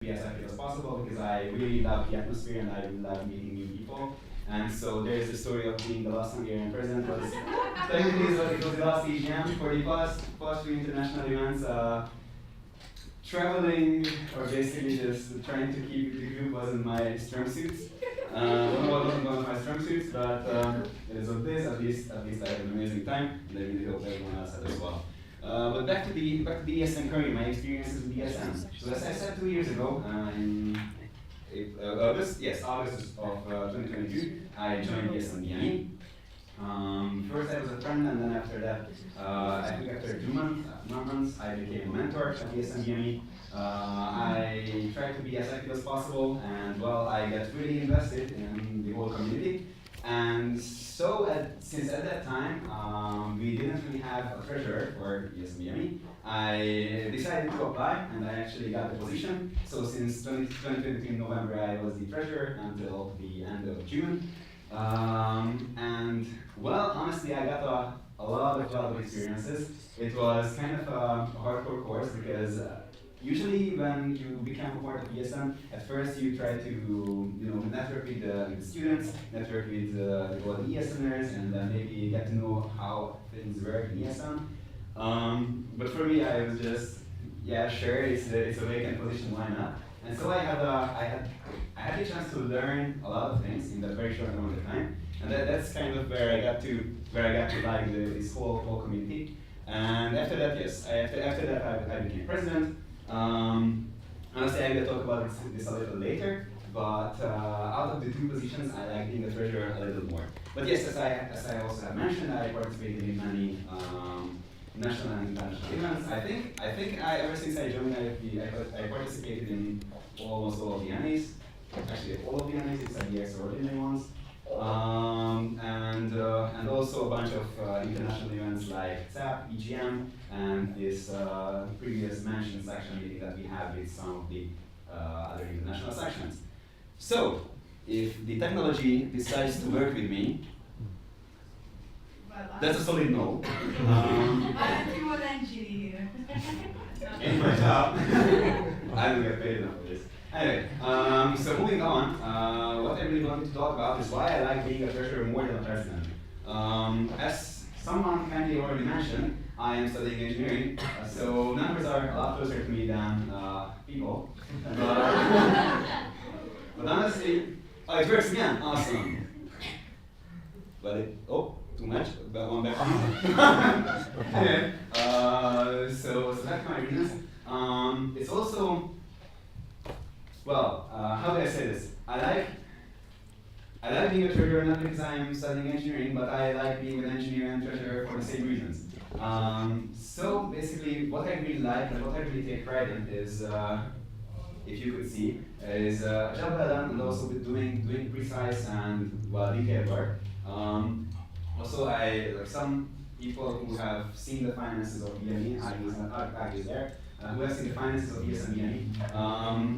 be as active as possible because I really love the atmosphere and I really love meeting new people. And so there's the story of being the last Hungarian president. Was technically it was the last EGM for the past few international events. Traveling or basically just trying to keep the group wasn't my strong suits. Wasn't one of my strong suits, but as of this, at least I had an amazing time, and I really hope everyone else had as well. But back to the ESN Hungary, my experiences with ESN. So as I said 2 years ago, in August of 2022, I joined ESN Miami. First I was a friend, and then after that, I think after 2 months, I became a mentor at ESN Miami. I tried to be as active as possible, and well, I got really invested in the whole community. And so, since at that time, we didn't really have a treasurer for ESN Miami, I decided to apply, and I actually got the position. So since 2022 November, I was the treasurer until the end of June. And well, honestly, I got a lot of experiences. It was kind of a hardcore course because usually when you become a part of ESN, at first you try to network with the students, network with the ESNers, and then maybe get to know how things work in ESN. But for me, I was just, yeah, sure, it's a vacant position, why not? And so I had the chance to learn a lot of things in that very short amount of time, and that's kind of where I got to like this whole community. And after that, yes, after that I became president. Honestly, I will talk about this a little later, but out of the two positions, I like being a treasurer a little more. But yes, as I also have mentioned, I participated in many national and international events. I think ever since I joined I participated in almost all of the NAs. Actually, all of the NAs except the extraordinary ones. And also a bunch of international events like TAP, EGM, and this previous mentioned section meeting that we have with some of the other international sections. So, if the technology decides to work with me, that's a solid no. Why don't you an engineer? In my job, I don't get paid enough for this. Anyway, so moving on, what I really wanted to talk about is why I like being a treasurer more than a president. As someone kindly already mentioned, I am studying engineering, so numbers are a lot closer to me than people. But honestly, oh, it works again, awesome. But too much, but one back. Anyway, so that's my reasons. It's also, well, how do I say this? I like being a treasurer not because I'm studying engineering, but I like being an engineer and treasurer for the same reasons. So basically, what I really like and what I really take pride in is, if you could see, is a job well done and also with doing precise and detailed work. Also, like some people who have seen the finances of EME, I was there, who have seen the finances of ESN EME.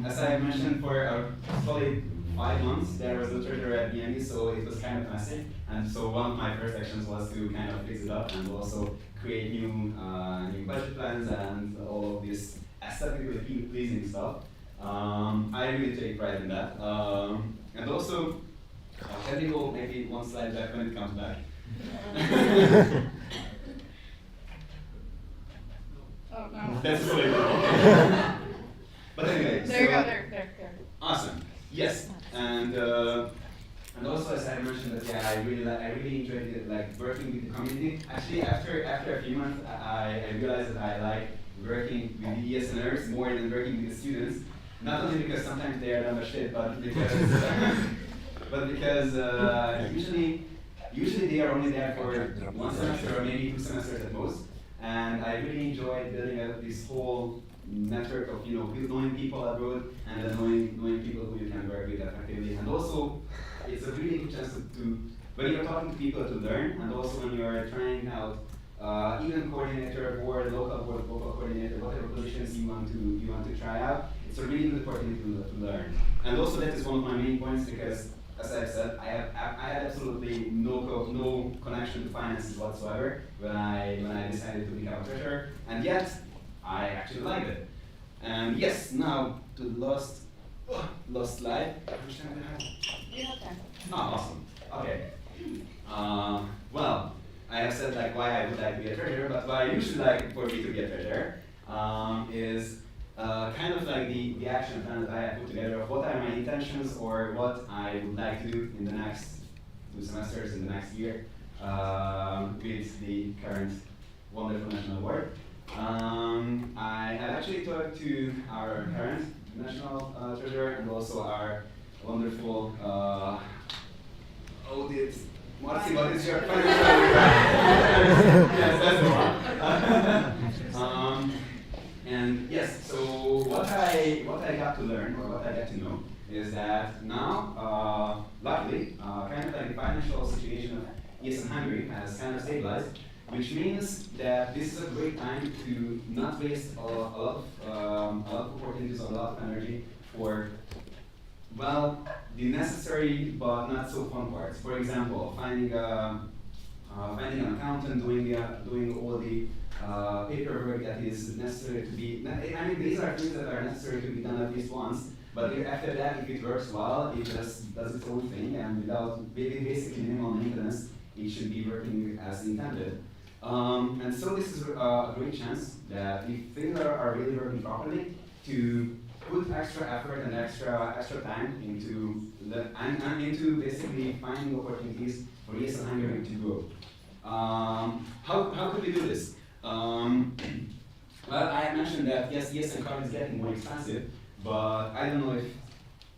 As I mentioned, for a solid 5 months, there was no treasurer at EME, so it was kind of messy. And so one of my first actions was to kind of fix it up and also create new budget plans and all of this aesthetically pleasing stuff. I really take pride in that. And also, can we go maybe one slide back when it comes back? Oh no. That's really cool. But anyway, There you go, there. Awesome. Yes, and also as I mentioned that I really enjoyed it, like working with the community. Actually, after a few months, I realized that I like working with the ESNers more than working with the students. Not only because sometimes they are dumb as shit, but because usually they are only there for 1 semester or maybe 2 semesters at most. And I really enjoyed building up this whole network of knowing people abroad and then knowing people who you can work with effectively. And also, it's a really good chance to when you're talking to people to learn, and also when you're trying out even coordinator or local coordinator, whatever positions you want to try out. It's a really good opportunity to learn. And also that is one of my main points because, as I said, I had absolutely no connection to finances whatsoever when I decided to become a treasurer, and yet I actually liked it. And yes, now to the last slide. You have time. Ah, awesome. Okay. Well, I have said like why I would like to be a treasurer, but what I usually like for me to be a treasurer is kind of like the action plan that I have put together of what are my intentions or what I would like to do in the next 2 semesters, in the next year, with the current wonderful national award. I have actually talked to our current national treasurer and also our wonderful audit. Marcy, what is your financial advisor? Yes, that's the one. And yes, so what I got to learn or what I got to know is that now, luckily, kind of like the financial situation of ESN Hungary has kind of stabilized, which means that this is a great time to not waste a lot of opportunities or a lot of energy for, well, the necessary but not so fun parts. For example, finding an accountant, doing all the paperwork that is necessary to be. I mean, these are things that are necessary to be done at least once. But after that, if it works well, it just does its own thing, and without basically minimal maintenance, it should be working as intended. And so this is a great chance that if things are really working properly, to put extra effort and extra time into into basically finding opportunities for ESN Hungary to grow. How could we do this? Well, I mentioned that yes, ESN card is getting more expensive, but I don't know if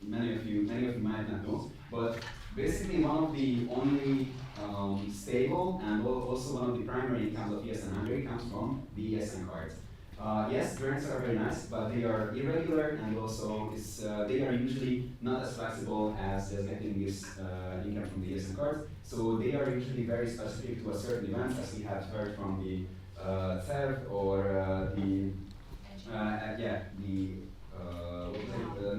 many of you might not know, but basically one of the only stable and also one of the primary incomes of ESN Hungary comes from the ESN cards. Yes, grants are very nice, but they are irregular and also they are usually not as flexible as getting this income from the ESN cards. So they are usually very specific to a certain event, as we have heard from the CERV or the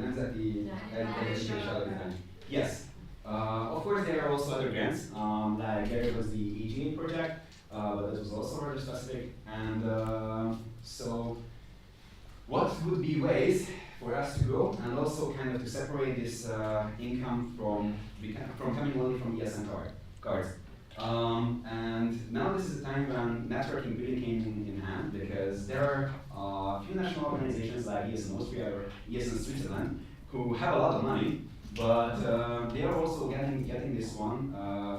Nemzeti Educational Event. Yes. Of course, there are also other grants, like there was the EGA project, but that was also rather specific. And so, what would be ways for us to grow and also kind of to separate this income from coming only from ESN cards? And now this is a time when networking really came in hand, because there are a few national organizations like ESN Austria or ESN Switzerland who have a lot of money, but they are also getting this one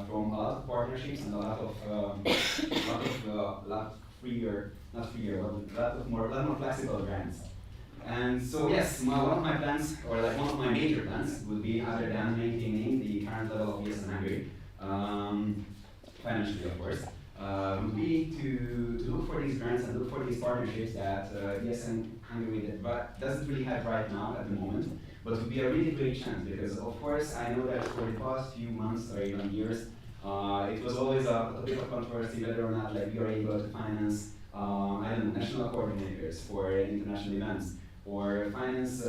from a lot of partnerships and a lot more flexible grants. And so yes, one of my plans, or like one of my major plans, would be, other than maintaining the current level of ESN Hungary, financially of course, would be to look for these grants and look for these partnerships that ESN Hungary doesn't really have right now at the moment, but would be a really great chance, because of course I know that for the past few months or even years, it was always a bit of controversy whether or not like we are able to finance national coordinators for international events, or finance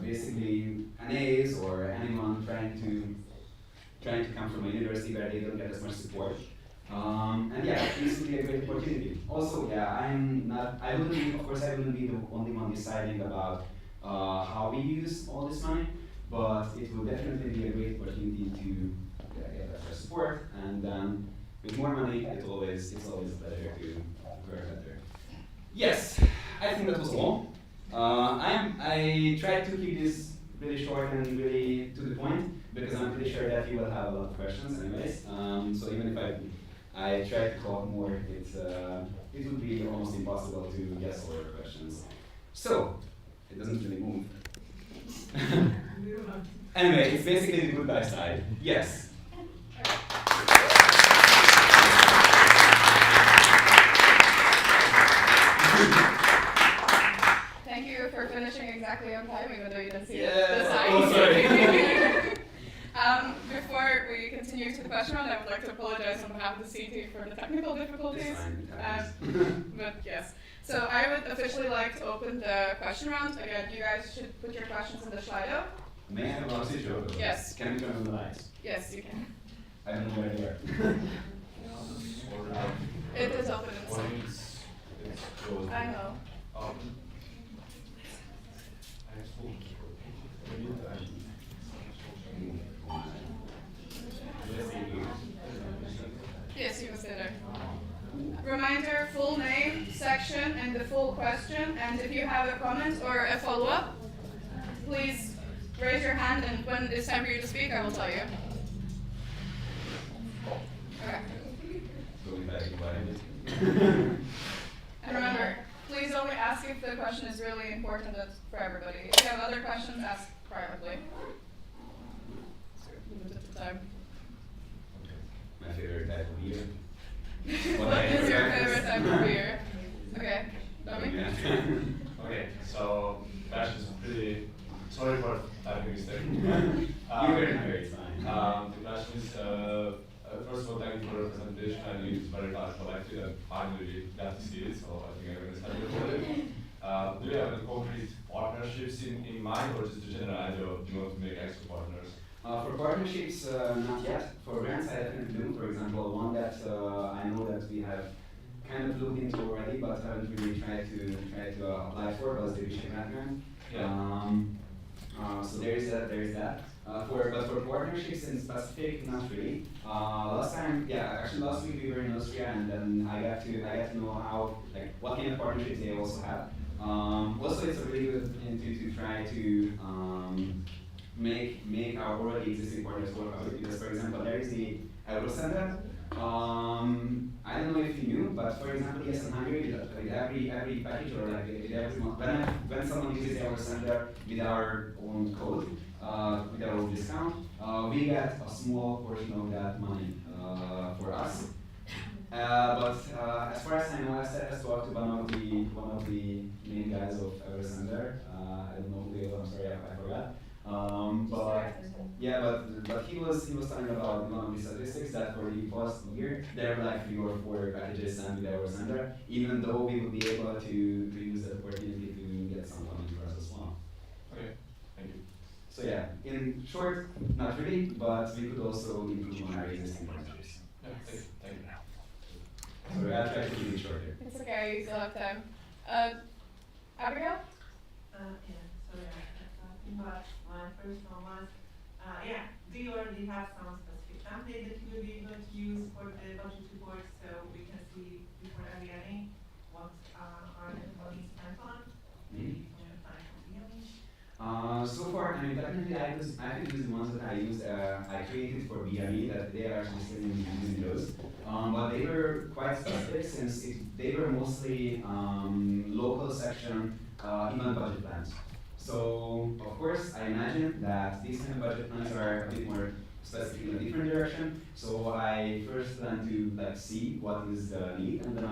basically NAs or anyone trying to come from a university where they don't get as much support. And yeah, this would be a great opportunity. Also, yeah, I wouldn't be the only one deciding about how we use all this money, but it will definitely be a great opportunity to get extra support, and then with more money, it's always better to work better. Yes, I think that was all. I tried to keep this really short and really to the point, because I'm pretty sure that you will have a lot of questions anyways. So even if I try to talk more, it would be almost impossible to guess all your questions. So, it doesn't really move. Anyway, it's basically the goodbye slide. Yes? Thank you for finishing exactly on time, even though you didn't see Yeah. the sign. Oh, sorry. Before we continue to the question round, I would like to apologize on behalf of the CT for the technical difficulties. But yes. So I would officially like to open the question round. Again, you guys should put your questions in the Slido. May I have a message? Yes. Can we turn on the lights? Yes, you can. I don't know where they are. It is open in the second. I know. please raise your hand, and when it's time for you to speak, I will tell you. Okay. Going back to what I did. And remember, please only ask if the question is really important for everybody. If you have other questions, ask privately. Limited time. My favorite type of beer. What is your favorite type of beer? Okay, Domi? Okay, so Bash is pretty sorry for typing mistake. It's fine. The question is, first of all, thank you for the presentation. I think it's very much collected and finally got to see it, so I think I'm excited about it. Do you have any concrete partnerships in mind, or just a general idea of you want to make extra partners? For partnerships, not yet. For grants, I definitely do. For example, one that I know that we have kind of looked into already, but haven't really tried to apply for was the Bishop grant. So there is that. But for partnerships in specific, not really. Last week we were in Austria, and then I got to know how, like, what kind of partnerships they also have. Also, it's a really good thing to try to make our already existing partners work out, because, for example, there is the Euro Center. I don't know if you knew, but for example, ESN Hungary, with every package, or like with every month, when someone uses the Euro Center with our own code, with our own discount, we get a small portion of that money for us. But as far as I know, I has talked to one of the main guys of Euro Center. I don't know who he was. I'm sorry, I forgot. But he was talking about one of the statistics that for the past year there were like 3 or 4 packages sent with our center, even though we would be able to use that opportunity to get some money for us as well. Okay, thank you. So yeah, in short, not really, but we could also improve on our existing partnerships. Yeah, thank you. So I'll try to keep it short here. It's okay, you still have time. Abigail? But my first one was, do you already have some specific template that you will be able to use for the budget report, so we can see before every any what are the money spent on? Maybe. So far, I mean, definitely I think these ones that I created for BME, that they are actually still using those. But they were quite specific, since they were mostly local section, even budget plans. So, of course, I imagine that these kind of budget plans are a bit more specific in a different direction. So I first plan to see what is the need, and then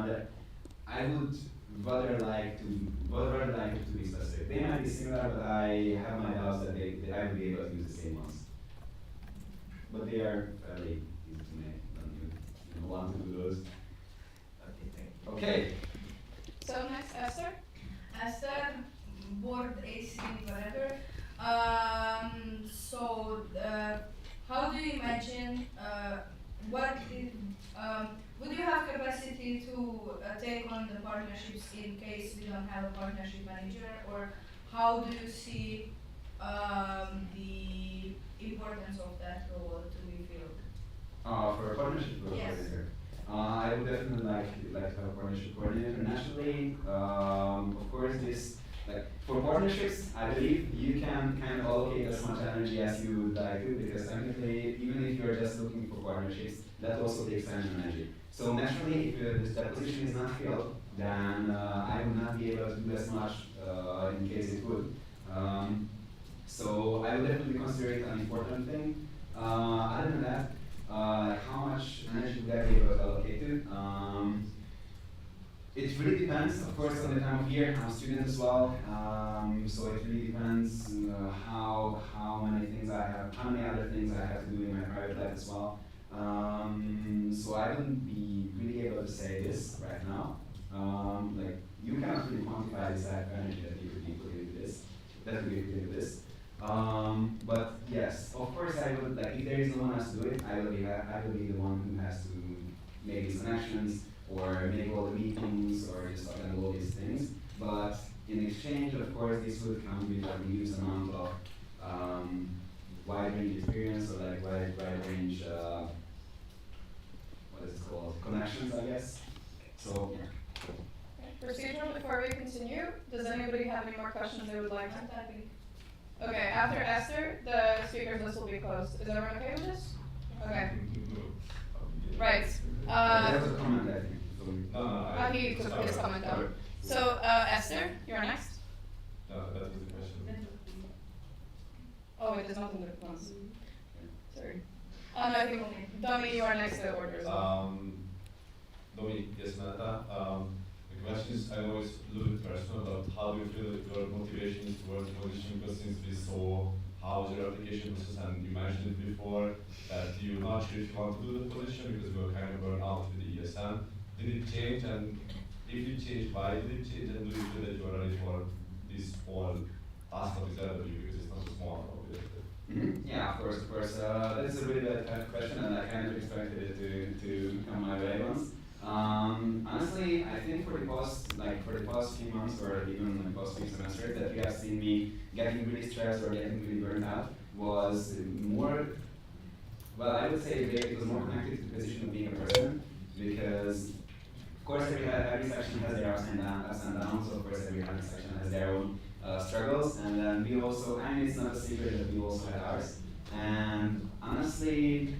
I would rather like it to be specific. They might be similar, but I have my doubts that I will be able to use the same ones. But they are fairly easy to make. You want to do those. Okay. So next, Esther? Esther, board AC, whatever. How do you imagine, would you have capacity to take on the partnerships in case we don't have a partnership manager, or how do you see the importance of that role to be filled? For a partnership coordinator. I would definitely like to have a partnership coordinator. Naturally, of course, for partnerships, I believe you can kind of allocate as much energy as you would like to, because technically, even if you're just looking for partnerships, that also takes time and energy. So naturally, if that position is not filled, then I would not be able to do as much in case it would. So I would definitely consider it an important thing. Other than that, how much energy would I be able to allocate to? It really depends, of course, on the time of year. I'm a student as well, so it really depends how many other things I have to do in my private life as well. So I wouldn't be really able to say this right now. You cannot really quantify this type of energy that you could be putting into this. But yes, of course I would, if there is no one else to do it, I will be the one who has to make these connections, or make all the meetings, or just attend all these things. But in exchange, of course, this would come with a reduced amount of wide range experience, or wide range, what is it called, connections, I guess. So yeah. Procedural, before we continue, does anybody have any more questions they would like to? Okay, after Esther, the speakers list will be closed. Is everyone okay with this? Okay. Right. There was a comment, I think. So No, He took his comment out. So, Esther, you're next. No, that was the question. Oh, wait, there's nothing that comes. Sorry. No, I think, Domi, you are next to the order as well. Domi, yes, Nata. The question is, I know it's a little bit personal, but how do you feel that your motivation is towards the position? Because since we saw how was your application process, and you mentioned it before, that you're not sure if you want to do the position because you were kind of burned out with the ESN. Did it change? And if it changed, why did it change? And do you feel that you are ready for this whole task of executive because it's not so small? Yeah, of course. That's a really tough question, and I kind of expected it to come my way once. Honestly, I think for the past few months or even the past few semesters that you have seen me getting really stressed or getting really burned out was more, well, I would say it was more connected to the position of being a person, because of course every section has their ups and downs, so of course every section has their own struggles, and then we also, I mean, it's not a secret that we also had ours. And honestly,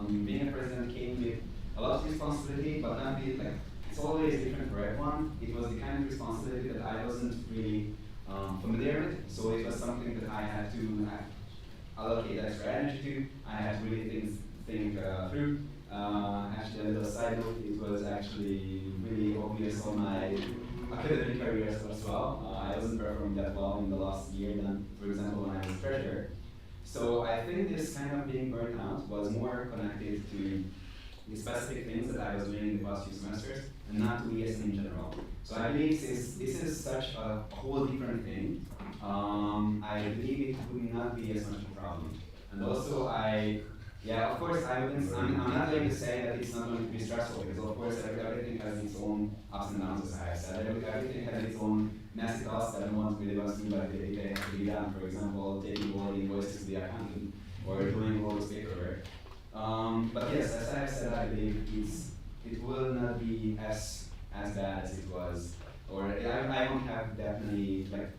being a president came with a lot of responsibility, but not be like, it's always different for everyone. It was the kind of responsibility that I wasn't really familiar with, so it was something that I had to allocate extra energy to. I had to really think through. Actually, a little side note, it was actually really obvious on my academic career as well. I wasn't performing that well in the last year than, for example, when I was treasurer. So I think this kind of being burnt out was more connected to the specific things that I was doing in the past few semesters, and not to ESN in general. So I believe this is such a whole different thing. I believe it would not be as much a problem. And also of course, I'm not going to say that it's not going to be stressful, because of course everything has its own ups and downs, as I have said. Everything has its own nasty tasks that no one really wants to do, but they have to be done. For example, taking all the invoices to the accountant, or doing all this paperwork. But yes, as I have said, I believe it will not be as bad as it was, or I won't have that many, like,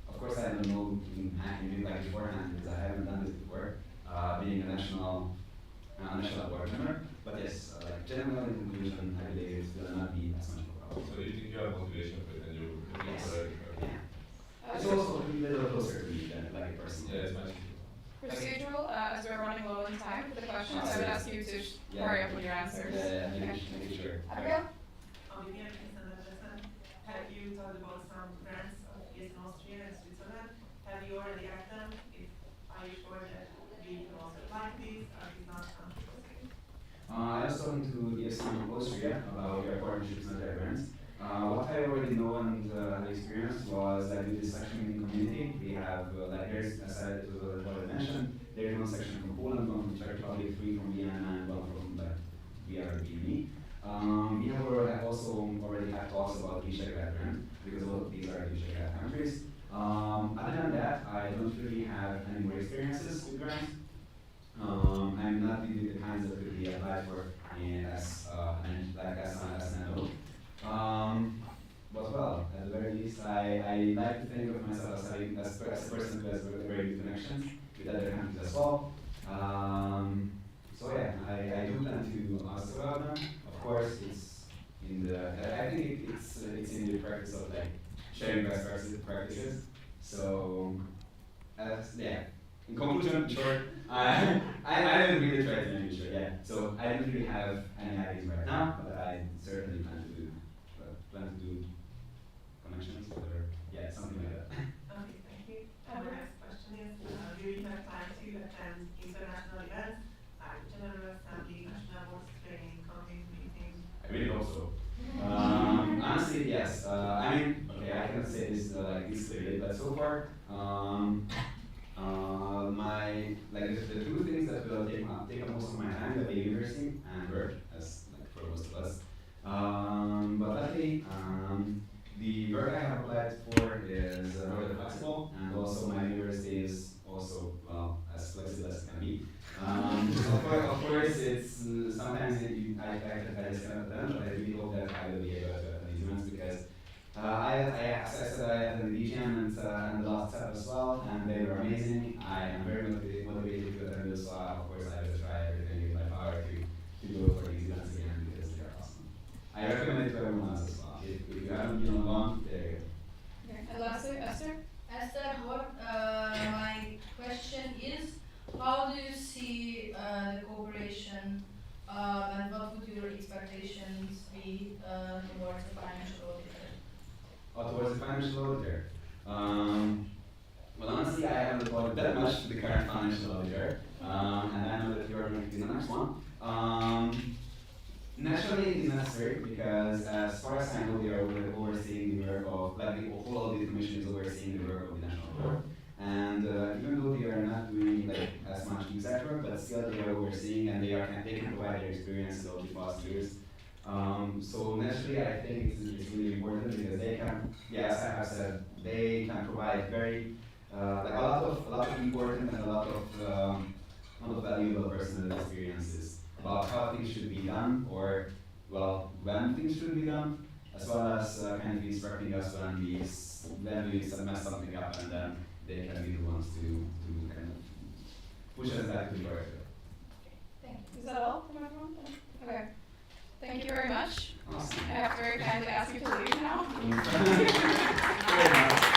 of course I don't know in like beforehand, because I haven't done this before, being a national board member. But yes, like generally in conclusion, I believe it will not be as much of a problem. So you think you have motivation for it, and you're looking Yes. for it? Yeah. It's also a little closer to me than like a person. Yeah, it's much. Procedural, as we're running low on time for the questions, I would ask you to hurry up with your answers. Make it sure. Abigail? Olivia, have you thought about some grants of ESN Austria and Switzerland? Have you already got them? Are you sure that we can also apply to these, or is not something? I was talking to ESN Austria about their partnerships and their grants. What I already know and had experienced was that with this section in community, we have, there's, as I mentioned, there's one section from Poland, one from Czech Republic, 3 from Vienna, and 1 from VRBE. We have also already had talks about Visegrad grant, because all of these are Visegrad countries. Other than that, I don't really have any more experiences with grants. I'm not really the kinds that could be applied for as an adult. But well, at the very least, I like to think of myself as having as a person who has very good connections with other countries as well. So yeah, I do plan to ask about them. Of course, it's in the I think it's in the practice of like sharing best practices. So yeah. In conclusion, short, I haven't really tried to make it sure. Yeah. So I don't really have any ideas right now, but I certainly plan to do connections or something like that. Okay, thank you. And the next question is, do you have time to attend international events like General Assembly, National Board training, conference meetings? I really hope so. Honestly, yes. I mean, okay, I cannot say this this clearly, but so far, the two things that will take up most of my time will be university and work, as like for most of us. But luckily, the work I have applied for is rather flexible, and also my university is also as flexible as it can be. Of course, it's sometimes I just cannot attend, but I really hope that I will be able to attend these events because as I said, I attended the DGM and the last step as well, and they were amazing. how do you see the cooperation, and what would your expectations be towards the financial auditor? Towards the financial auditor. Well, honestly, I haven't applied that much to the current financial auditor, and I know that you are going to be the next one. Naturally, it is necessary because, as far as I know, we are overseeing the work of, like, the whole audit commission is overseeing the work of the national board. And even though they are not doing like as much exact work, but still they are overseeing and they can provide their experience of the past years. So naturally, I think it's really important because they can, yeah, as I have said, they can provide very like a lot of important and a lot of valuable personal experiences about how things should be done, or well, when things should be done, as well as kind of instructing us when we mess something up, and then they can be the ones to kind of push us back to the work. Thank you. Is that all from everyone? Okay. Thank you very much. Awesome. I have to very kindly ask you to leave now. Very much.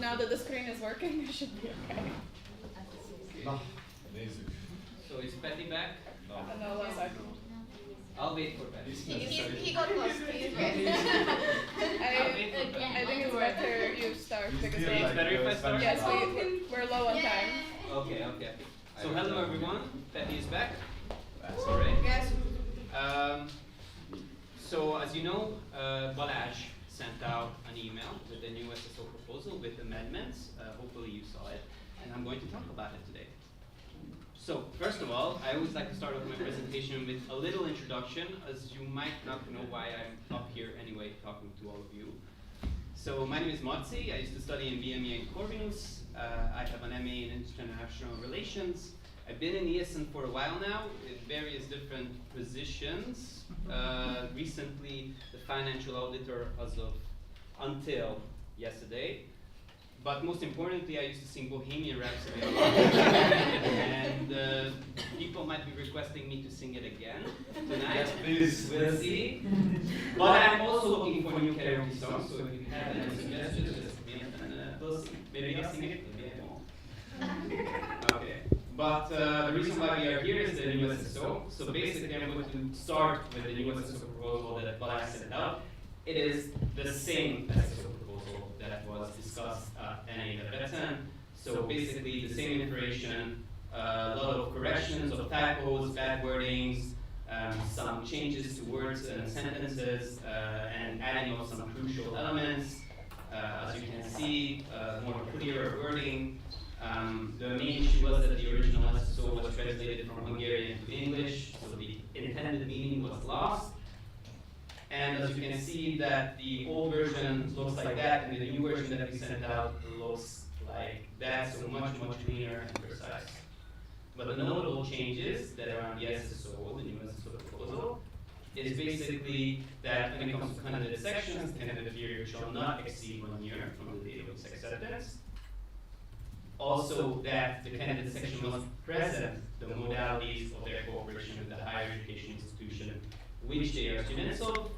now that the screen is working, it should be okay. Amazing. So is Patty back? No. No, one second. I'll wait for Patty. He got lost. He's ready. I think it's better you start because It's we, better if I start? yes, we're low on time. Okay. So hello everyone, Patty is back. That's alright. Yes. So as you know, Balázs sent out an email with the new SSO proposal with amendments. Hopefully you saw it, and I'm going to talk about it today. So first of all, I always like to start off my presentation with a little introduction, as you might not know why I'm up here anyway talking to all of you. So my name is Matsi. I used to study in BME in Corvinus. I have an MA in International Relations. I've been in ESN for a while now in various different positions. Recently, the financial auditor as of until yesterday. But most importantly, I used to sing Bohemian Rhapsody a lot. And people might be requesting me to sing it again tonight. Please. We'll see. But I'm also looking for new karaoke songs, so if you have any suggestions, just give me and we'll see. Maybe I'll sing it, maybe I won't. Okay. But the reason why we are here is the new SSO. So basically, I'm going to start with the new SSO proposal that Balázs sent out. It is the same SSO proposal that was discussed at NA. So basically, the same information, a lot of corrections of typos, bad wordings, some changes to words and sentences, and adding of some crucial elements. As you can see, more clearer wording. The main issue was that the original SSO was translated from Hungarian to English, so the intended meaning was lost. And as you can see, that the old version looks like that, and the new version that we sent out looks like that, so much cleaner and precise. But the notable changes that are on the SSO, the new SSO proposal, is basically that when it comes to candidate sections, the candidate period shall not exceed 1 year from the date of its acceptance. Also, that the candidate section must present the modalities of their cooperation with the higher education institution which they are students of,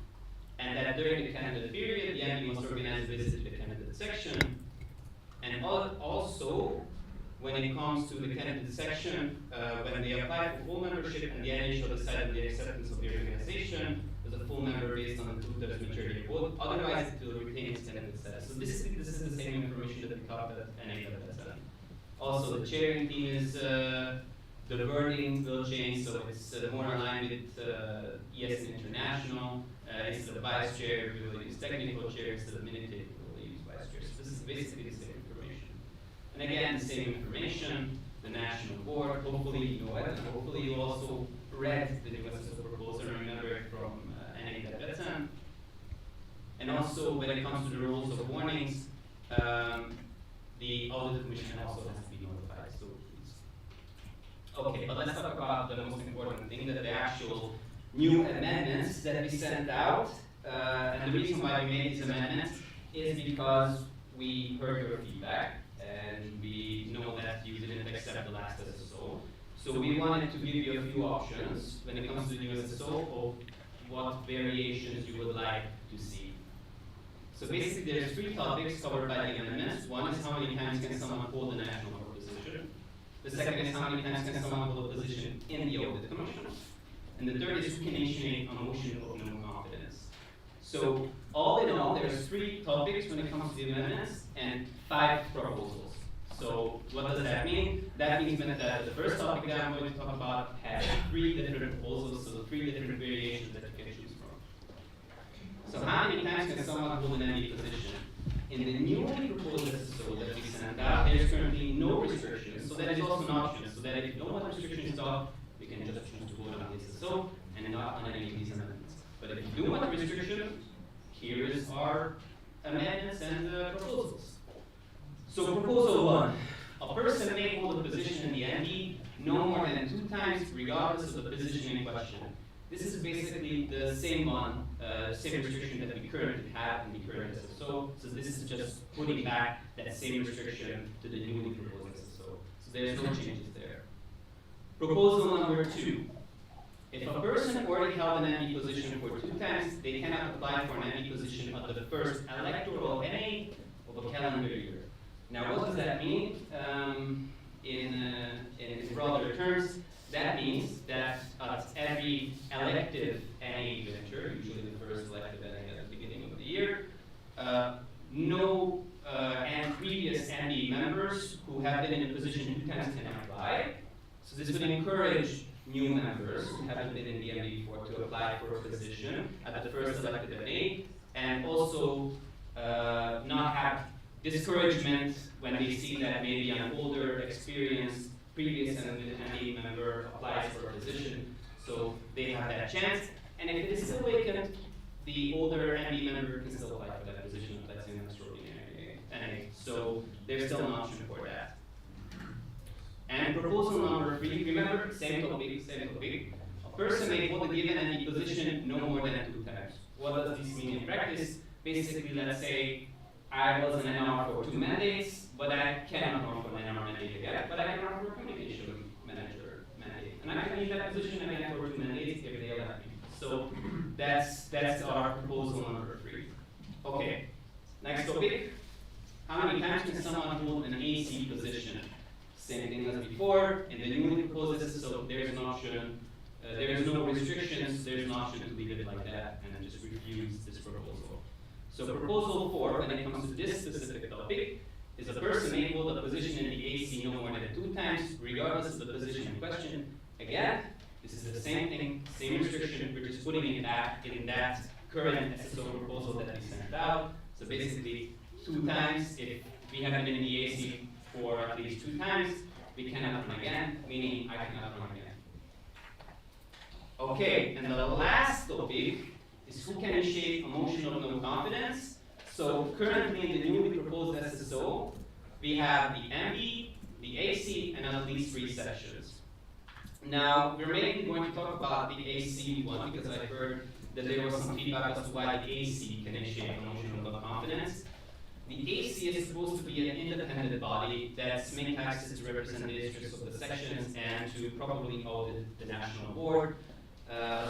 and that during the candidate period, the MD must organize a visit to the candidate section. And also, when it comes to the candidate section, when they apply for full membership and the NA shall decide on the acceptance of the organization as a full member based on the 2/3 majority vote, otherwise it will retain its candidate status. So this is the same information that we talked at NA. Also, the chairing team is, the wording will change, so it's more aligned with ESN International. Instead of vice chair, we will use technical chair. Instead of minute taker, we will use vice chair. So this is basically the same information. And again, the same information, the national board, hopefully you know it, and hopefully you also read the new SSO proposal and remember it from NA. And also, when it comes to the rules of warnings, the audit commission also has to be notified. So please. Okay, but let's talk about the most important thing, that the actual new amendments that we sent out. And the reason why we made these amendments is because we heard your feedback and we know that you didn't accept the last SSO. So we wanted to give you a few options when it comes to the new SSO of what variations you would like to see. So basically, there's 3 topics covered by the amendments. One is how many times can someone hold a national board position. The second is how many times can someone hold a position in the audit commission. And the third is who can initiate a motion of no confidence. So all in all, there's 3 topics when it comes to the amendments and 5 proposals. So what does that mean? That means that the first topic that I'm going to talk about has 3 different proposals, so 3 different variations that you can choose from. So how many times can someone hold an MD position? In the newly proposed SSO that we sent out, there's currently no restrictions, so that is also an option. So that if you don't want restrictions at all, you can just choose to vote on the SSO and not on any of these amendments. But if you do want a restriction, here is our amendments and proposals. So proposal 1, a person may hold a position in the MD no more than 2 times regardless of the position in question. This is basically the same one, same restriction that we currently have in the current SSO. So this is just putting back that same restriction to the newly proposed SSO. So there's no changes there. Proposal number 2. If a person already held an MD position for 2 times, they cannot apply for an MD position at the first electoral NA of a calendar year. Now, what does that mean? In broader terms, that means that at every elective NA winter, usually the first elective NA at the beginning of the year, no and previous ND members who have been in a position 2 times can apply. So this would encourage new members who haven't been in the MD before to apply for a position at the first elective NA, and also not have discouragement when they see that maybe an older, experienced, previous MD member applies for a position, so they have that chance. And if it is still vacant, the older MD member can still apply for that position if that's an extraordinary NA. So there's still an option for that. And proposal number 3, remember, same topic. A person may hold a given ND position no more than 2 times. What does this mean in practice? Basically, let's say I was an NR for 2 mandates, but I cannot run for an NR mandate again, but I can run for a communication manager mandate. And I can leave that position again for 2 mandates if they elect me. So that's our proposal number 3. Okay, next topic. How many times can someone hold an AC position? Same thing as before, in the newly proposed SSO, there's an option, there's no restrictions, there's an option to leave it like that and just refuse this proposal. So proposal 4, when it comes to this specific topic, is a person may hold a position in the AC no more than 2 times, regardless of the position in question. Again, this is the same thing, same restriction, we're just putting it back in that current SSO proposal that we sent out. So basically, 2 times, if we have been in the AC for at least 2 times, we cannot run again, meaning I cannot run again. Okay, and the last topic is who can initiate a motion of no confidence. So currently in the newly proposed SSO, we have the MB, the AC, and at least 3 sections. Now, we're mainly going to talk about the AC one because I heard that there was some feedback as to why the AC can initiate a motion of no confidence. The AC is supposed to be an independent body that's main task is to represent the interests of the sections and to properly audit the national board.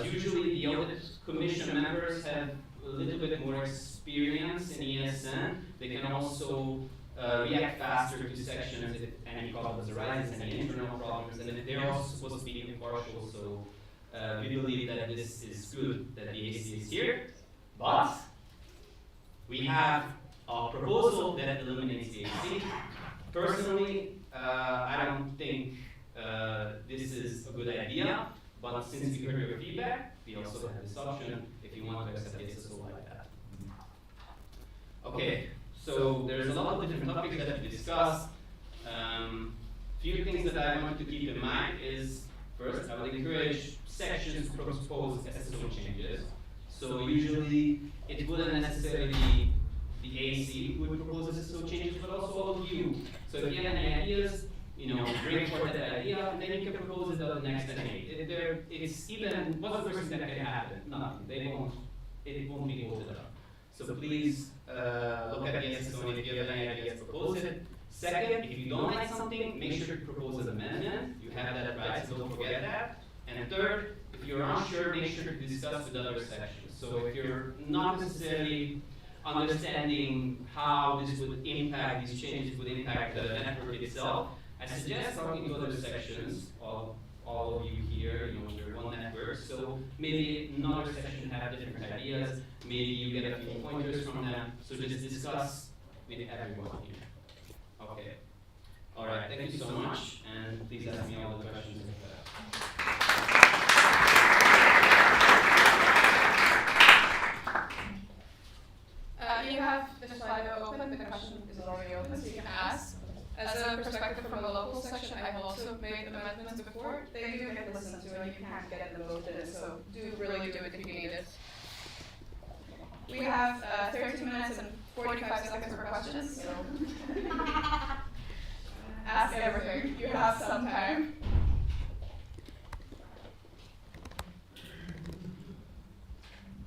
Usually the audit commission members have a little bit more experience in ESN. They can also react faster to sections if any problems arise, any internal problems, and they're also supposed to be impartial, so we believe that this is good that the AC is here. But we have a proposal that eliminates the AC. Personally, I don't think this is a good idea, but since we heard your feedback, we also have this option if you want to accept the SSO like that. Okay, so there's a lot of different topics that we discussed. Few things that I want to keep in mind is, first, I would encourage sections to propose SSO changes. So usually, it wouldn't necessarily be the AC who would propose SSO changes, but also all of you. So if you have any ideas, bring forth that idea, and then you can propose it at the next NA. It's even, what's the worst thing that can happen? Nothing. It won't be voted on. So please look at the SSO, and if you have any ideas, propose it. Second, if you don't like something, make sure to propose an amendment. You have that right, so don't forget that. And third, if you're unsure, make sure to discuss with other sections. So if you're not necessarily understanding how this would impact, these changes would impact the network itself, I suggest talking to other sections, all of you here, you're one network, so maybe another section have different ideas, maybe you get a few pointers from them, so just discuss with everyone here. Okay. Alright, thank you so much, and please ask me all the questions if you have. You have the slide open, the question is already open, so you can ask. As a perspective from the local section, I've also made amendments before. They do get listened to and you can't get them voted, so do really do it if you need it. We have 30 minutes and 45 seconds for questions, so ask everything. You have some time.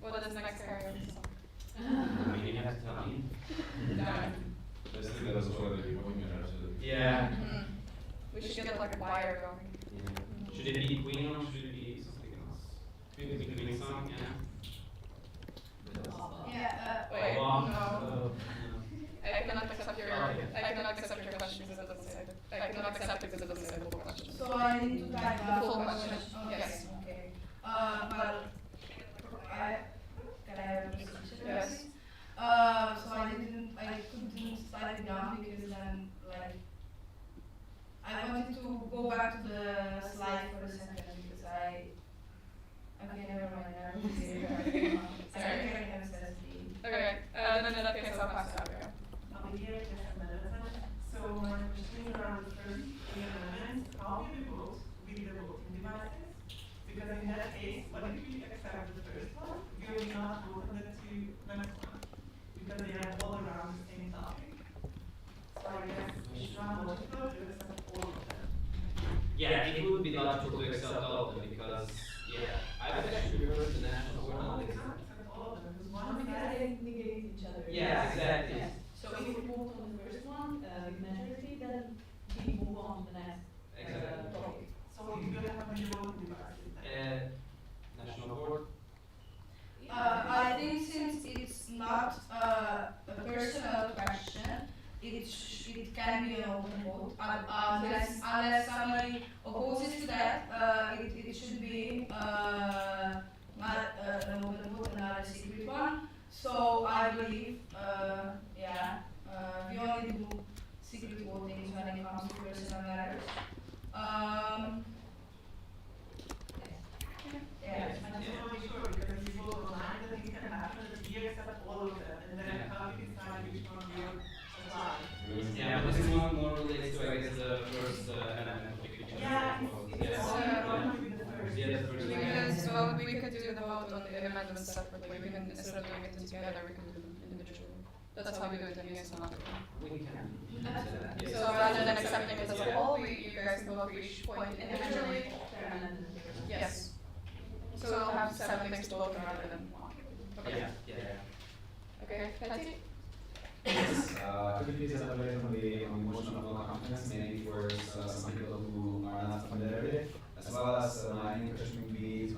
What is the next karaoke song? I mean, you have to tell me. Yeah. We should get like a choir going. Yeah. Should it be Queen or should it be something else? Could it be Queen song? Yeah. Yeah. Wait, Oh, no. no. I cannot accept your I need to type The full question. Okay. Yes. Okay. Well, can I have a position? Yes. So I couldn't type it down because then like I wanted to go back to the slide for a second because okay, never mind. I don't see it. Sorry, I have necessity. Okay. Then in that case, I'll pass it out. Yeah. I'll be here just a minute. So my question around the first three amendments, how do you vote with the voting devices? Because in that case, what if we accept the first one, we will not vote on the two next one? Because they are all around the same topic. So I guess it's not logical to accept all of them. Yeah, it would be logical to accept all of them because, yeah, I've actually heard the national board No, on we this. can't accept all of them, because one Because says, they negate each other. Yeah, exactly. Yeah. So if we vote on the first one, with majority, then we move on to the next Exactly. topic. so you don't have the voting devices then. National board? I think since it's not a personal question, it can be an open vote. Unless somebody opposes to that, it should be not an open vote and not a secret one. So I believe, we only do secret votings when it comes to personal matters. Yeah. I just want to be sure, because if you vote online, then it can happen that we accept all of them, and then how do you decide which one you apply? Yeah, but this one more relates to, I guess, the first amendment of the picture. Yeah, it's going to be the first. Yeah, the first Because well, we could do the vote on the amendments separately. We can instead of doing it together, we can do them individually. That's how we do it in ESN Hungary. We can. Yes. So rather than accepting it as a whole, you guys can vote for each point individually. Yes. So we'll have 7 things to vote on rather than 1. Okay. Yeah. Okay. Patty? Could you please elaborate on the motion of no confidence, mainly for some people who are not familiar with it, as well as my question would be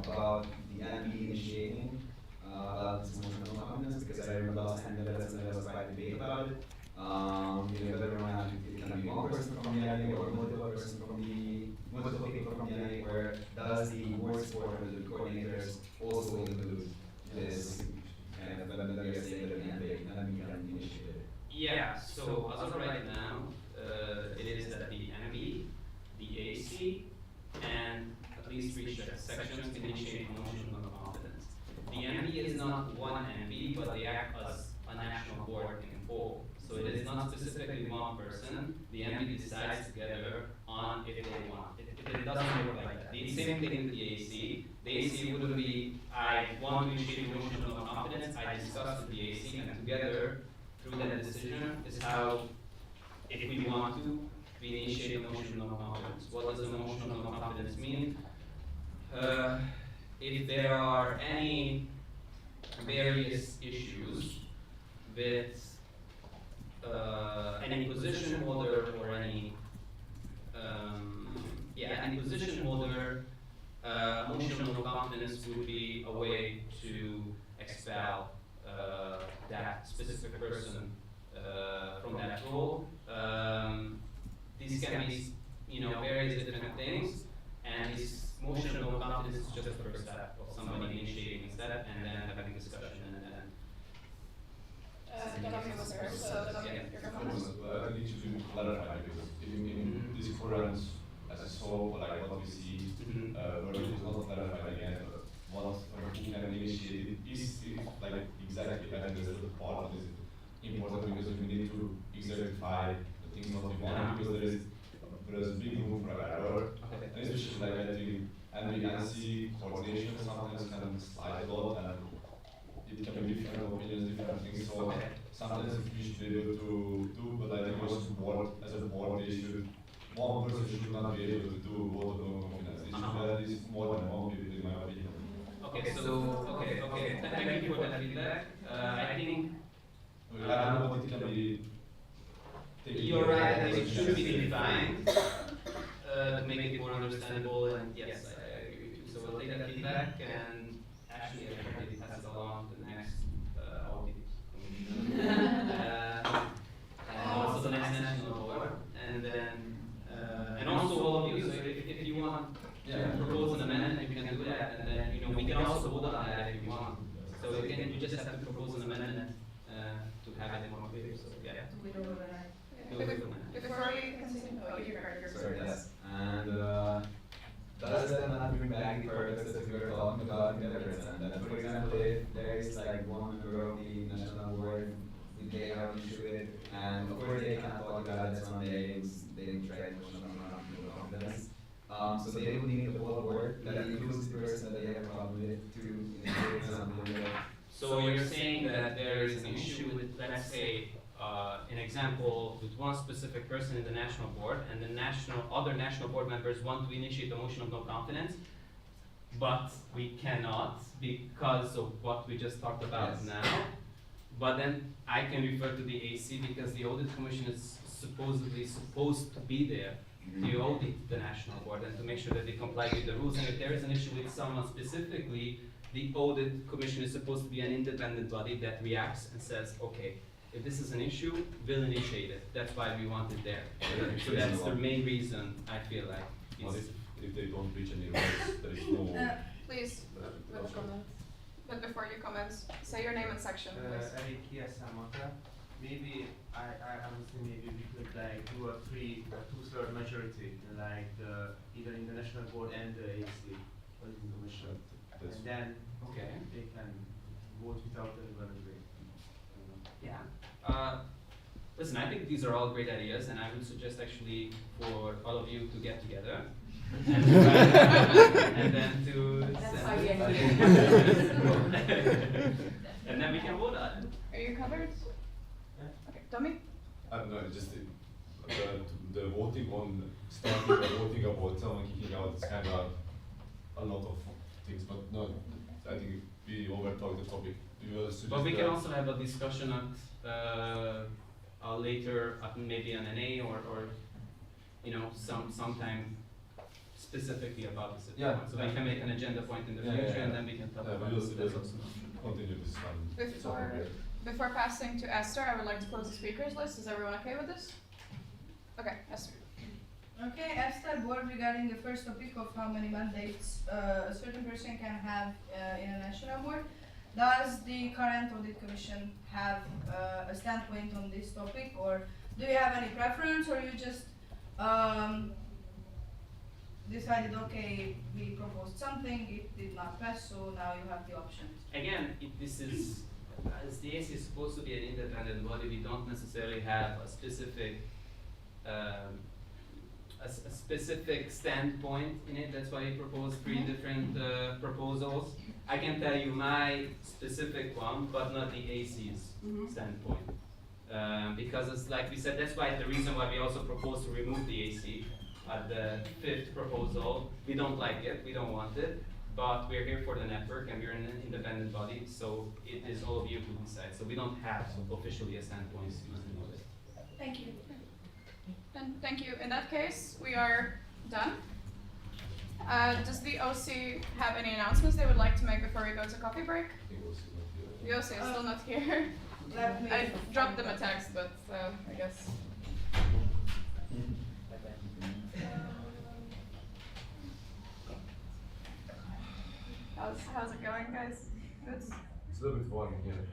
about the NB initiating about this motion of no confidence, because I remember last time there was quite a debate about it. Whether or not it can be one person from the NB or multiple people from the NB, or does the board support or the coordinators also include this kind of when we are saying that the NB can initiate it? Yeah, so as of right now, it is that the NB, the AC, and at least 3 sections can initiate a motion of no confidence. The NB is not one NB, but they act as a national board in whole. So it is not specifically one person. The NB decides together on if they want. It doesn't work like that. The same thing with the AC. The AC wouldn't be, I want to initiate a motion of no confidence, I discuss with the AC, and together, through that decision, is how, if we want to, we initiate a motion of no confidence. What does a motion of no confidence mean? If there are any various issues with any position holder or any position holder, motion of no confidence would be a way to expel that specific person from that role. These can be, various different things, and this motion of no confidence is just the first step of somebody initiating a step and then having discussion and then. Dr. was first, so Dr. you're coming. I need to clarify because in this current as a whole, like what we see, where it is not clarified again, but what who can initiate it is like exactly. I think that's the part that is important because we need to exemplify the things that we want because there is big room for error, and especially like I think NC coordination sometimes can slide a lot and it can be different opinions, different things. So sometimes we should be able to do, but I think also as a board, they should, one person should not be able to do vote of no confidence. They should have at least more than one people, in my opinion. Okay. Thank you for that feedback. I think I don't know what it can be. you're right that it should be defined to make it more understandable. And yes, I agree with you. So we'll take that feedback and actually I probably pass it along to the next audit commission. And also the next national board, and then and also all of you. So propose an amendment, you can do that, and then, we can also vote on that if you want. So you just have to propose an amendment, to have it more clear, so, yeah. We don't overnight. Before we continue, oh, you're right. Sorry, yes. And does that not bring back the purpose that we were talking about in the present? That, for example, if there is like one member of the national board, they have an issue with, and of course they cannot talk about it on they try to push on confidence. So they would need the whole board that includes the person that they have a problem with to initiate something. So you're saying that there is an issue with, let's say, an example with one specific person in the national board, and the other national board members want to initiate a motion of no confidence, but we cannot because of what we just talked about now. But then I can refer to the AC because the audit commission is supposedly supposed to be there to audit the national board and to make sure that they comply with the rules. And if there is an issue with someone specifically, the audit commission is supposed to be an independent body that reacts and says, okay, if this is an issue, we'll initiate it. That's why we want it there. So that's the main reason I feel like it's. If they don't reach any rules, there is no. Please, but before you comment, say your name and section, please. Eric ESN Hungary. Maybe I would say maybe we could like do a two-third majority, like either in the national board and the AC or in the commission, and then they can vote without everyone agreeing. Yeah. Listen, I think these are all great ideas, and I would suggest actually for all of you to get together and, and then to send and then we can vote on it. Are you covered? Okay, Tommy? No, just the voting on starting or voting about someone kicking out is kind of a lot of things, but no, I think we overtalked the topic. But we can also have a discussion at later, maybe on an A or sometime specifically about the situation. So we can make an agenda point in the future, and then we can talk about we'll it. continue this one. Before passing to Esther, I would like to close the speakers list. Is everyone okay with this? Okay, Esther. Okay, Esther, board regarding the first topic of how many mandates a certain person can have in a national board. Does the current audit commission have a standpoint on this topic, or do you have any preference, or you just decided, okay, we proposed something, it did not pass, so now you have the option? Again, this is, as the AC is supposed to be an independent body, we don't necessarily have a specific a specific standpoint in it. That's why we propose 3 different proposals. I can tell you my specific one, but not the AC's standpoint. Because it's like we said, that's why the reason why we also propose to remove the AC at the 5th proposal. We don't like it, we don't want it, but we're here for the network and we're an independent body, so it is all of you who decide. So we don't have officially a standpoint on it. Thank you. Then thank you. In that case, we are done. Does the OC have any announcements they would like to make before we go to coffee break? The OC is still not here. I dropped them a text, but I guess. How's it going, guys? Good? It's a little bit boring here.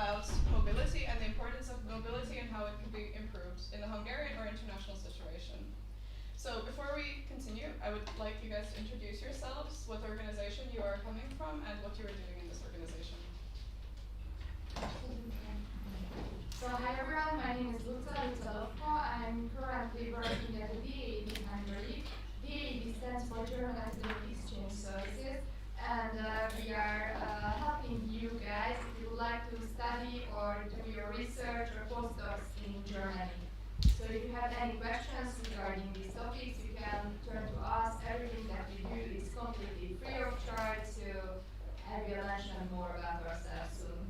about mobility and the importance of mobility and how it can be improved in the Hungarian or international situation. So before we continue, I would like you guys to introduce yourselves, what organization you are coming from, and what you are doing in this organization. So hi everyone, my name is Luca Lucalovko. I'm currently working at the DAAD in Hungary. DAAD stands for German Academic Exchange Services, and we are helping you guys if you would like to study or do your research or postdocs in Germany. So if you have any questions regarding these topics, you can turn to us. Everything that we do is completely free of charge, so I will mention more about ourselves soon.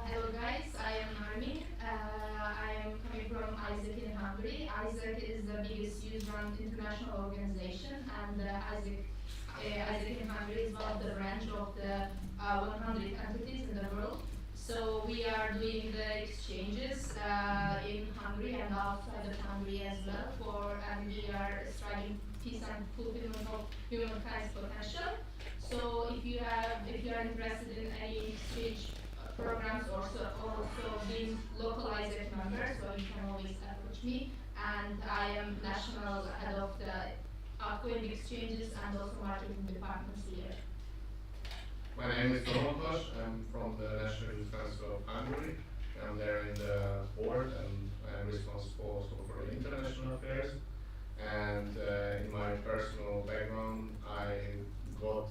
Hello guys, I am Armin. I am coming from ISEC in Hungary. ISEC is the biggest youth-run international organization, and ISEC in Hungary is one of the branch of the 100 entities in the world. So we are doing the exchanges in Hungary and outside of Hungary as well, and we are striving peace and fulfillment of humankind's potential. So if you are interested in any exchange programs or also being localized members, so you can always approach me. And I am national head of the outgoing exchanges and also marketing departments here. My name is Tomasz. I'm from the National Youth Council of Hungary. I'm there in the board and I'm responsible also for international affairs. And in my personal background, I got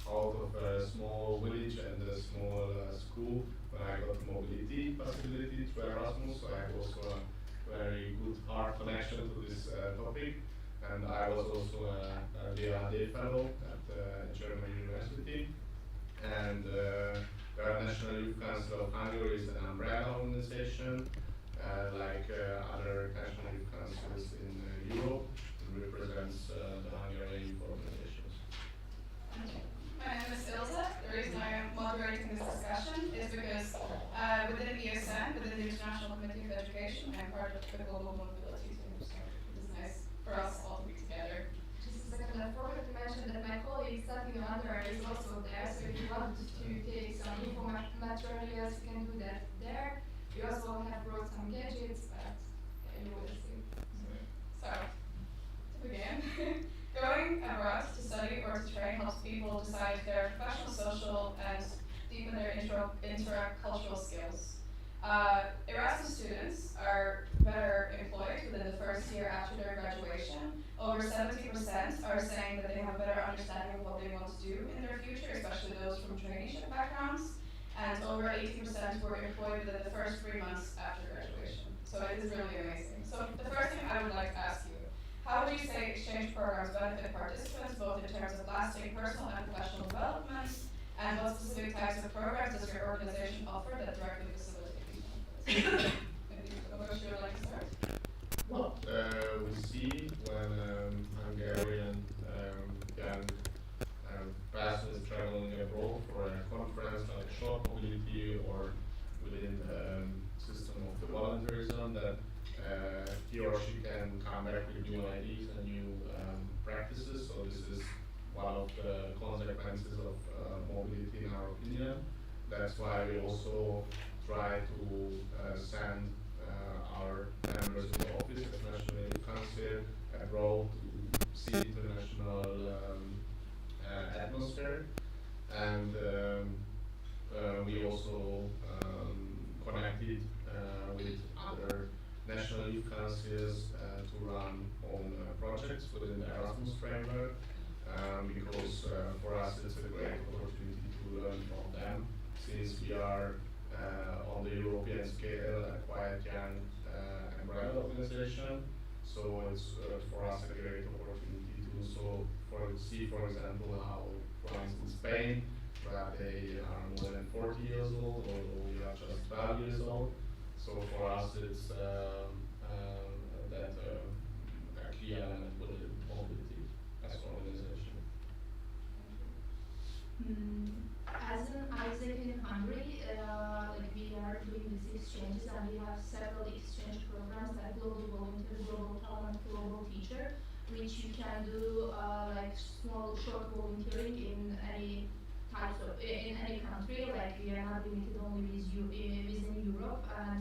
out of a small village and a small school when I got mobility possibility through Erasmus. So I have also a very good heart connection to this topic. And I was also a DAAD fellow at German University. And the National Youth Council of Hungary is an umbrella organization, like other national youth councils in Europe. It represents the Hungarian youth organizations. My name is Ilse. The reason I am moderating this discussion is because within ESN, within the International Committee of Education, I'm part of the Global Mobility Team, so it is nice for us all to be together. Just a second, I forgot to mention that my colleague Satino Andrar is also there, so if you want to take some info materials, you can do that there. We also have brought some gadgets, but you will see. So, to begin, going abroad to study or to train helps people decide their professional, social, and deepen their intercultural skills. Erasmus students are better employed within the first year after their graduation. Over 70% are saying that they have a better understanding of what they want to do in their future, especially those from traineeship backgrounds. And over 80% were employed within the first 3 months after graduation. So it is really amazing. So the first thing I would like to ask you, how would you say exchange programs benefit participants both in terms of lasting personal and professional development? And what specific types of programs does your organization offer that directly facilitate these benefits? Maybe Tomasz, you would like to start? Well, we see when Hungarian young persons traveling abroad for a conference like short mobility or within the system of the volunteerism that he or she can come back with new ideas and new practices. So this is one of the consequences of mobility in our opinion. That's why we also try to send our members of the office at National Youth Council abroad to see international atmosphere. And we also connected with other national youth councils to run on projects within the Erasmus framework, because for us it's a great opportunity to learn from them, since we are on the European scale a quite young umbrella organization. So it's for us a great opportunity to also see, for example, how, for instance, Spain, where they are more than 40 years old, although we are just 12 years old. So for us, it's that a key element within mobility as an organization. As an ISEC in Hungary, like we are doing these exchanges and we have several exchange programs like Global Volunteer, Global Talent, Global Teacher, which you can do like small short volunteering in any types of, in any country, like we are not limited only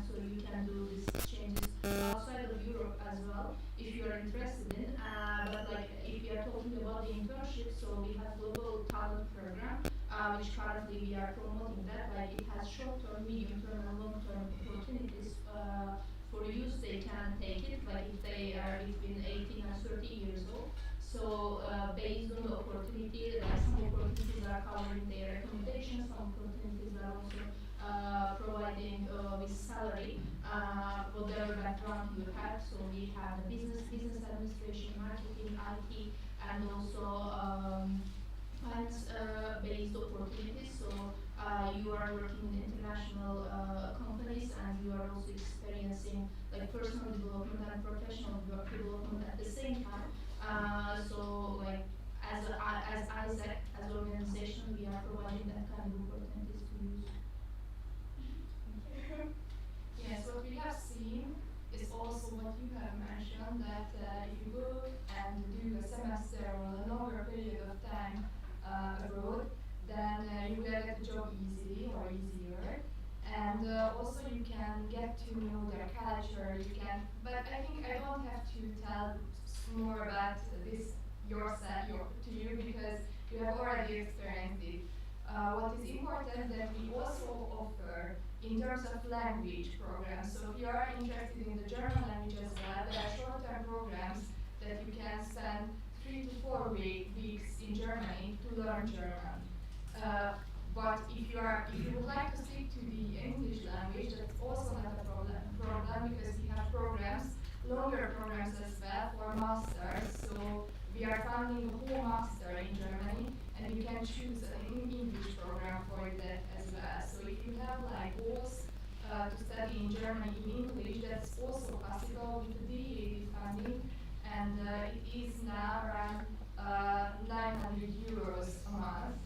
so you can do these exchanges outside of Europe as well if you are interested in. But like if you are talking about the internship, so we have global talent program, which currently we are promoting that. Like it has short-term, medium-term, and long-term opportunities for youth. They can take it, like if they are between 18 and 30 years old. So based on the opportunity, like some opportunities are covering their accommodation, some opportunities are also providing with salary whatever background you have. So we have the business administration, marketing, IT, and also finance-based opportunities. So you are working in international companies, and you are also experiencing like personal development and professional development at the same time. So like as Isaac, as organization, we are providing that kind of opportunities to use. Yes, what we have seen is also what you have mentioned, that if you go and do a semester or a longer period of time abroad, then you will get a job easily or easier. And also you can get to know their culture, you can, but I think I don't have to tell more about this to you because you have already experienced it. What is important that we also offer in terms of language programs. So if you are interested in the German language as well, there are short-term programs that you can spend 3 to 4 weeks in Germany to learn German. But if you would like to stick to the English language, that's also not a problem because we have programs, longer programs as well for masters. So we are funding a whole master in Germany, and you can choose an English program for that as well. So if you have like goals to study in Germany in English, that's also possible with the DEA funding, and it is now around 900 euros a month,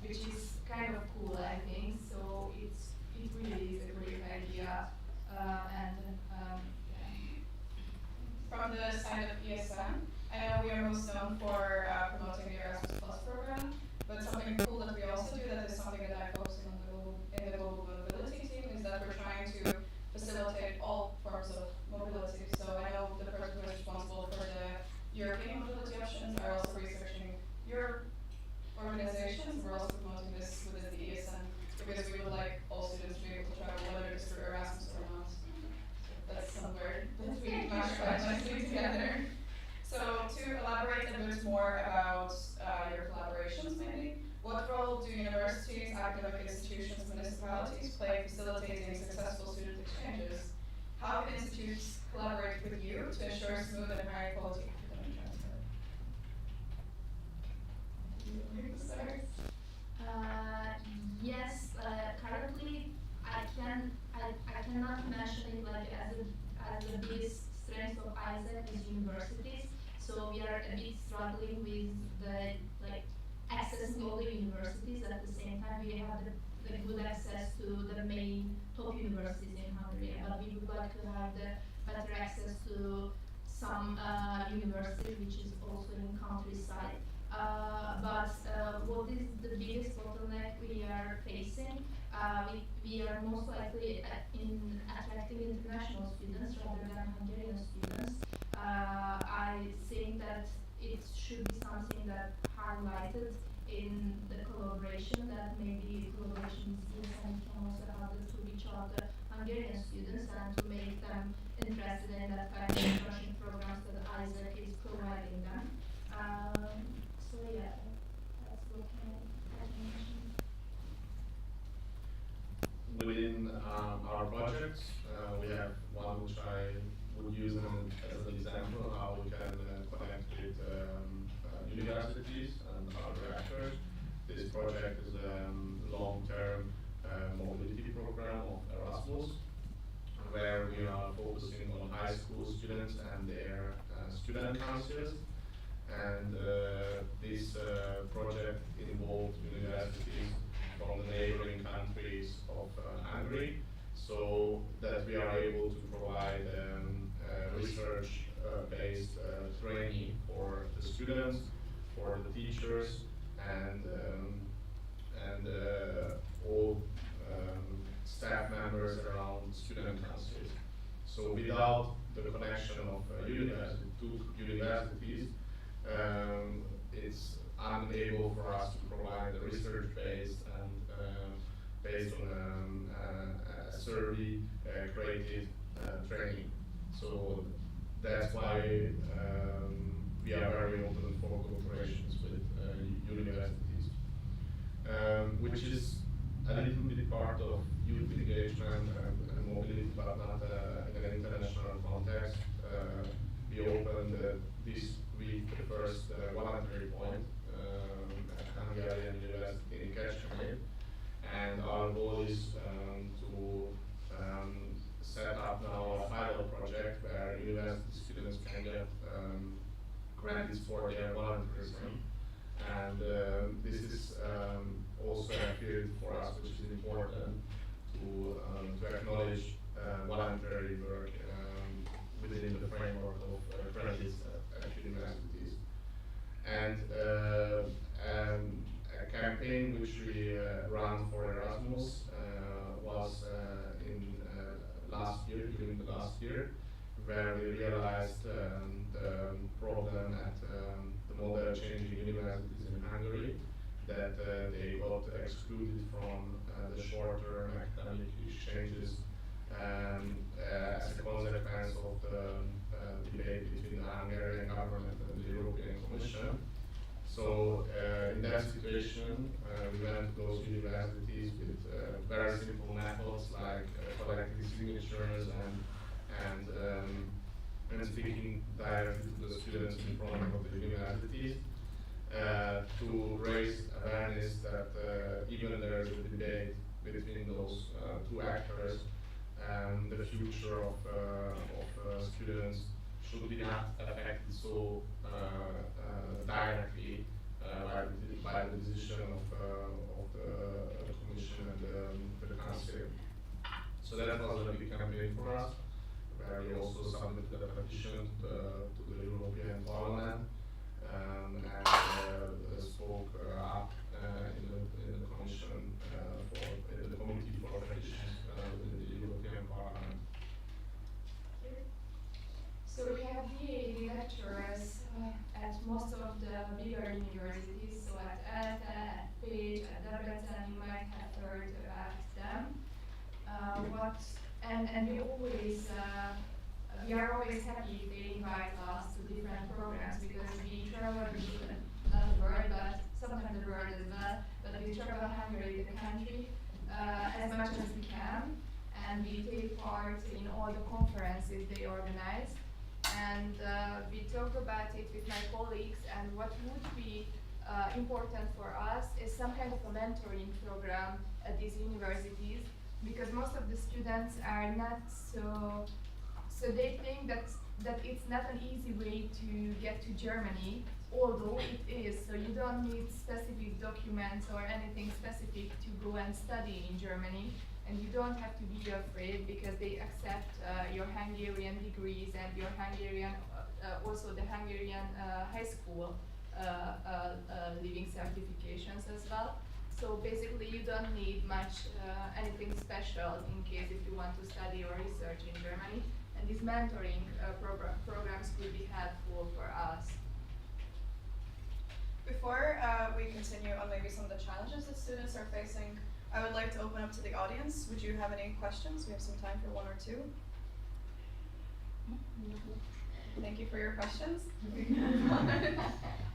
which is kind of cool, I think. So it really is a great idea, yeah. From the side of ESN, I know we are most known for promoting the Erasmus Plus program, but something cool that we also do that is something that I focus on in the global mobility team is that we're trying to facilitate all forms of mobility. So I know the person who is responsible for the European mobility options are also researching your organizations. We're also promoting this within the ESN because we would like all students to be able to travel, whether it's through Erasmus or not. So that's somewhere that we mash quite nicely together. So to elaborate a bit more about your collaborations maybe, what role do universities, academic institutions, municipalities play in facilitating successful student exchanges? How can institutes collaborate with you to ensure smooth and high quality academic transfer? Yes, currently I cannot mention it like as the biggest strength of Isaac is universities. So we are a bit struggling with the like accessing all the universities at the same time. We have the good access to the main top universities in Hungary, but we would like to have the better access to some universities which is also in countryside. But what is the biggest bottleneck we are facing? We are most likely in attracting international students rather than Hungarian students. I think that it should be something that highlighted in the collaboration, that maybe collaboration with ESN can also help us to reach out the Hungarian students and to make them interested in that kind of internship programs that Isaac is providing them. So yeah, that's what I can mention. Within our projects, we have one which I would use as an example how we can connect with universities and other actors. This project is a long-term mobility program of Erasmus, where we are focusing on high school students and their student councils. And this project involved universities from the neighboring countries of Hungary, so that we are able to provide research-based training for the students, for the teachers, and all staff members around student councils. So without the connection of university to universities, it's unable for us to provide the research-based and based on a survey created training. So that's why we are very open for cooperations with universities, which is a little bit part of youth engagement and mobility, but not in an international context. We opened this week the first voluntary point at Hungarian University in Kecskemét, and our goal is to set up now a pilot project where university students can get credits for their volunteerism. And this is also a field for us which is important to acknowledge voluntary work within the framework of credits at universities. And a campaign which we ran for Erasmus was in during the last year, where we realized the problem at the model changing universities in Hungary, that they got excluded from the short-term academic exchanges as a consequence of the debate between the Hungarian government and the European Commission. So in that situation, we went to those universities with very simple methods like collecting signatures and speaking directly to the students in front of the universities to raise awareness that even there is a debate between those two actors, the future of students should be not affected so directly by the decision of the Commission and the Council. So that was a big campaign for us, where we also submitted a petition to the European Parliament and spoke up in the Commission in the Committee for Petitions within the European Parliament. So we have DA lecturers at most of the bigger universities, so at ELTE, at Pécs, at Debrecen, you might have heard about them. And we are always happy if they invite us to different programs, because we travel not the world, but sometimes the world as well, but we travel Hungary, the country, as much as we can, and we take part in all the conferences they organize. And we talk about it with my colleagues, and what would be important for us is some kind of a mentoring program at these universities, because most of the students are not so they think that it's not an easy way to get to Germany, although it is. So you don't need specific documents or anything specific to go and study in Germany, and you don't have to be afraid, because they accept your Hungarian degrees and your Hungarian, also the Hungarian high school living certifications as well. So basically you don't need much anything special in case if you want to study or research in Germany. And these mentoring programs could be helpful for us. Before we continue on maybe some of the challenges that students are facing, I would like to open up to the audience. Would you have any questions? We have some time for one or two. Thank you for your questions.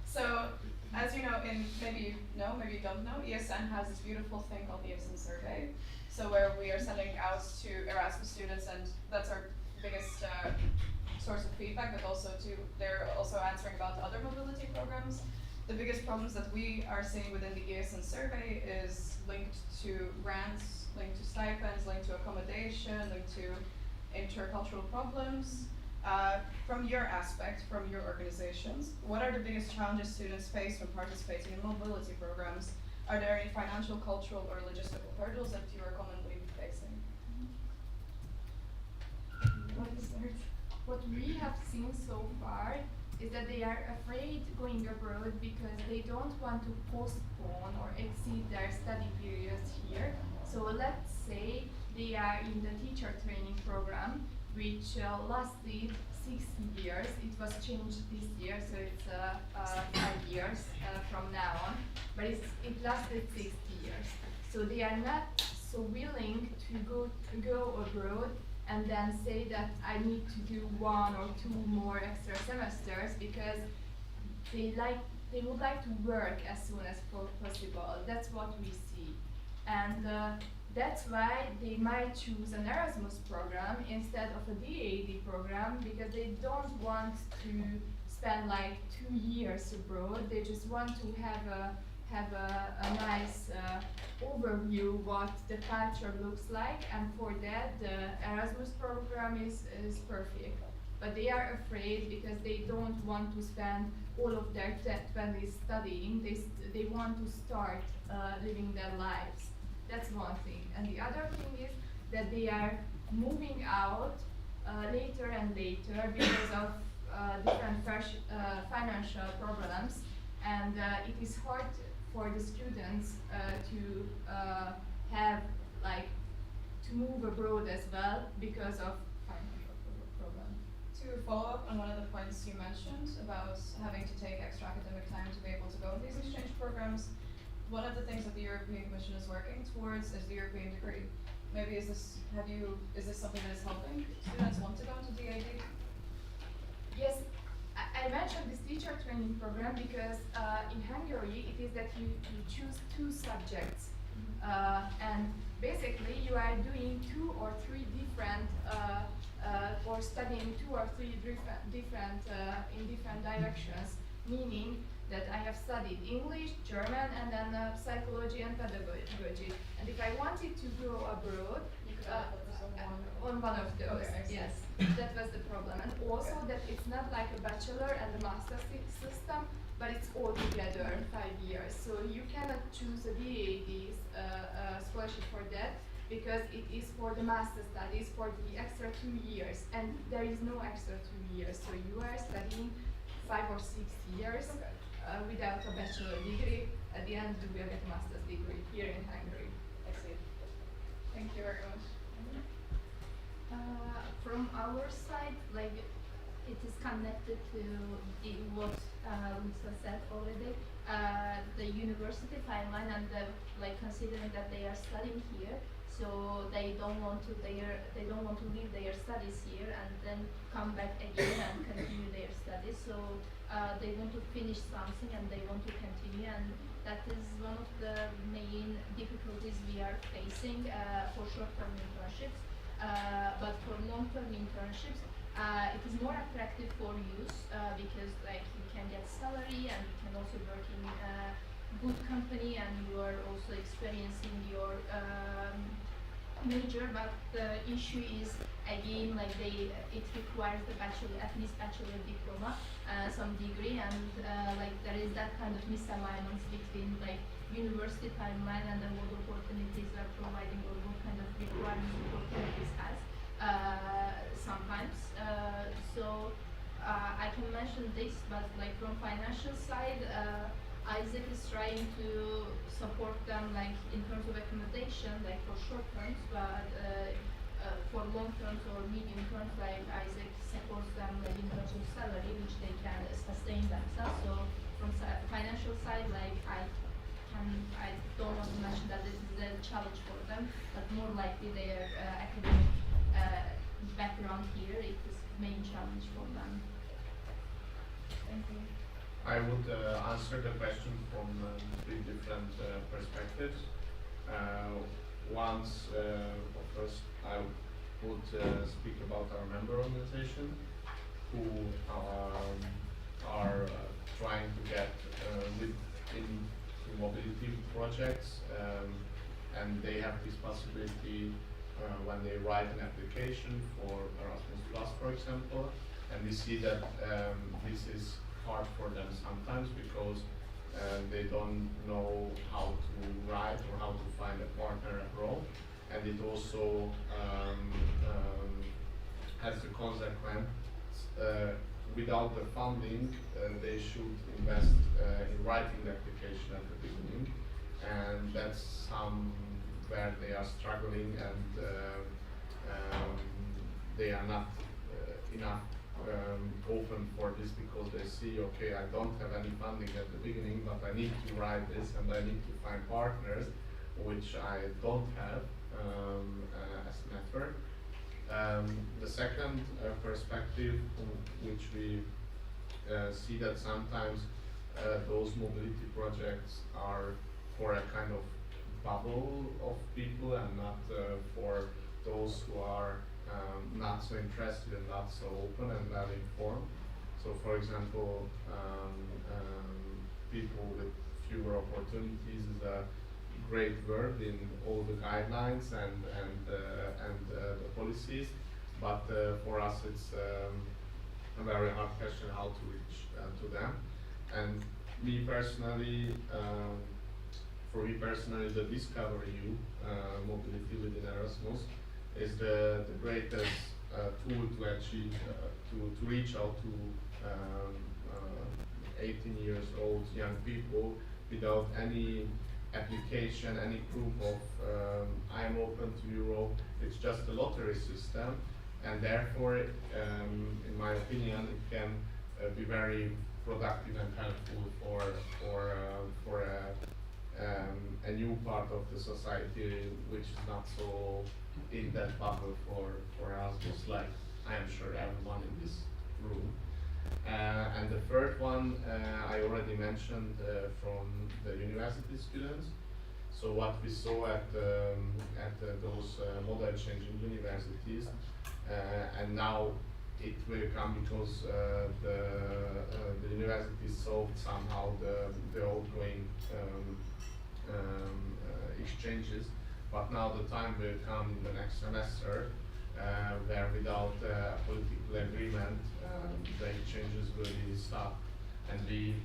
So, as you know, maybe you know, maybe you don't know, ESN has this beautiful thing called the ESN survey. So where we are sending out to Erasmus students, and that's our biggest source of feedback, but also they're also answering about other mobility programs. The biggest problems that we are seeing within the ESN survey is linked to grants, linked to stipends, linked to accommodation, linked to intercultural problems. From your aspect, from your organizations, what are the biggest challenges students face when participating in mobility programs? Are there any financial, cultural, or logistical hurdles that you are commonly facing? What we have seen so far is that they are afraid going abroad because they don't want to postpone or exceed their study periods here. So let's say they are in the teacher training program, which lasted 6 years. It was changed this year, so it's 5 years from now on, but it lasted 6 years. So they are not so willing to go abroad and then say that I need to do 1 or 2 more extra semesters, because they would like to work as soon as possible. That's what we see. And that's why they might choose an Erasmus program instead of a DAD program, because they don't want to spend like 2 years abroad. They just want to have a nice overview what the culture looks like, and for that the Erasmus program is perfect. But they are afraid because they don't want to spend all of their 20s studying. They want to start living their lives. That's one thing. And the other thing is that they are moving out later and later because of different financial problems, and it is hard for the students to have to move abroad as well because of financial problems. To follow up on one of the points you mentioned about having to take extra academic time to be able to go to these exchange programs, one of the things that the European Commission is working towards is the European degree. Maybe is this something that is helping students want to go into DAD? Yes, I mentioned this teacher training program because in Hungary it is that you choose 2 subjects, and basically you are doing 2 or 3 different or studying 2 or 3 different in different directions, meaning that I have studied English, German, and then psychology and pedagogy. And if I wanted to go abroad, on one of those, yes, that was the problem. And also that it's not like a bachelor and a master system, but it's all together 5 years. So you cannot choose a DAD scholarship for that, because it is for the master studies for the extra 2 years, and there is no extra 2 years. So you are studying 5 or 6 years without a bachelor degree. At the end, you will get a master's degree here in Hungary. I see. Thank you very much. From our side, like it is connected to what Lisa said already. The university timeline and considering that they are studying here, so they don't want to leave their studies here and then come back again and continue their studies. So they want to finish something and they want to continue, and that is one of the main difficulties we are facing for short-term internships. But for long-term internships, it is more attractive for youth because you can get salary and you can also work in a good company and you are also experiencing your major. But the issue is again it requires the at least bachelor diploma, some degree, and there is that kind of misalignment between university timeline and then what opportunities are providing or what kind of requirements opportunities has sometimes. So I can mention this, but from financial side, Isaac is trying to support them in terms of accommodation for short terms, but for long terms or medium terms, Isaac supports them in terms of salary, which they can sustain themselves. So from financial side, I don't want to mention that this is a challenge for them, but more likely their academic background here is the main challenge for them. Thank you. I would answer the question from 3 different perspectives. Once, first, I would speak about our member organization, who are trying to get into mobility projects, and they have this possibility when they write an application for Erasmus Plus, for example, and we see that this is hard for them sometimes because they don't know how to write or how to find a partner abroad, and it also has the consequence without the funding they should invest in writing the application at the beginning, and that's where they are struggling, and they are not enough open for this because they see, okay, I don't have any funding at the beginning, but I need to write this and I need to find partners, which I don't have as a network. The second perspective, which we see that sometimes those mobility projects are for a kind of bubble of people and not for those who are not so interested and not so open and well informed. So, for example, people with fewer opportunities is a great word in all the guidelines and the policies, but for us it's a very hard question how to reach to them. And me personally, for me personally, the Discover You mobility within Erasmus is the greatest tool to achieve, to reach out to 18 years old young people without any application, any proof of I am open to Europe. It's just a lottery system, and therefore, in my opinion, it can be very productive and helpful for a new part of the society which is not so in that bubble for us, just like I am sure everyone in this room. And the third one I already mentioned from the university students. So what we saw at those model changing universities, and now it will come because the universities solved somehow the outgoing exchanges, but now the time will come in the next semester where without political agreement the exchanges will be stopped, and we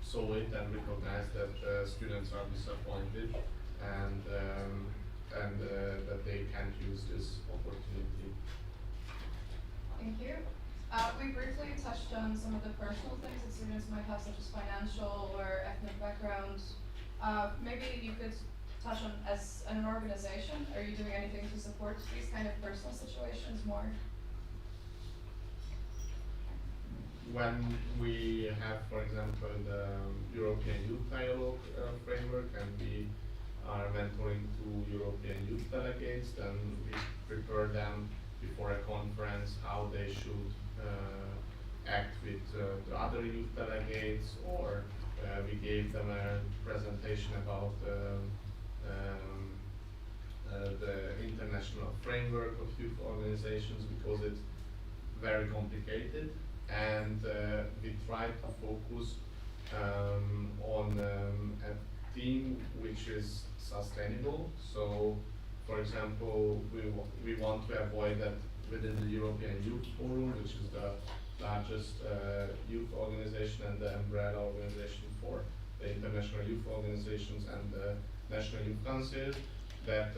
saw it and recognized that students are disappointed and that they can't use this opportunity. Thank you. We briefly touched on some of the personal things that students might have, such as financial or ethnic backgrounds. Maybe you could touch on, as an organization, are you doing anything to support these kind of personal situations more? When we have, for example, the European Youth Dialogue framework, and we are mentoring 2 European youth delegates, then we prepare them before a conference how they should act with the other youth delegates, or we gave them a presentation about the international framework of youth organizations, because it's very complicated, and we try to focus on a theme which is sustainable. So, for example, we want to avoid that within the European Youth Forum, which is the largest youth organization and the umbrella organization for the international youth organizations and the National Youth Council, that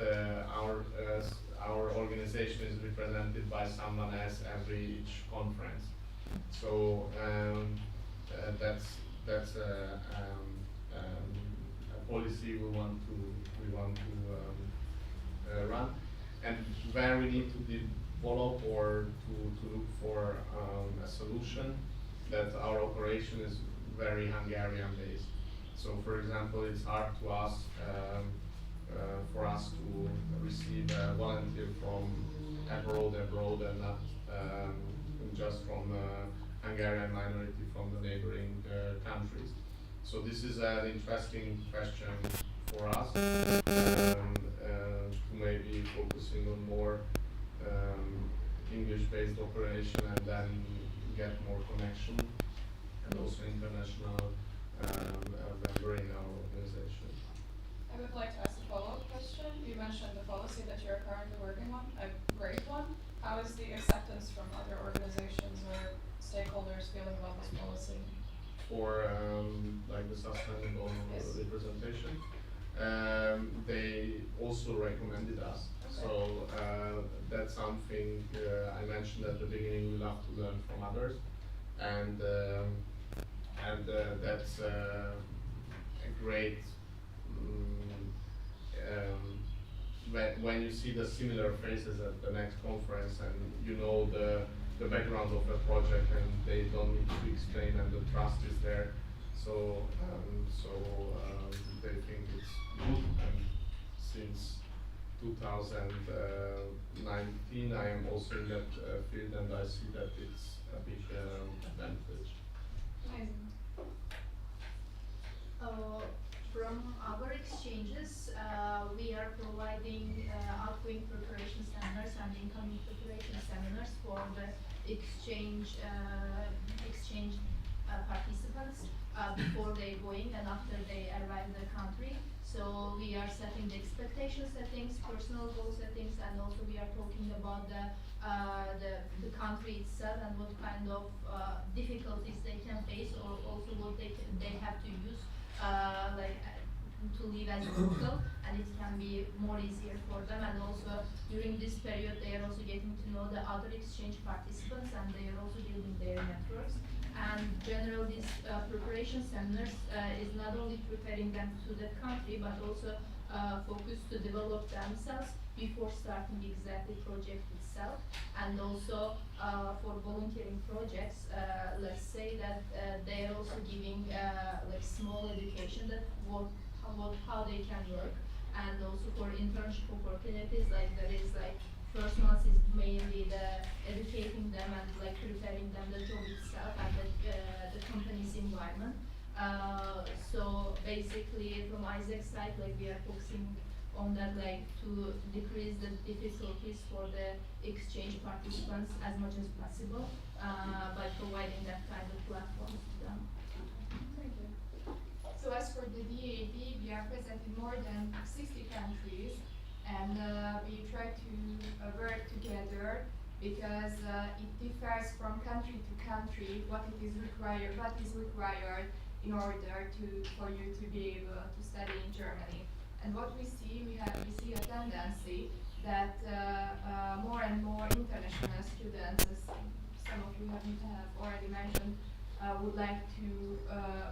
our organization is represented by someone else every each conference. So that's a policy we want to run, and where we need to develop or to look for a solution, that our operation is very Hungarian based. So, for example, it's hard to us for us to receive a volunteer from abroad and not just from Hungarian minority from the neighboring countries. So this is an interesting question for us, to maybe focusing on more English-based operation, and then get more connection and also international member in our organization. I would like to ask a follow-up question. You mentioned the policy that you're currently working on, a great one. How is the acceptance from other organizations or stakeholders feeling about this policy? For like the sustainable representation, they also recommended us. Okay. So that's something I mentioned at the beginning. We love to learn from others, and that's a great when you see the similar faces at the next conference and you know the background of a project and they don't need to explain and the trust is there. So they think it's good, and since 2019 I am also in that field and I see that it's a big advantage. Amazing. From our exchanges, we are providing outgoing preparation seminars and incoming preparation seminars for the exchange participants before they going and after they arrive in the country. So we are setting the expectation settings, personal goal settings, and also we are talking about the country itself and what kind of difficulties they can face, or also what they have to use to live as local, and it can be more easier for them. And also during this period they are also getting to know the other exchange participants and they are also building their networks. And generally this preparation seminars is not only preparing them to the country but also focused to develop themselves before starting exactly project itself. And also for volunteering projects, let's say that they are also giving like small education that how they can work, and also for internship opportunities, like there is like first month is mainly the educating them and like preparing them the job itself and the company's environment. So basically from Isaac's side, like we are focusing on that, like to decrease the difficulties for the exchange participants as much as possible by providing that kind of platform to them. Thank you. So as for the DAB, we are present in more than 60 countries, and we try to work together because it differs from country to country what is required in order for you to be able to study in Germany. And what we see, we see a tendency that more and more international students, as some of you have already mentioned, would like to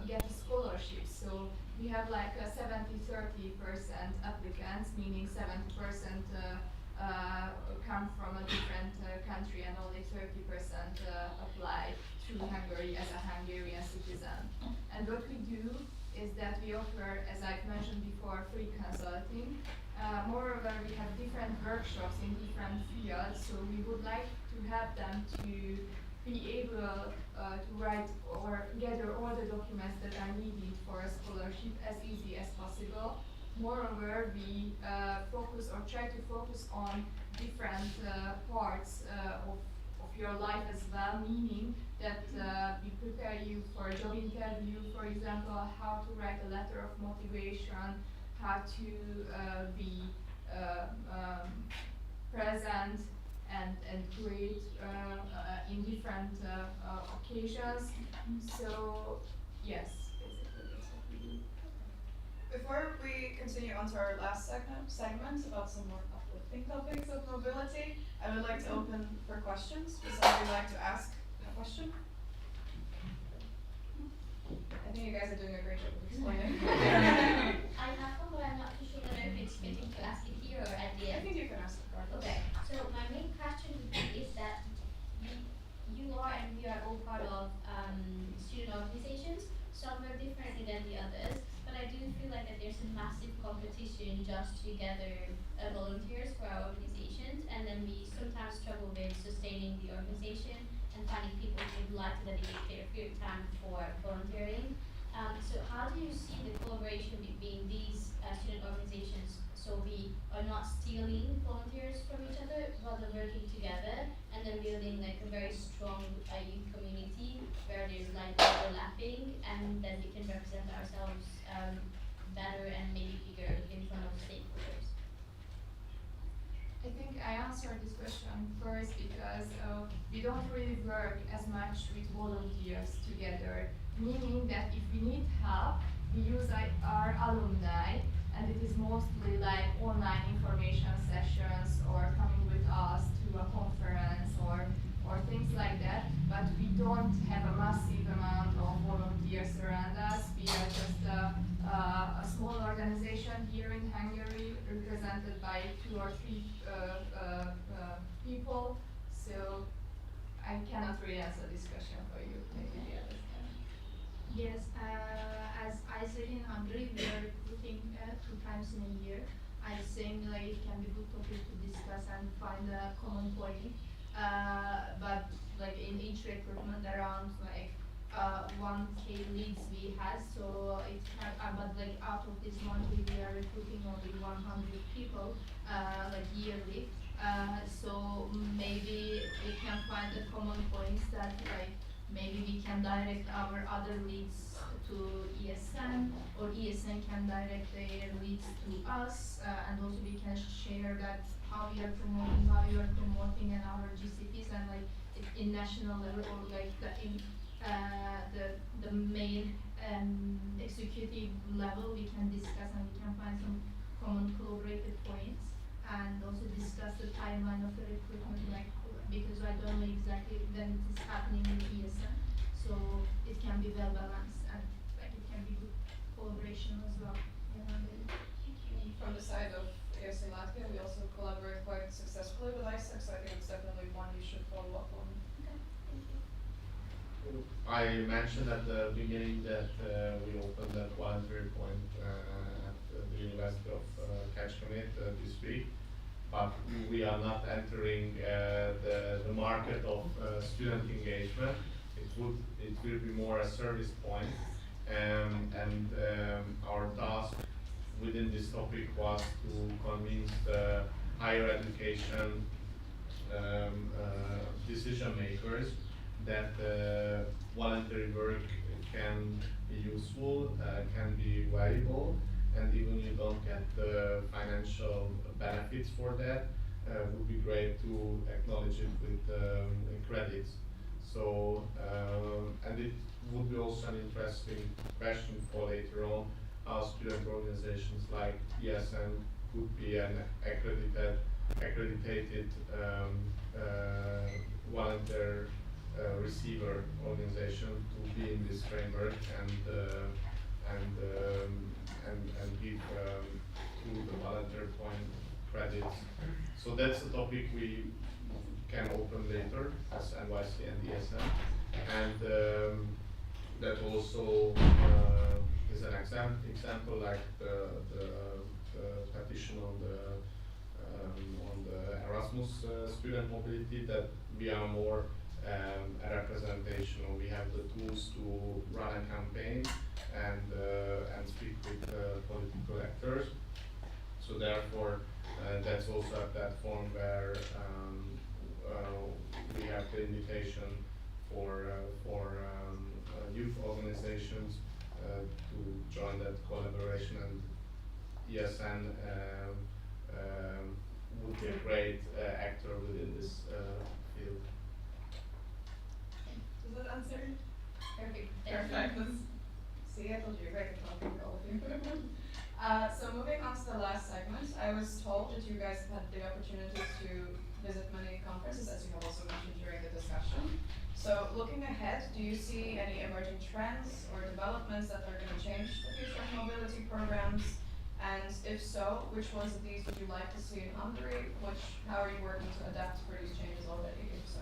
get a scholarship. So we have like 70-30% applicants, meaning 70% come from a different country and only 30% apply through Hungary as a Hungarian citizen. And what we do is that we offer, as I've mentioned before, free consulting. Moreover, we have different workshops in different fields, so we would like to help them to be able to write or gather all the documents that are needed for a scholarship as easy as possible. Moreover, we focus or try to focus on different parts of your life as well, meaning that we prepare you for a job interview, for example, how to write a letter of motivation, how to be present and create in different occasions. So yes, basically that's what we do. Before we continue on to our last segment about some more uplifting topics of mobility, I would like to open for questions. Would somebody like to ask a question? I think you guys are doing a great job of explaining. I have one, but I'm not too sure whether it's fitting to ask it here or at the I end. think you can ask the regardless. Okay, so my main question is that you are and we are all part of student organizations. Some are differently than the others, but I do feel like that there's a massive competition just to gather volunteers for our organizations, and then we sometimes struggle with sustaining the organization and finding people who would like to dedicate their free time for volunteering. So how do you see the collaboration between these student organizations, so we are not stealing volunteers from each other, rather working together and then building like a very strong youth community where there's like overlapping, and then we can represent ourselves better and maybe bigger in front of stakeholders? I think I answered this question first because we don't really work as much with volunteers together, meaning that if we need help, we use our alumni, and it is mostly like online information sessions or coming with us to a conference or things like that, but we don't have a massive amount of volunteers around us. We are just a small organization here in Hungary representing represented by 2 or 3 people. So I cannot really answer this question for you. Maybe the others can. Yes, as Isaac in Hungary, we are recruiting 2 times in a year. I think like it can be good topic to discuss and find a common point. But like in each recruitment around like 1K leads we had, so it can, but like out of this monthly we are recruiting only 100 people like yearly. So maybe we can find the common points that like maybe we can direct our other leads to ESN, or ESN can direct their leads to us, and also we can share that how we are promoting and our GCPs, and like in national level, or like the main executive level we can discuss, and we can find some common collaborative points, and also discuss the timeline of the recruitment, like because I don't know exactly when it is happening in ESN, so it can be well balanced, and like it can be good collaboration as well. From the side of ESN Latvia, we also collaborate quite successfully with ISEC, so I think it's definitely one you should follow up on. Okay, thank you. I mentioned at the beginning that we opened that voluntary point at the University of Kecskemét this week, but we are not entering the market of student engagement. It will be more a service point, and our task within this topic was to convince the higher education decision makers that voluntary work can be useful, can be valuable, and even you don't get the financial benefits for that, would be great to acknowledge it with credits. So, and it would be also an interesting question for later on, how student organizations like ESN could be an accredited volunteer receiver organization to be in this framework and give to the volunteer point credits. So that's a topic we can open later as NYC and ESN, and that also is an example like the petition on the Erasmus student mobility, that we are more a representation, or we have the tools to run a campaign and speak with political actors. So therefore, that's also a platform where we have the invitation for youth organizations to join that collaboration, and ESN would be a great actor within this field. Does that answer? Perfect. See, I told you, I can talk to all of you. So moving on to the last segment, I was told that you guys had the opportunity to visit many conferences, as you have also mentioned during the discussion. So looking ahead, do you see any emerging trends or developments that are going to change the future of mobility programs? And if so, which ones of these would you like to see in Hungary? How are you working to adapt for these changes already, if so?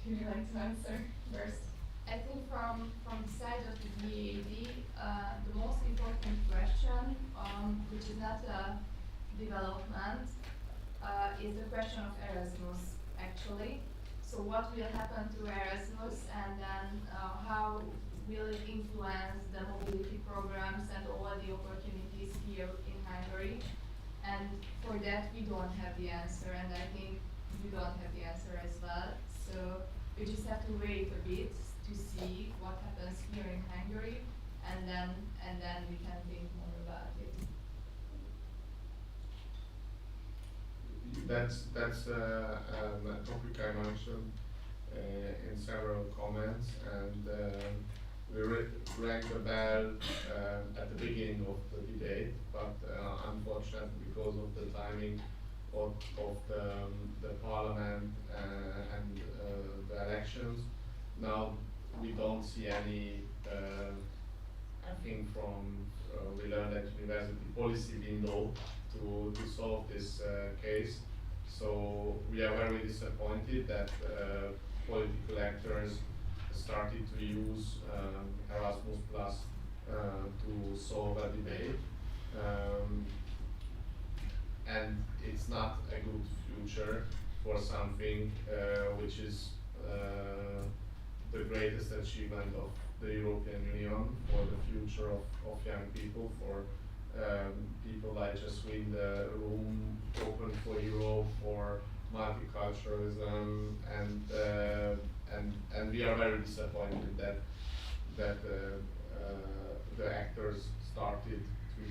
Would you like to answer first? I think from the side of the DAD, the most important question, which is not a development, is the question of Erasmus, actually. So what will happen to Erasmus, and then how will it influence the mobility programs and all the opportunities here in Hungary? And for that we don't have the answer, and I think you don't have the answer as well. So we just have to wait a bit to see what happens here in Hungary, and then we can think more about it. That's a topic I mentioned in several comments, and we rang the bell at the beginning of the debate, but unfortunately, because of the timing of the parliament and the elections, now we don't see any think we learned at university policy window to solve this case. So we are very disappointed that political actors started to use Erasmus Plus to solve a debate. And it's not a good future for something which is the greatest achievement of the European Union for the future of young people, for people like just win the room open for Europe, for multiculturalism, and we are very disappointed that the actors started to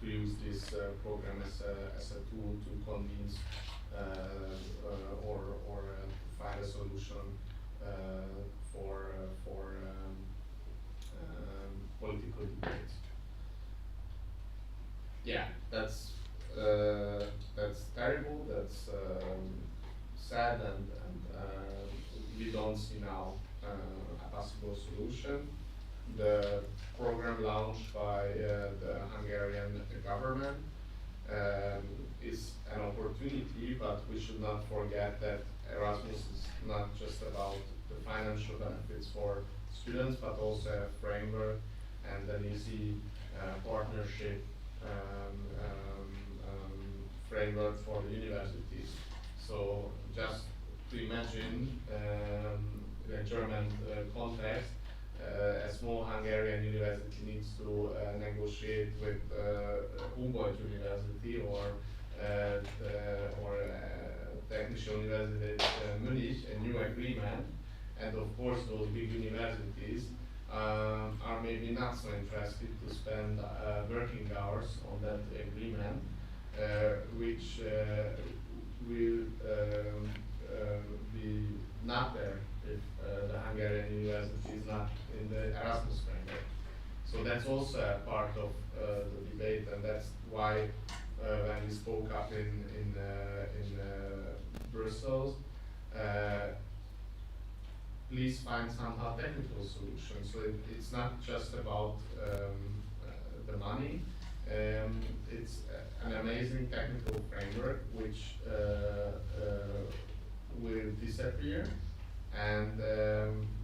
use this program as a tool to convince or find a solution for political debates. Yeah, that's terrible. That's sad, and we don't see now a possible solution. The program launched by the Hungarian government is an opportunity, but we should not forget that Erasmus is not just about the financial benefits for students, but also a framework and an easy partnership framework for the universities. So just to imagine in a German context, a small Hungarian university needs to negotiate with Humboldt University or Technische Universität Munich a new agreement, and of course those big universities are maybe not so interested to spend working hours on that agreement, which will be not there if the Hungarian university is not in the Erasmus framework. So that's also a part of the debate, and that's why when we spoke up in Brussels, please find somehow technical solutions. So it's not just about the money. It's an amazing technical framework which will disappear, and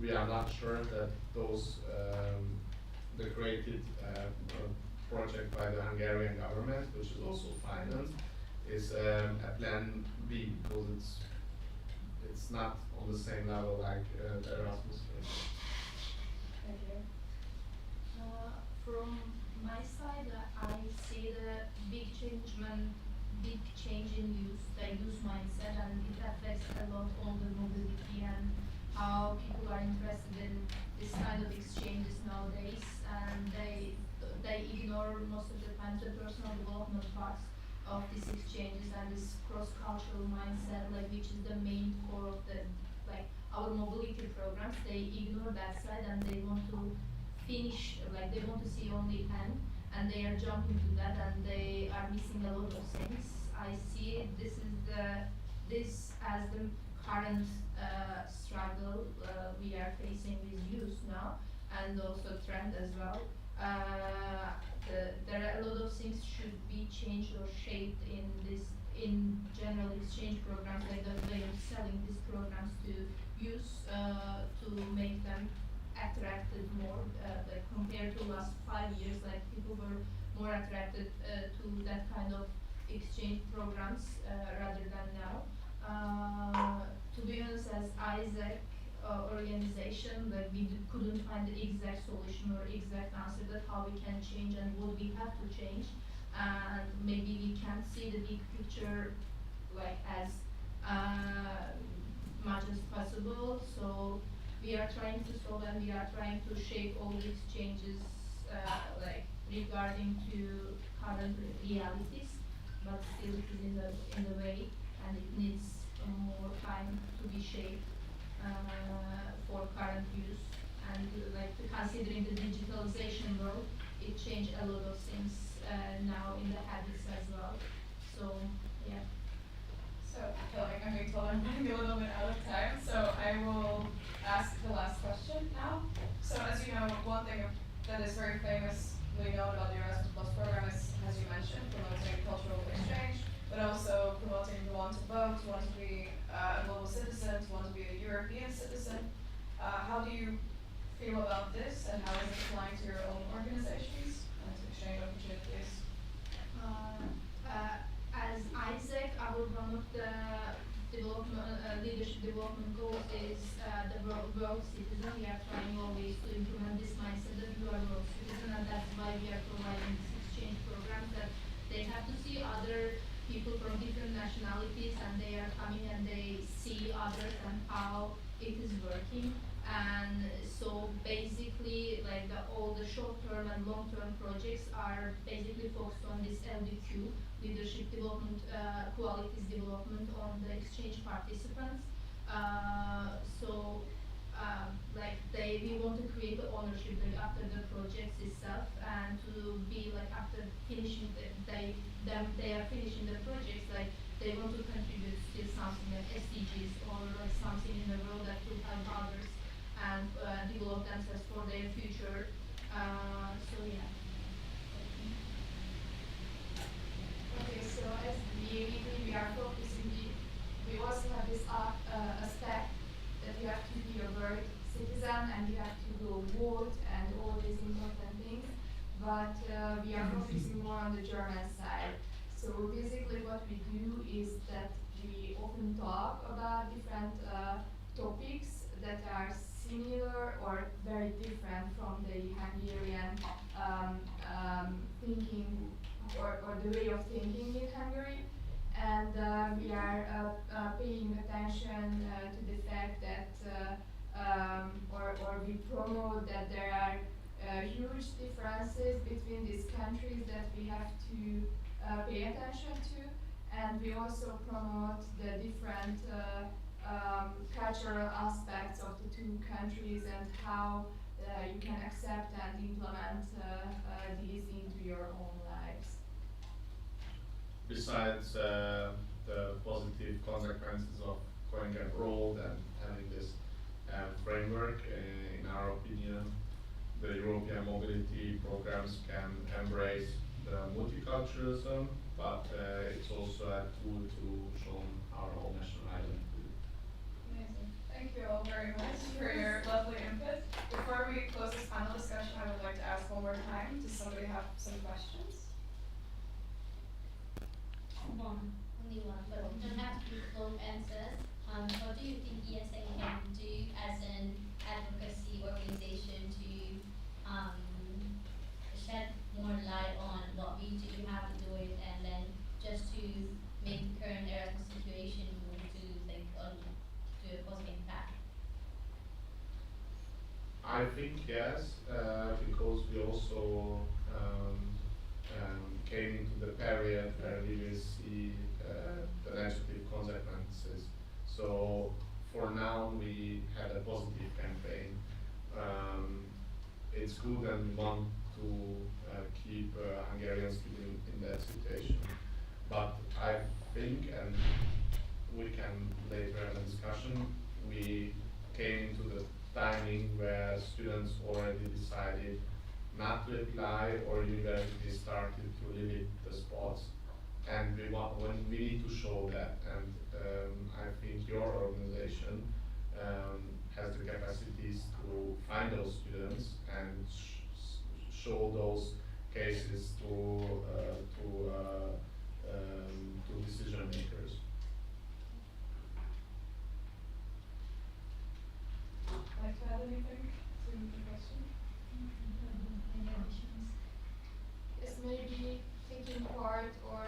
we are not sure that those the created project by the Hungarian government, which is also financed, is a plan B, because it's not on the same level like the Erasmus. Thank you. From my side, I see the big change in the youth mindset, and it affects a lot on the mobility and how people are interested in this kind of exchanges nowadays, and they ignore most of the time the personal development parts of these exchanges and this cross-cultural mindset, like which is the main core of the our mobility programs. They ignore that side and they want to finish, they want to see only end, and they are jumping to that, and they are missing a lot of things. I see this as the current struggle we are facing with youth now, and also trend as well. There are a lot of things should be changed or shaped in general exchange programs, like the way of selling these programs to youth, to make them attractive more, compared to last 5 years, people were more attracted to that kind of exchange programs rather than now. To be honest, as Isaac organization, we couldn't find the exact solution or exact answer that how we can change and what we have to change, and maybe we can't see the big picture as much as possible. So we are trying to solve, and we are trying to shape all these changes regarding to current realities, but still it is in the way, and it needs more time to be shaped for current use. And considering the digitalization world, it changed a lot of things now in the habits as well. So yeah. So I feel like I'm being told I'm running a little bit out of time, so I will ask the last question now. So as you know, one thing the leadership development goal is the world citizen. We are trying always to implement this mindset that you are world citizen, and that's why we are providing this exchange program, that they have to see other people from different nationalities, and they are coming and they see others and how it is working. And so basically, like all the short-term and long-term projects are basically focused on this LDQ, leadership development, qualities development on the exchange participants. Like we want to create the ownership like after the projects itself, and to be like after finishing they are finishing the projects, like they want to contribute still something like SDGs or like something in the world that will help others and develop themselves for their future. So yeah. Okay, so as we are focusing, we also have this aspect that you have to be a world citizen and you have to go vote and all these important things. But we are focusing more on the German side. So basically what we do is that we often talk about different topics that are similar or very different from the Hungarian thinking or the way of thinking in Hungary. And we are paying attention to the fact that or we promote that there are huge differences between these countries that we have to pay attention to, and we also promote the different cultural aspects of the two countries and how you can accept and implement these into your own lives. Besides the positive consequences of going abroad and having this framework, in our opinion, the European mobility programs can embrace the multiculturalism, but it's also a tool to show our own national identity. Amazing. Thank you all very much for your lovely input. Before we close this panel discussion, I would like to ask one more time, does somebody have some questions? Only one, but we don't have to be long answers. What do you think ESN can do as an advocacy organization to shed more light on what we do, how to do it, and then just to make the current Erasmus situation move to a positive impact? I think yes, because we also came into the period where we will see the negative consequences. So for now we had a positive campaign. It's good and we want to keep Hungarians in that situation. But I think, and we can later have a discussion, we came into the timing where students already decided not to apply or university started to limit the spots, and when we need to show that, and I think your organization has the capacities to find those students and show those cases to decision makers. Like to add anything to the question? Any additions? Yes, maybe taking part or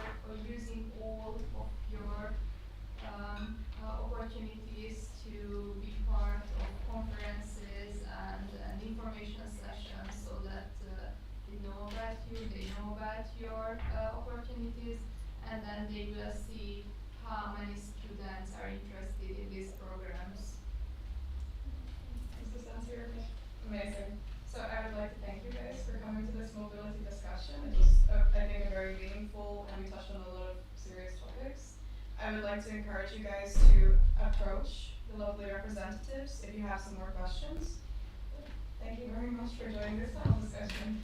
using all of your opportunities to be part of conferences and information sessions so that they know about you, they know about your opportunities, and then they will see how many students are interested in these programs. Does this answer your question? Amazing. So I would like to thank you guys for coming to this mobility discussion. It was, I think, a very meaningful, and we touched on a lot of serious topics. I would like to encourage you guys to approach the lovely representatives if you have some more questions. Thank you very much for joining this panel discussion.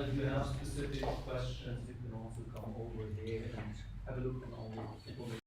If you have specific questions, you can also come over here and have a look on all the information.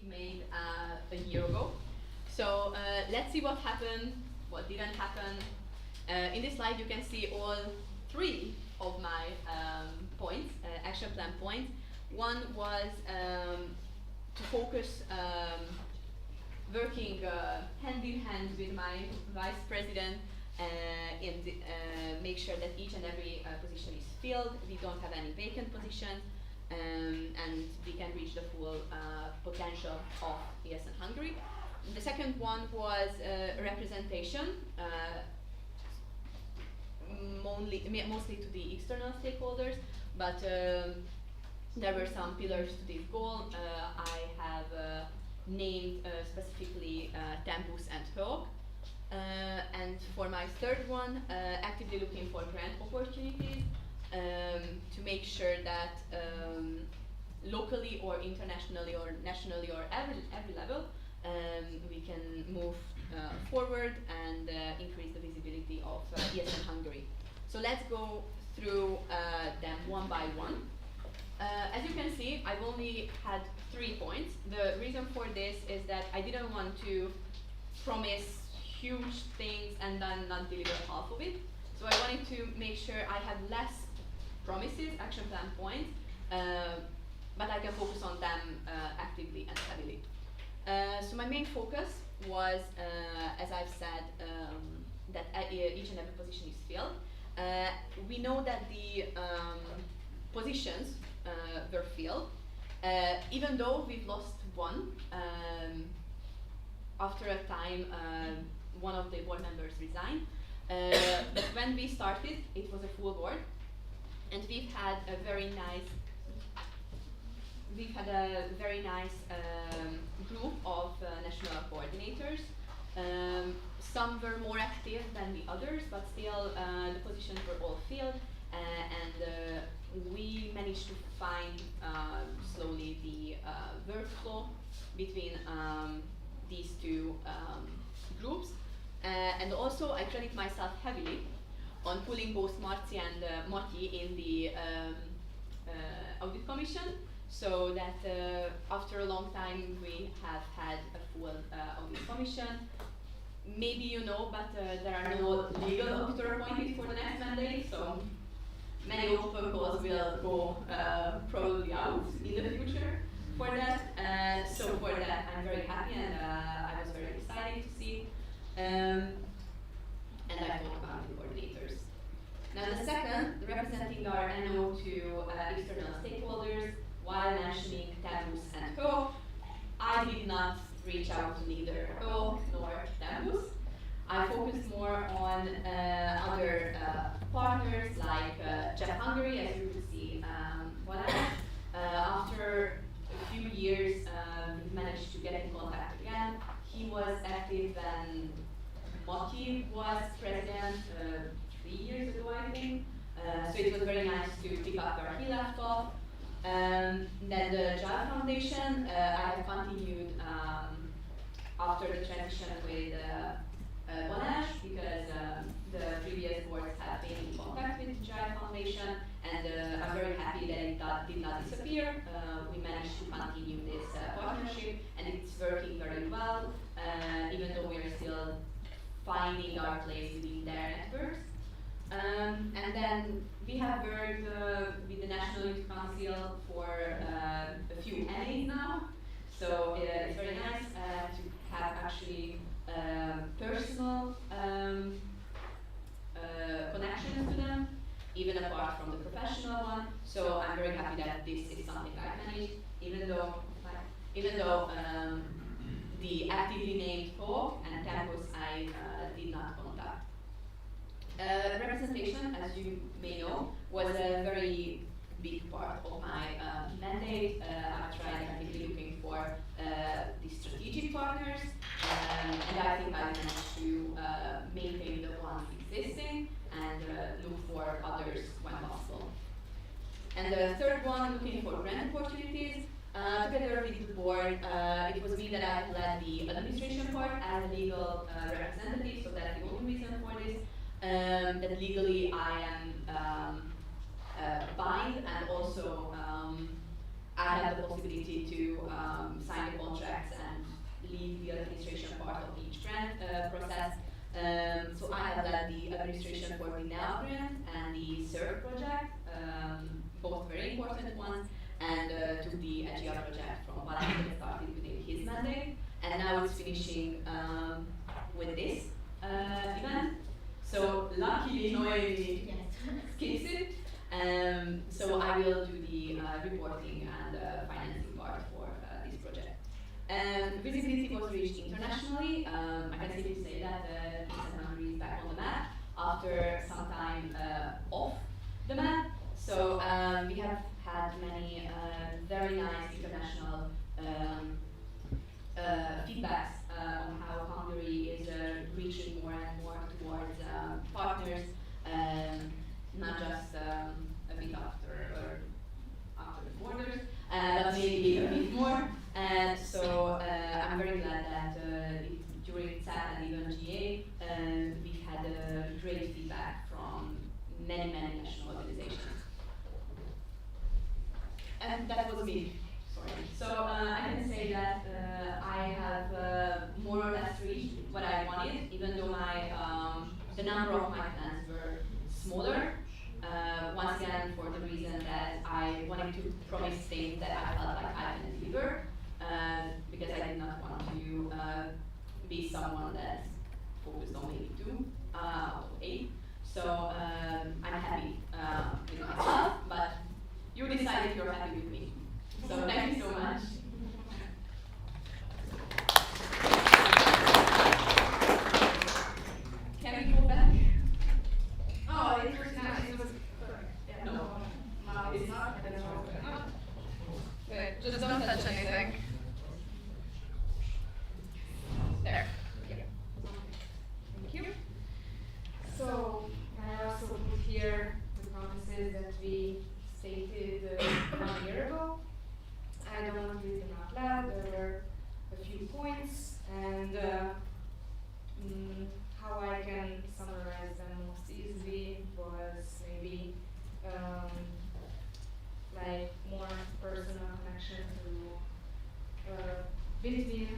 made a year ago. So let's see what happened, what didn't happen. In this slide you can see all 3 of my points, action plan points. One was to focus working hand in hand with my vice president and make sure that each and every position is filled. We don't have any vacant positions, and we can reach the full potential of ESN Hungary. The second one was representation, mostly to the external stakeholders, but there were some pillars to this goal. I have named specifically Tempus and Hope. And for my third one, actively looking for grant opportunities to make sure that locally or internationally or nationally or every level we can move forward and increase the visibility of ESN Hungary. So let's go through them one by one. As you can see, I've only had 3 points. The reason for this is that I didn't want to promise huge things and then not deliver half of it. So I wanted to make sure I have less promises, action plan points, but I can focus on them actively and heavily. So my main focus was, as I've said, that each and every position is filled. We know that the positions were filled, even though we've lost one. After a time, one of the board members resigned. But when we started, it was a full board, and we've had a very nice group of national coordinators. Some were more active than the others, but still the positions were all filled, and we managed to find slowly the workflow between these 2 groups. And also I credit myself heavily on pulling both Marci and Mati in the audit commission, so that after a long time we have had a full audit commission. Maybe you know, but there are no legal auditor appointed for the next mandate, so many open calls will go probably out in the future for that. So for that I'm very happy, and I was very excited to see. And I talked about the coordinators. Now the second, representing our NO to external stakeholders, while mentioning Tempus and Co, I did not reach out to neither Co nor Tempus. I focused more on other partners like ESN Hungary, as you could see. After a few years, we managed to get in contact again. He was active when Mati was president 3 years ago, I think. So it was very nice to pick up where he left off. Then the Child Foundation, I have continued after the transition with Balázs, because the previous boards have been in contact with the Child Foundation, and I'm very happy that it did not disappear. We managed to continue this partnership, and it's working very well, even though we are still finding our place within their networks. And then we have worked with the National Youth Council for a few NAs now, so it's very nice to have actually personal connections to them, even apart from the professional one. So I'm very happy that this is something I managed, even though the actively named Co and Tempus I did not contact. Representation, as you may know, was a very big part of my mandate. I tried actively looking for the strategic partners, and I think I managed to maintain the ones existing and look for others when possible. And the third one, looking for grant opportunities. Together with the board, it was me that I led the administration part as a legal representative, so that's the only reason for this. That legally I am bind, and also I have the possibility to sign the contracts and lead the administration part of each grant process. So I have led the administration for the NEA grant and the CERT project, both very important ones, and took the EGEA project from Valentin that started within his mandate, and now it's finishing with this event. So luckily Noemi skips it. So I will do the reporting and financing part for this project. Visibility was reached internationally. I can safely say that ESN Hungary is back on the map after some time off the map. So we have had many very nice international feedbacks on how Hungary is reaching more and more towards partners, not just a bit after the borders, but maybe a bit more. And so I'm very glad that during SAP and even GA, we've had great feedback from many national organizations. And that was me. Sorry. So I can say that I have more or less reached what I wanted, even though my the number of my plans were smaller. Once again, for the reason that I wanted to promise things that I felt like I can deliver, because I did not want to be someone that's focused on maybe 2 out of 8. So I'm happy with myself, but you decide if you're happy with me. So thank you so much. Can we go back? Oh, it was nice. It was yeah, no. No, it's not. Wait, just don't touch anything. There. Yeah. Thank you. So I also put here the promises that we stated 1 year ago. I don't want to read them out loud. There were a few points, and how I can summarize them most easily was maybe like more personal connection to between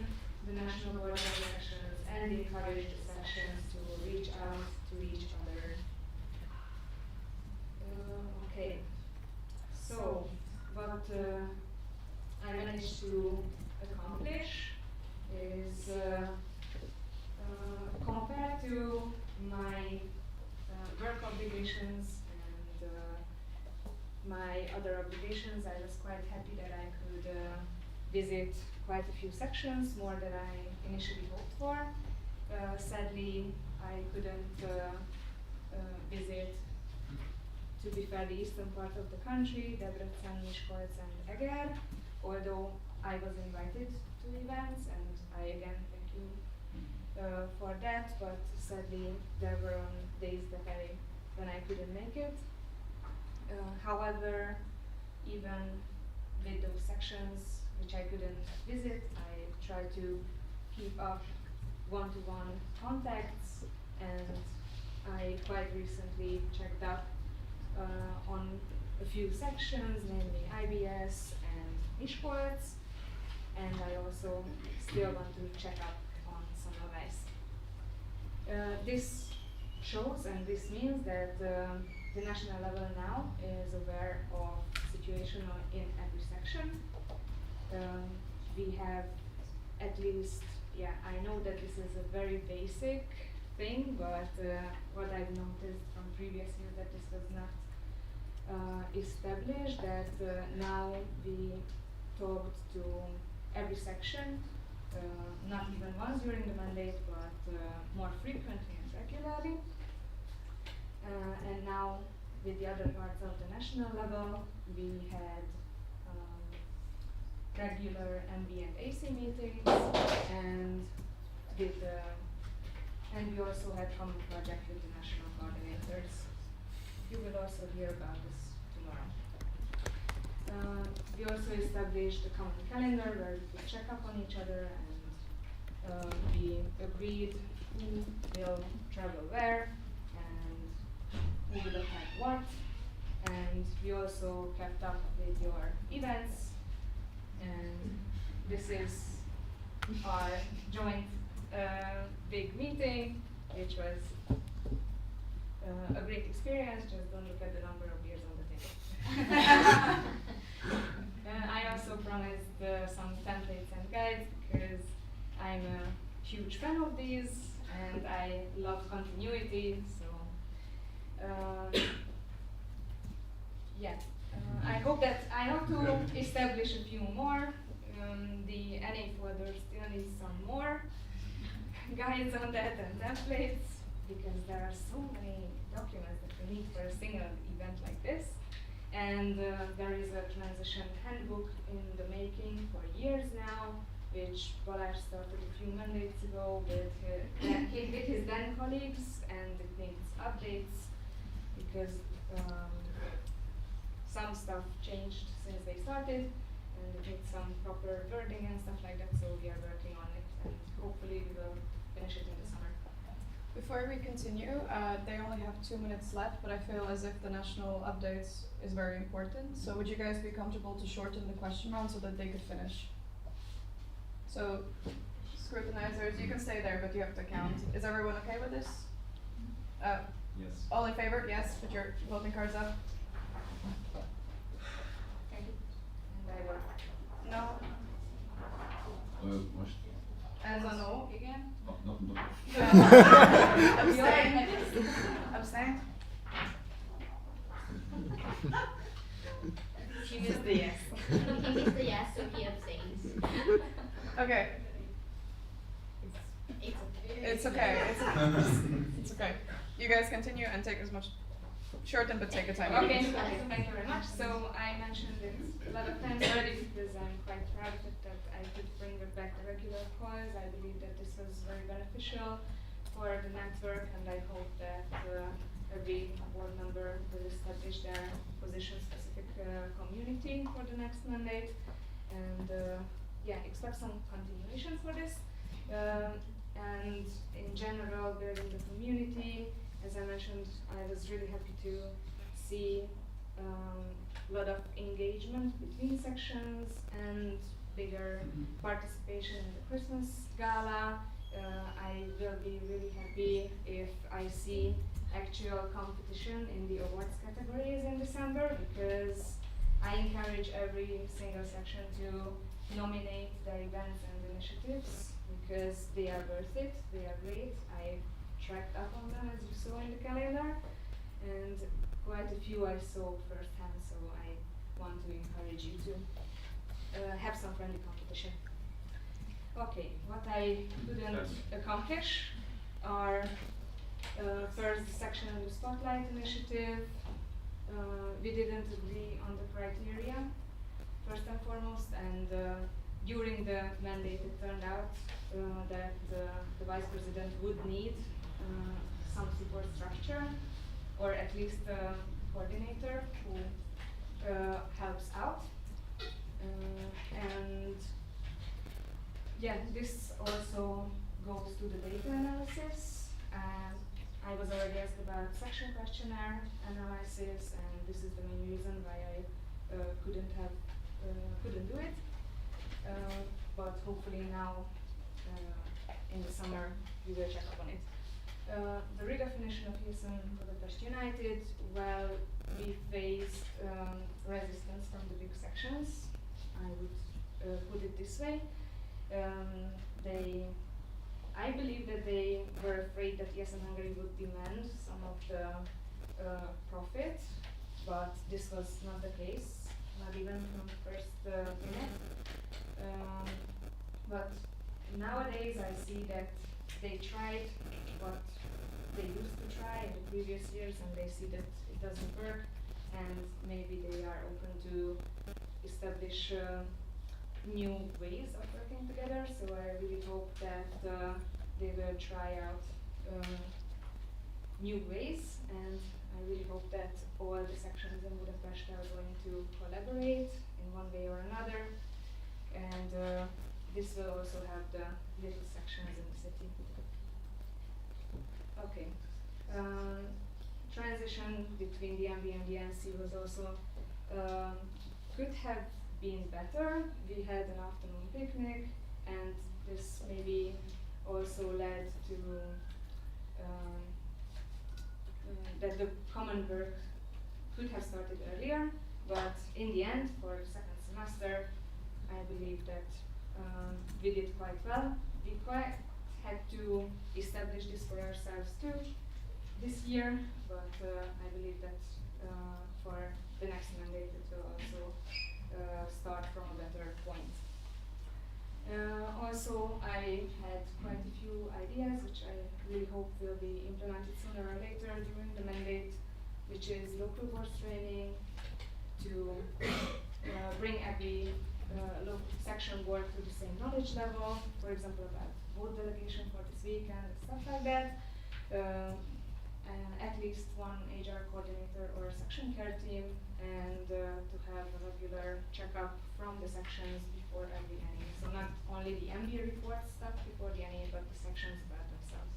the national board of sections, and encourage the sections to reach out to each other. Okay, so what I managed to accomplish is compared to my work obligations and my other obligations, I was quite happy that I could visit quite a few sections, more than I initially hoped for. Sadly, I couldn't visit, to be fair, the eastern part of the country, Debrecen, Miskolc and Eger, although I was invited to events, and I again thank you for that, but sadly there were days that when I couldn't make it. However, even with those sections which I couldn't visit, I tried to keep up one-to-one contacts, and I quite recently checked up on a few sections, namely IBS and Miskolc, and I also still want to check up on some others. This shows and this means that the national level now is aware of the situation in every section. We have at least, I know that this is a very basic thing, but what I've noticed from previous years that this was not established, that now we talked to every section, not even once during the mandate, but more frequently and regularly. And now with the other parts of the national level, we had regular MB and AC meetings, and and we also had common project with the national coordinators. You will also hear about this tomorrow. We also established a common calendar where we could check up on each other, and we agreed who will travel where and who will attend what. And we also kept up with your events, this is our joint big meeting, which was a great experience. Just don't look at the number of beers on the table. I also promised some templates and guides because I'm a huge fan of these and I love continuity. So yeah, I hope to establish a few more. The NA folder still needs some more guides on that and templates because there are so many documents that we need for a single event like this. And there is a transition handbook in the making for years now, which Balázs started a few Mondays ago with his then colleagues, and it needs updates because some stuff changed since they started, and it needs some proper wording and stuff like that, so we are working on it, and hopefully we will finish it in the summer. Before we continue, they only have 2 minutes left, but I feel as if the national updates is very important. So would you guys be comfortable to shorten the question round so that they could finish? So, scrutinizers, you can stay there, but you have to count. Is everyone okay with this? Yes. All in favor? Yes. Put your voting cards up. Thank you. And I will. No. Most. Ez a no, igen. No. Abstain. Abstain. He missed the yes. He missed the yes, so he abstains. Okay. It's okay. It's okay. It's okay. You guys continue and take as much. Shorten, but take a time. Okay, thank you very much. So I mentioned it a lot of times already because I'm quite proud of it that I could bring it back to regular calls. I believe that this was very beneficial for the network, and I hope that every board member will establish their position-specific community for the next mandate. And yeah, expect some continuation for this. And in general, building the community. As I mentioned, I was really happy to see a lot of engagement between sections and bigger participation in the Christmas gala. I will be really happy if I see actual competition in the awards categories in December, because I encourage every single section to nominate their events and initiatives because they are worth it, they are great. I tracked up on them, as you saw in the calendar, and quite a few I saw firsthand, so I want to encourage you to have some friendly competition. Okay, what I couldn't accomplish are first the section on the Spotlight initiative. We didn't agree on the criteria, first and foremost, and during the mandate it turned out that the Vice President would need some support structure, or at least a coordinator who helps out. And yeah, this also goes to the data analysis. I was already asked about section questionnaire analysis, and this is the main reason why I couldn't do it. But hopefully now in the summer we will check up on it. The redefinition of ESN Budapest United, well, we faced resistance from the big sections. I would put it this way. I believe that they were afraid that ESN Hungary would demand some of the profit, but this was not the case, not even from the first minute. But nowadays I see that they tried what they used to try in the previous years, and they see that it doesn't work, and maybe they are open to establish new ways of working together. So I really hope that they will try out new ways, and I really hope that all the sections in Budapest are going to collaborate in one way or another, and this will also help the little sections in the city. Okay. Transition between the MB and the NC was also could have been better. We had an afternoon picnic, and this maybe also led to that the common work could have started earlier, but in the end, for the second semester, I believe that we did quite well. We quite had to establish this for ourselves too this year, but I believe that for the next mandate it will also start from a better point. Also, I had quite a few ideas which I really hope will be implemented sooner or later during the mandate, which is local board training, to bring every local section board to the same knowledge level, for example about vote delegation for this weekend and stuff like that. At least one HR coordinator or section care team, and to have a regular checkup from the sections before every NA. So not only the MB report stuff before the NA, but the sections about themselves.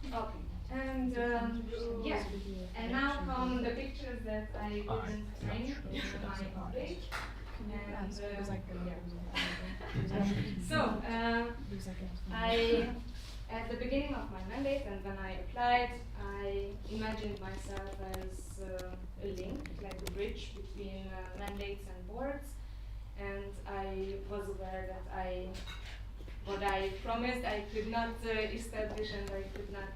Okay, and yeah, and now come the pictures that I didn't bring in my update. And so I, at the beginning of my mandate and when I applied, I imagined myself as a link, like a bridge between mandates and boards, and I was aware that what I promised I could not establish, and I could not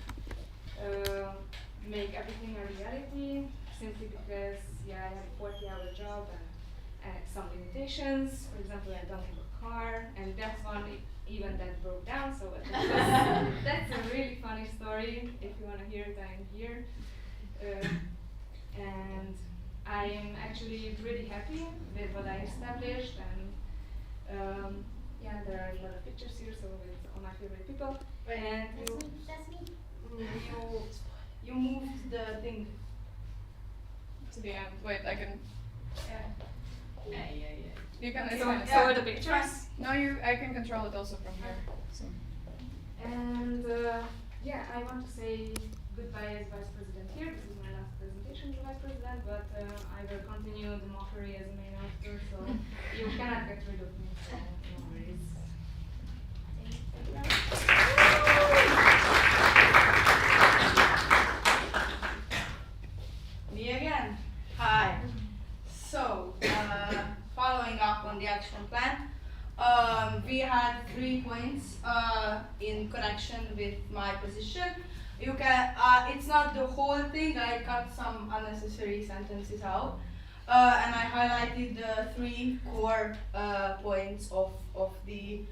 make everything a reality, simply because I have a 40-hour job and some limitations. For example, I don't have a car, and that's one even that broke down, so that's a really funny story. If you want to hear it, I'm here. And I'm actually pretty happy with what I established, and there are a lot of pictures here, so with all my favorite people. Right. And That's me. You moved the thing To the end. Wait, I can. You can. It's So, fine. so are the pictures? No, I can control it also from here. So. And I want to say goodbye as vice president here. This is my last presentation as vice president, but I will continue the mockery as a main actor, so you cannot get rid of me, so no worries. Me again. Hi. So, following up on the action plan, we had 3 points in connection with my position. You can, it's not the whole thing, I cut some unnecessary sentences out. And I highlighted the 3 core points of the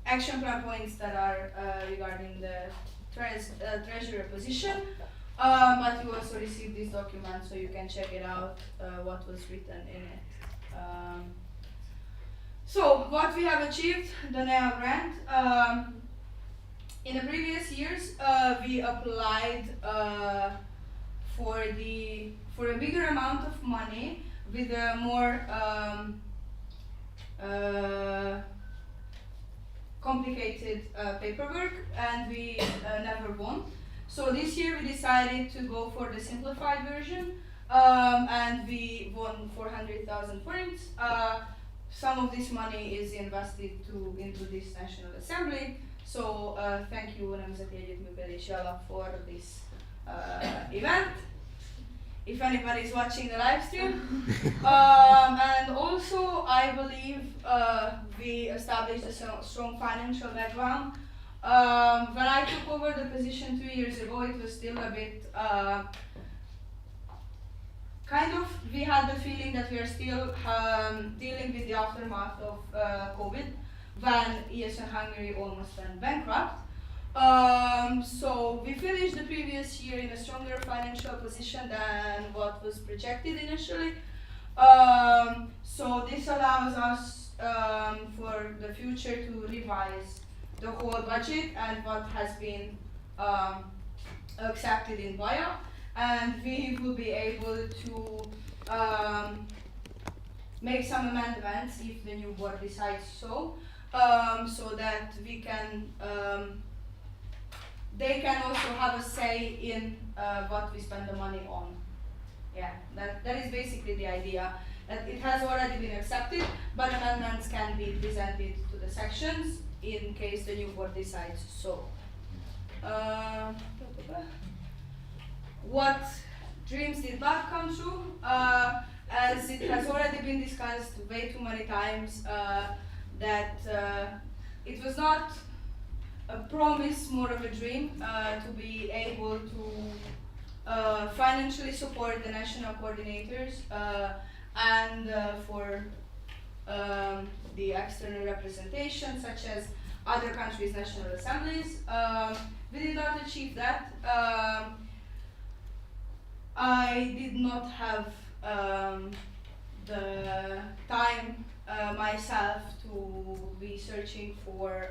action plan points that are regarding the treasurer position. But you also received this document, so you can check it out, what was written in it. So, what we have achieved, the NEA grant. In the previous years, we applied for a bigger amount of money with a more complicated paperwork, and we never won. So this year we decided to go for the simplified version, and we won 400,000 forints. Some of this money is invested into this National Assembly. So thank you Nemzeti Együttműködési Alap for this event, if anybody is watching the live stream. And also I believe we established a strong financial background. When I took over the position 2 years ago, it was still a bit we had the feeling that we are still dealing with the aftermath of COVID, when ESN Hungary almost went bankrupt. So we finished the previous year in a stronger financial position than what was projected initially. So this allows us for the future to revise the whole budget and what has been accepted in VIA, and we will be able to make some amendments if the new board decides so, so that we can they can also have a say in what we spend the money on. yeah, that is basically the idea. That it has already been accepted, but amendments can be presented to the sections in case the new board decides so. What dreams did not come true? As it has already been discussed way too many times, that it was not a promise, more of a dream, to be able to financially support the national coordinators and for the external representation, such as other countries' national assemblies. We did not achieve that. I did not have the time myself to be searching for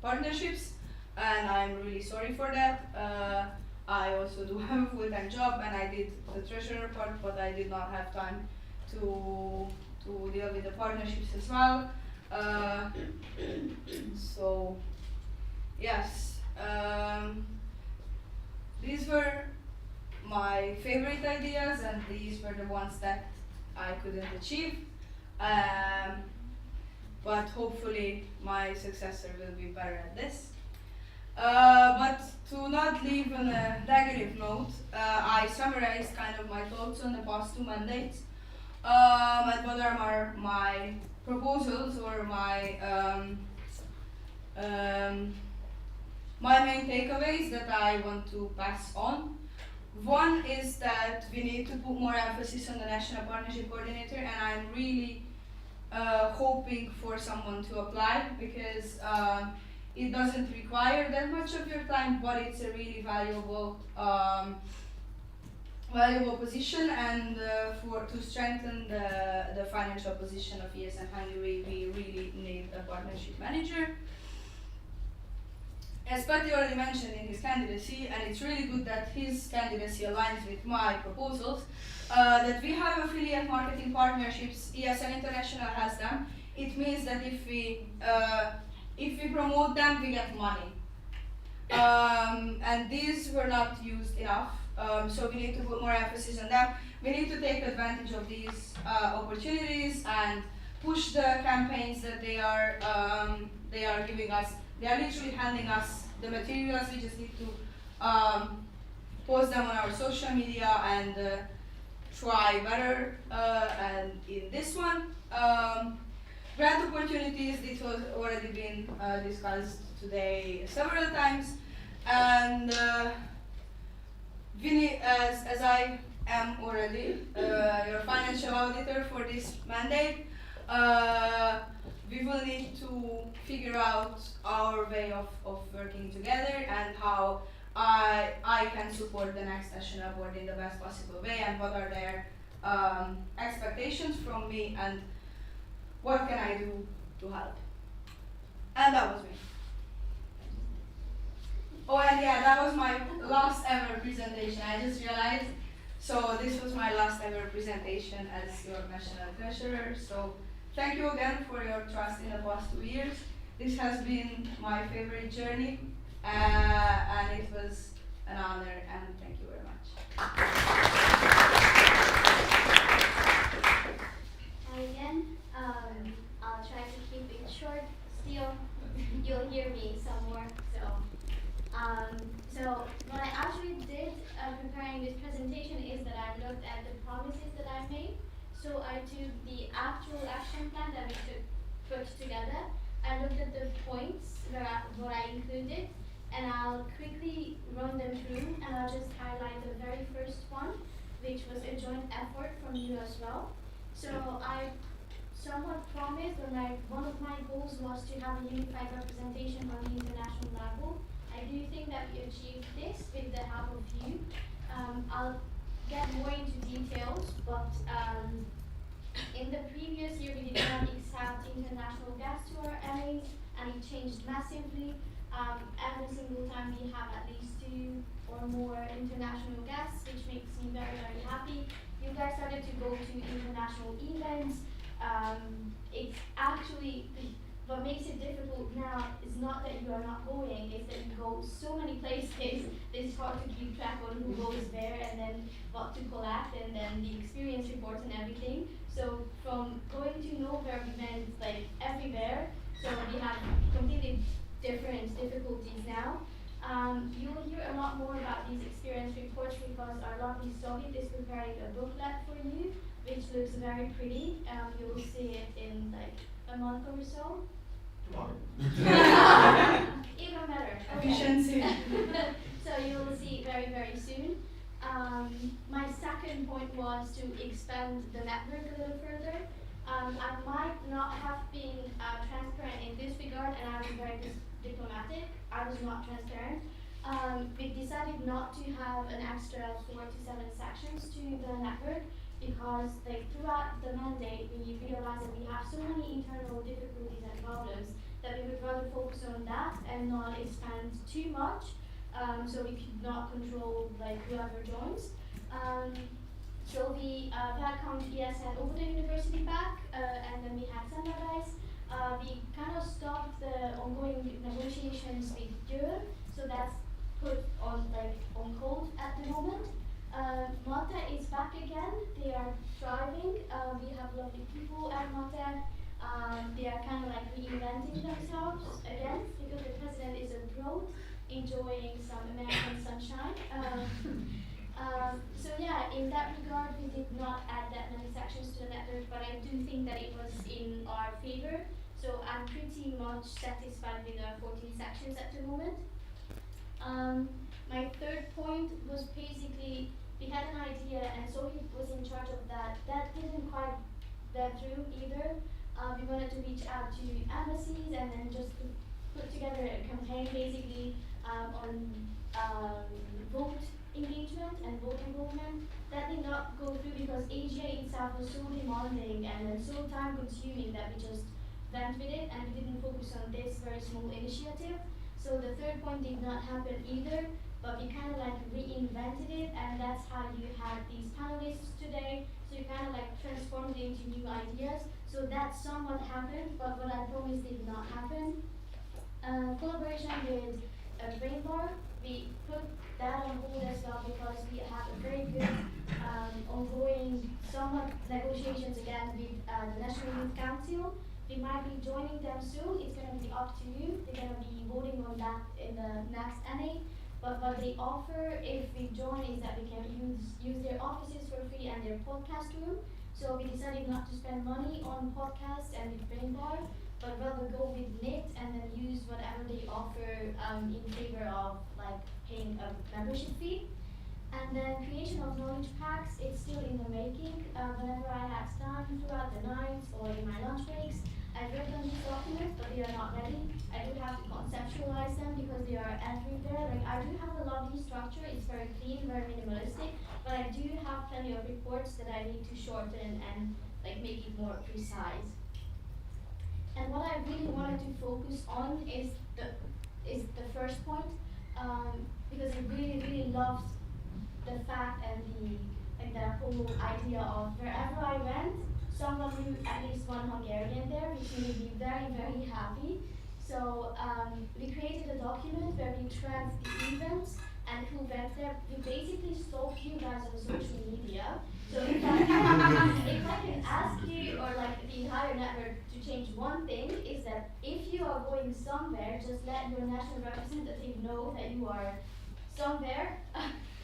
partnerships, and I'm really sorry for that. I also do have a full-time job, and I did the treasurer part, but I did not have time to deal with the partnerships as well. So yes, these were my favorite ideas, and these were the ones that I couldn't achieve. But hopefully my successor will be better at this. But to not leave on a negative note, I summarized kind of my thoughts on the past 2 mandates, and what are my proposals or my main takeaways that I want to pass on. One is that we need to put more emphasis on the National Partnership Coordinator, and I'm really hoping for someone to apply, because it doesn't require that much of your time, but it's a really valuable position, and to strengthen the financial position of ESN Hungary, we really need a partnership manager. As Patti already mentioned in his candidacy, and it's really good that his candidacy aligns with my proposals, that we have affiliate marketing partnerships. ESN International has them. It means that if we promote them, we get money. And these were not used enough, so we need to put more emphasis on them. We need to take advantage of these opportunities and push the campaigns that they are giving us. They are literally handing us the materials. We just need to post them on our social media and try better. And in this one, grant opportunities, this was already been discussed today several times. And Vinny, as I am already your financial auditor for this mandate, we will need to figure out our way of working together and how I can support the next national board in the best possible way, and what are their expectations from me, and what can I do to help. And that was me. Oh, and yeah, that was my last ever presentation. I just realized. So this was my last ever presentation as your national treasurer. So thank you again for your trust in the past 2 years. This has been my favorite journey, and it was an honor, and thank you very much. Hi again. I'll try to keep it short. Still, you'll hear me some more. So what I actually did preparing this presentation is that I looked at the promises that I made. So I took the actual action plan that we put together. I looked at the points what I included, and I'll quickly run them through, and I'll just highlight the very first one, which was a joint effort from you as well. So I somewhat promised, or one of my goals was to have a unified representation on the international level. I do think that we achieved this with the help of you. I'll get more into details, but in the previous year we did not accept international guests to our MAs, and it changed massively. Every single time we have at least 2 or more international guests, which makes me very, very happy. You guys started to go to international events. It's actually what makes it difficult now is not that you are not going, it's that you go so many places that it's hard to keep track on who goes where and then what to collect and then the experience reports and everything. So from going to nowhere we went like everywhere, so we have completely different difficulties now. You'll hear a lot more about these experience reports because our lovely Soviet is preparing a booklet for you, which looks very pretty. You'll see it in like a month or so. Even better. Efficiency. So you'll see very, very soon. My second point was to expand the network a little further. I might not have been transparent in this regard, and I was very diplomatic. I was not transparent. We decided not to have an extra 4 to 7 sections to the network because like throughout the mandate we realized that we have so many internal difficulties and problems that we would rather focus on that and not expand too much, so we could not control like whoever joins. So we welcomed ESN over the university back, and then we had standardized. We kind of stopped the ongoing negotiations with Europe, so that's put on hold at the moment. Malta is back again. They are thriving. We have lovely people at Malta. They are kind of like reinventing themselves again because the president is abroad enjoying some American sunshine. So yeah, in that regard, we did not add that many sections to the network, but I do think that it was in our favor. So I'm pretty much satisfied with the 14 sections at the moment. My third point was basically we had an idea, and Sophie was in charge of that. That didn't quite get through either. We wanted to reach out to embassies and then just put together a campaign basically on vote engagement and vote involvement. That did not go through because AGA itself was so demanding and so time consuming that we just went with it and we didn't focus on this very small initiative. So the third point did not happen either, but we kind of like reinvented it, and that's how you had these panelists today. So you kind of like transformed it into new ideas. So that somewhat happened, but what I promised did not happen. Collaboration with Brain Bar, we put that on hold as well because we have a very good ongoing somewhat negotiations again with the National Youth Council. We might be joining them soon. It's going to be up to you. They're going to be voting on that in the next NA. But what they offer if we join is that we can use their offices for free and their podcast room. So we decided not to spend money on podcasts and with Brain Bar, but rather go with NIT and then use whatever they offer in favor of like paying a membership fee. And then creation of knowledge packs, it's still in the making. Whenever I have time throughout the nights or in my lunch breaks, I've worked on these documents, but they are not ready. I do have to conceptualize them because they are everywhere. Like I do have a lovely structure, it's very clean, very minimalistic, but I do have plenty of reports that I need to shorten and like make it more precise. And what I really wanted to focus on is the first point, because I really, really loved the fact and the whole idea of wherever I went, someone knew at least one Hungarian there, which made me very, very happy. So we created a document where we tracked the events and who went there. We basically stalked you guys on social media. So if I can ask you or like the entire network to change one thing, is that if you are going somewhere, just let your national representative know that you are somewhere.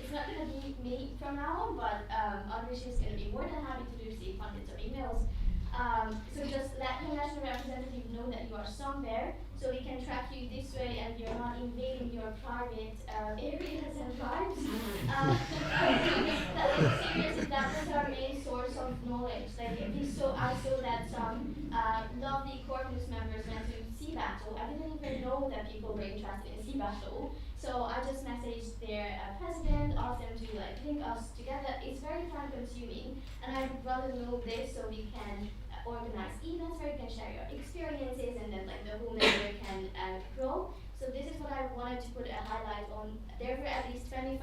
It's not going to be me from now on, but Andres is going to be more than happy to receive hundreds of emails. So just let your national representative know that you are somewhere, so we can track you this way and you're not invading your private areas and lives. Seriously, that was our main source of knowledge. Like I saw that some lovely Corpus members went to sea battle. I didn't even know that people were interested in sea battle. So I just messaged their president, asked them to like link us together. It's very time consuming, and I would rather know this so we can organize events where you can share your experiences, and then like the whole network can grow. So this is what I wanted to put a highlight on. There were at least 25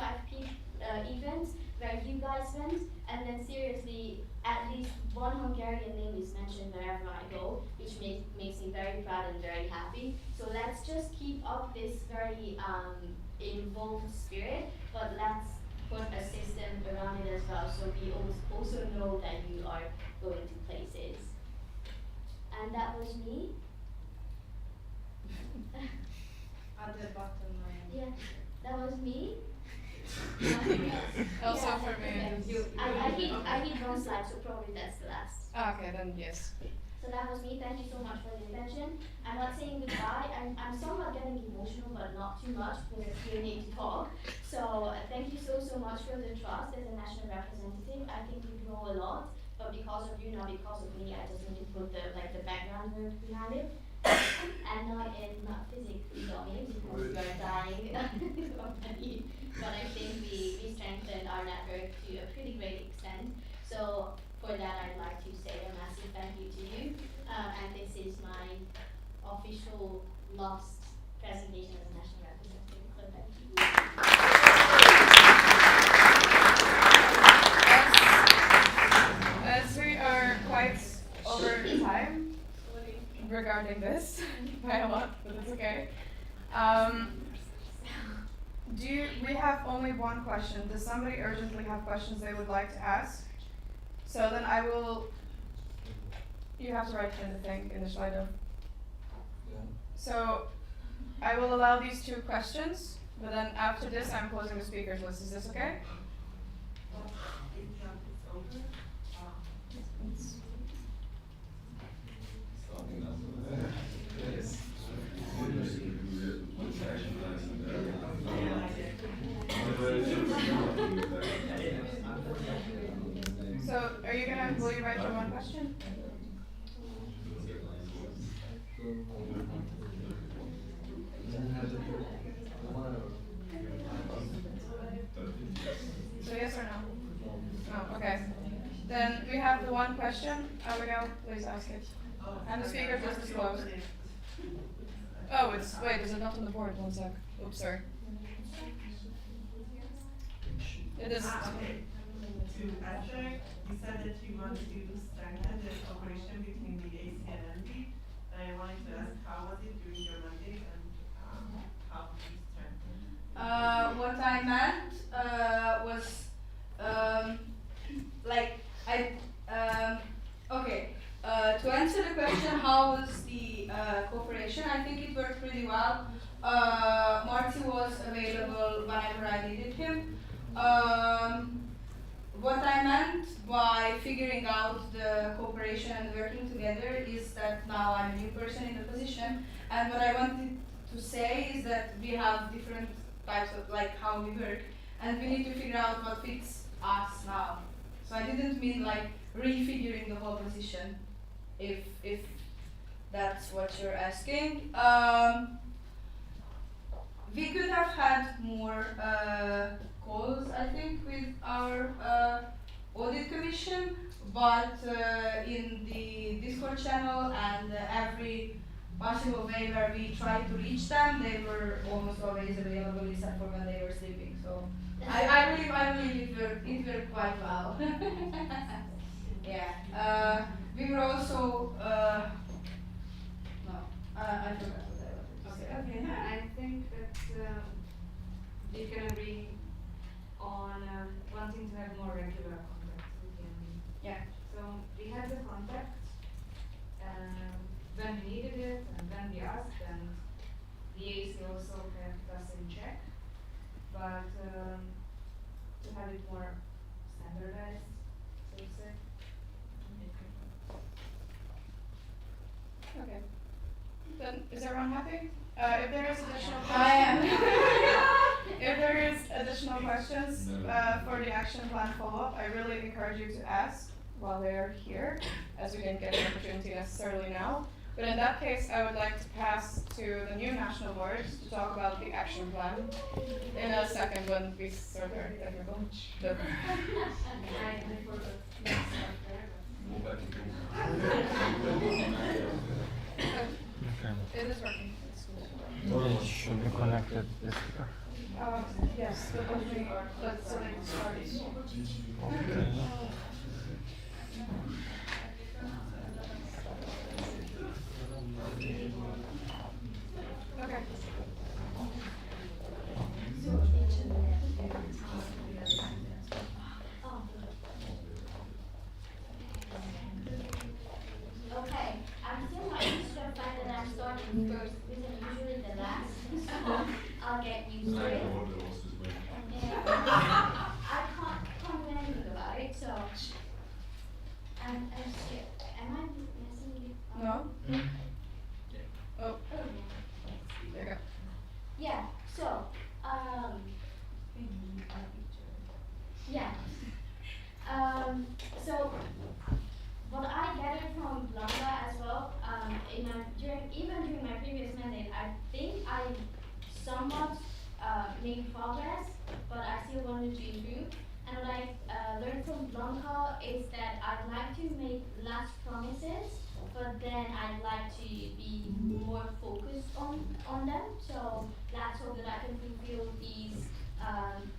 events where you you guys went, and then seriously, at least one Hungarian name is mentioned wherever I go, which makes me very proud and very happy. So let's just keep up this very involved spirit, but let's put a system around it as well, so we also know that you are going to places. And that was me. At the bottom line. Yeah, that was me. Also Yeah, for me. I hit one slide, so probably that's the last. Okay, then yes. So that was me. Thank you so much for the attention. I'm not saying goodbye. I'm somewhat getting emotional, but not too much because I still need to talk. So thank you so much for the trust as a national representative. I think we grow a lot, but because of you, not because of me. I just need to put the background work behind it, and not physically dying because we are dying already. But I think we strengthened our network to a pretty great extent. So for that, I'd like to say a massive thank you to you. And this is my official last presentation as a national representative. So thank you. As we are quite over time regarding this, by a lot, but it's okay. We have only one question. Does somebody urgently have questions they would like to ask? So then you have to write in the thing, in the Slido. So I will allow these 2 questions, but then after this I'm closing the speakers list. Is this okay? So, will you write your one question? So yes or no? No, okay. Then we have the one question. Abigail, please ask it. And the speaker list is closed. Oh, wait, is it not on the board? One sec. Oops, sorry. It is. To Patrick, you said that you want to strengthen the cooperation between the AC and NB. I wanted to ask, how was it during your mandate and how did you strengthen? What I meant was to answer the question, how was the cooperation? I think it worked pretty well. Marty was available whenever I needed him. What I meant by figuring out the cooperation and working together is that now I'm a new person in the position, and what I wanted to say is that we have different types of how we work, and we need to figure out what fits us now. So I didn't mean refiguring the whole position, if that's what you're asking. We could have had more calls, I think, with our audit commission, but in the Discord channel and every possible way where we tried to reach them, they were almost always available except for when they were sleeping. So I believe it worked quite well. Yeah. We were also I forgot what I wanted to say. Okay, I think that we can agree on wanting to have more regular contact with the NB. Yeah. So we had the contact when we needed it and when we asked, and the AC also kept us in check. But to have it more standardized, so to say. Okay. Then is everyone happy? If there is additional questions, I am. if there is additional questions for the action plan follow-up, I really encourage you to ask while they're here, as we didn't get an opportunity necessarily now. But in that case, I would like to pass to the new national board to talk about the action plan in a second when we start our technical. It is working. It should be connected. Yes, but let's start. So what I gathered from Blanca as well, even during my previous mandate, I think I somewhat made progress, but I still wanted to improve. And what I learned from Blanca is that I'd like to make less promises, but then I'd like to be more focused on them. So let's hope that I can fulfill these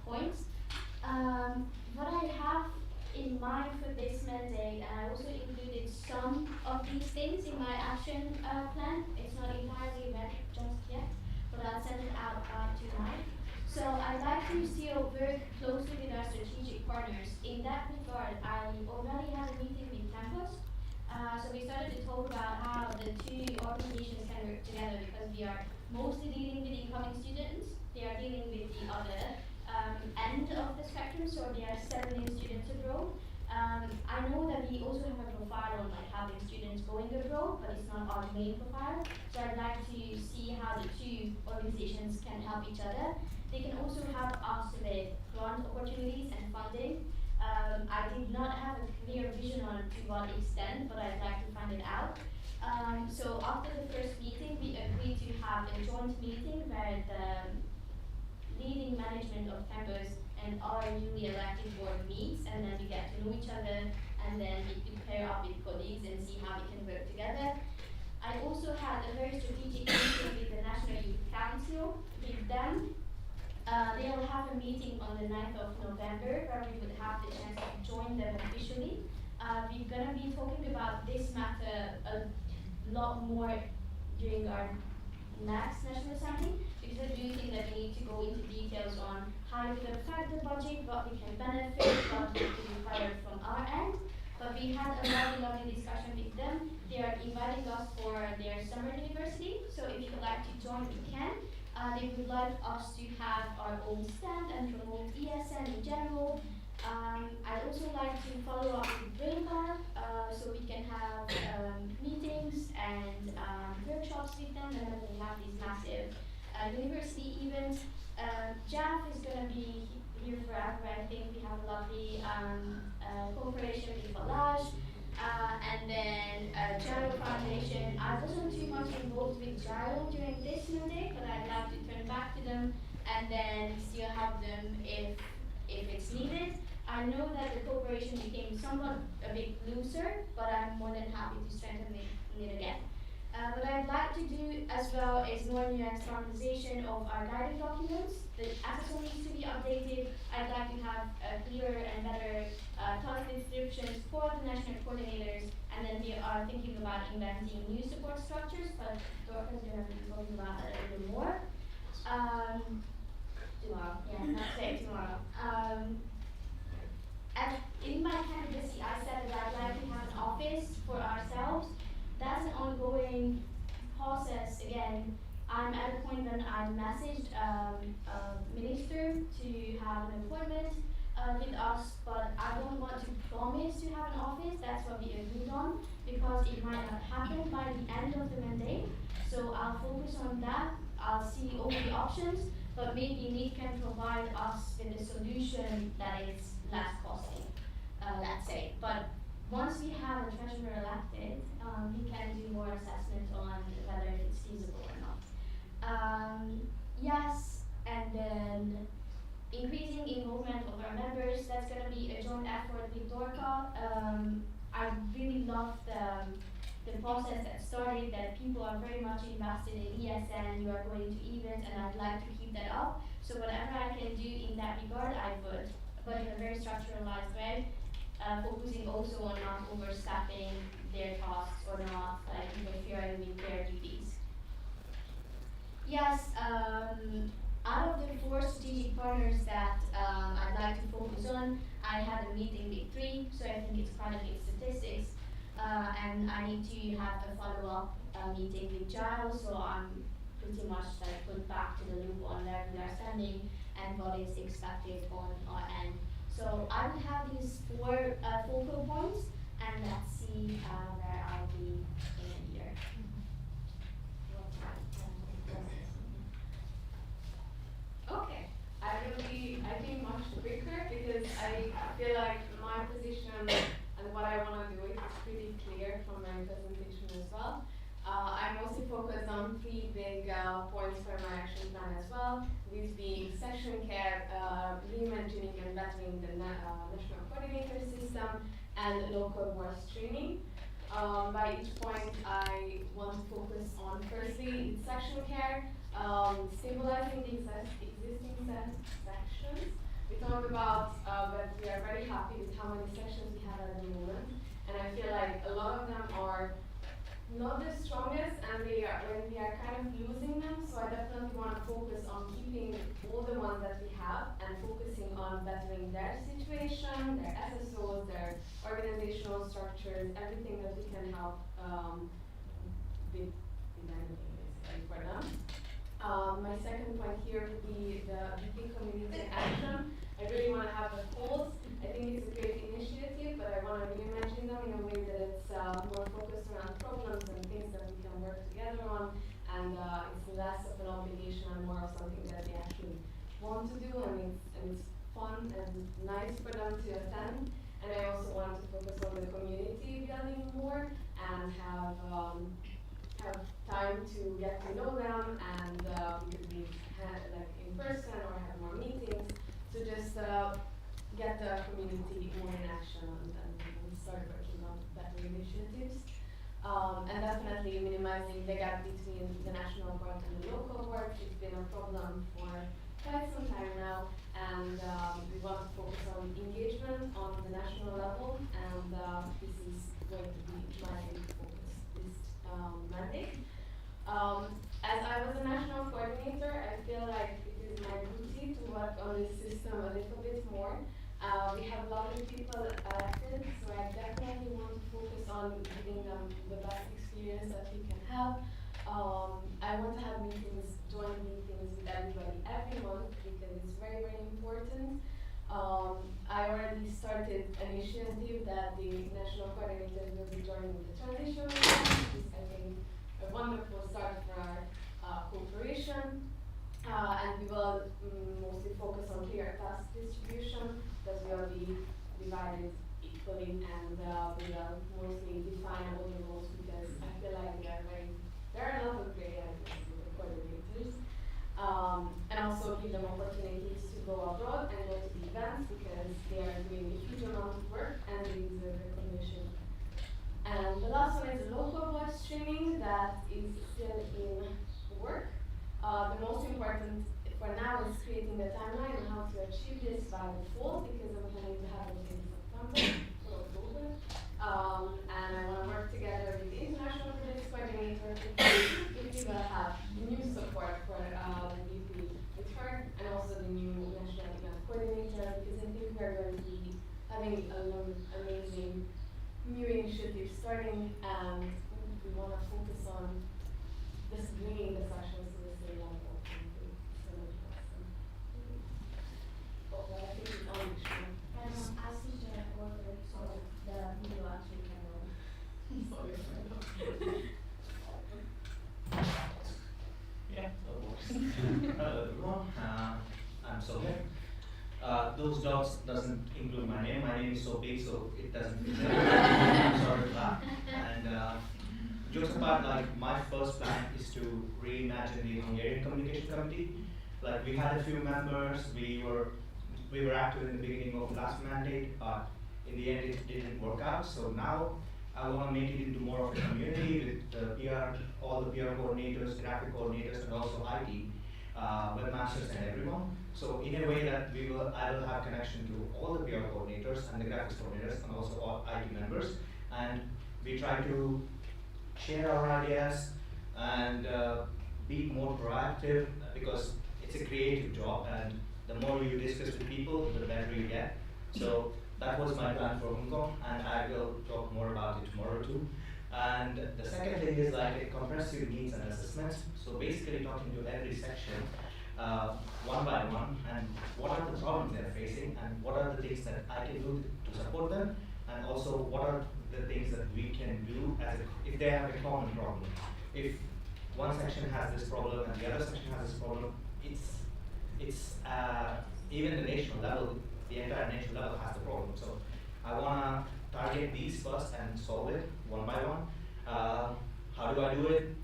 points. What I have in mind for this mandate, and I also included some of these things in my action plan. It's not entirely ready just yet, but I'll send it out tonight. So I'd like to still work closely with our strategic partners. In that regard, I already had a meeting with campus. So we started to talk about how the two organizations can work together because we are mostly dealing with incoming students. They are dealing with the other end of the spectrum, so they are settling students abroad. I know that we also have a profile on like having students going abroad, but it's not our main profile. So I'd like to see how the two organizations can help each other. They can also help us with grant opportunities and funding. I did not have a clear vision on to what extent, but I'd like to find it out. So after the first meeting, we agreed to have a joint meeting where the leading management of campus and our newly elected board meets, and then we get to know each other, and then we could pair up with colleagues and see how we can work together. I also had a very strategic meeting with the National Youth Council. With them, they will have a meeting on the 9th of November where we would have the chance to join them officially. We're going to be talking about this matter a lot more during our next National Assembly, because I do think that we need to go into details on how it will affect the budget, what we can benefit, what we can require from our end. But we had a lovely discussion with them. They are inviting us for their summer university, so if you'd like to join, you can. They would like us to have our own stand and promote ESN in general. I'd also like to follow up with Brain Bar, so we can have meetings and workshops with them whenever they have these massive university events. Jeff is going to be here forever. I think we have a lovely cooperation with Balaj. And then Gyro Foundation. I wasn't too much involved with Gyro during this mandate, but I'd like to turn back to them and then still have them if it's needed. I know that the cooperation became somewhat a bit looser, but I'm more than happy to strengthen it again. What I'd like to do as well is more nuanced standardization of our guiding documents. The SSO needs to be updated. I'd like to have clearer and better task descriptions for the national coordinators, and then we are thinking about inventing new support structures, but Dorcas is going to be talking about that a little more. Tomorrow, yeah, not today, tomorrow. And in my candidacy, I said that I'd like to have an office for ourselves. That's an ongoing process. Again, I'm at a point when I messaged a minister to have an appointment with us, but I don't want to promise to have an office. That's what we agreed on, because it might not happen by the end of the mandate. So I'll focus on that. I'll see all the options, but maybe Nick can provide us with a solution that is less costly, let's say. But once we have a treasurer elected, we can do more assessment on whether it's feasible or not. Yes, and then increasing involvement of our members, that's going to be a joint effort with Dorca. I really love the process that started, that people are very much invested in ESN, you are going to events, and I'd like to keep that up. So whatever I can do in that regard, I would, but in a very structuralized way. Focusing also on not overstepping their tasks or not like interfering with their duties. Yes, out of the 4 strategic partners that I'd like to focus on, I had a meeting with 3, so I think it's quite a big statistics. And I need to have a follow-up meeting with Giles, so I'm pretty much like put back to the loop on where we are standing and what is expected on our end. So I will have these 4 focal points, and let's see where I'll be in a year. Okay, I will be, I think, much quicker because I feel like my position these being section care, reimagining and bettering the national coordinator system, and local voice training. By each point, I want to focus on firstly section care, stabilizing the existing sections. We talk about that we are very happy with how many sections we have at the moment, and I feel like a lot of them are not the strongest, and we are kind of losing them. So I definitely want to focus on keeping all the ones that we have and focusing on bettering their situation, their SSOs, their organizational structures, everything that we can help with anything basically for them. My second point here would be the BP community action. I really want to have the polls. I think it's a great initiative, but I want to reimagine them in a way that it's more focused around problems and things that we can work together on, and it's less of an obligation and more of something that they actually want to do, and it's fun and nice for them to attend. And I also want to focus on the community building more and have time to get to know them, and we could meet like in person or have more meetings. So just get the community more in action and start working on better initiatives. And definitely minimizing the gap between the national board and the local board. It's been a problem for quite some time now, and we want to focus on engagement on the national level, and this is going to be my main focus this mandate. As I was a national coordinator, I feel like it is my duty to work on this system a little bit more. We have lovely people elected, so I definitely want to focus on giving them the best experience that we can have. I want to have joint meetings with everybody every month because it's very, very important. I already started an initiative that the national coordinators will be joining the transition meeting, which is, I think, a wonderful start for our cooperation. And we will mostly focus on clear task distribution, that will be divided equally, and we will mostly define all the roles, because I feel like there are a lot of great ideas with the coordinators. And also give them opportunities to go abroad and go to the events, because they are doing a huge amount of work and they deserve recognition. And the last one is local voice training that is still in work. The most important for now is creating the timeline on how to achieve this by the fall, because I'm planning to have it in September or October. And I want to work together with the international projects coordinator if we will have new support for the VP with her, and also the new national event coordinator, because I think we are going to be having amazing new initiatives starting, and we want to focus on just bringing the sessions to the same level. Well, I think it's on the screen. I see the order, so the video actually can go. Yeah, that works. Hello everyone, I'm Sohail. Those dots doesn't include my name. My name is so big, so it doesn't fit there. I'm sorry for that. And jokes apart, like my first plan is to reimagine the Hungarian Communication Committee. Like we had a few members, we were active in the beginning of last mandate, but in the end it didn't work out. So now I want to make it into more of a community with the PR, all the PR coordinators, graphic coordinators, and also IT, webmasters, and everyone. So in a way that I will have connection to all the PR coordinators and the graphics coordinators, and also all IT members, and we try to share our ideas and be more proactive, because it's a creative job, and the more you discuss with people, the better you get. So that was my plan for Hong Kong, and I will talk more about it tomorrow too. And the second thing is like a comprehensive needs and assessments. So basically talking to every section one by one, and what are the problems they're facing, and what are the things that I can do to support them, and also what are the things that we can do if they have a common problem. If one section has this problem and the other section has this problem, it's even the national level, the entire national level has the problem. So I want to target these first and solve it one by one. How do I do it?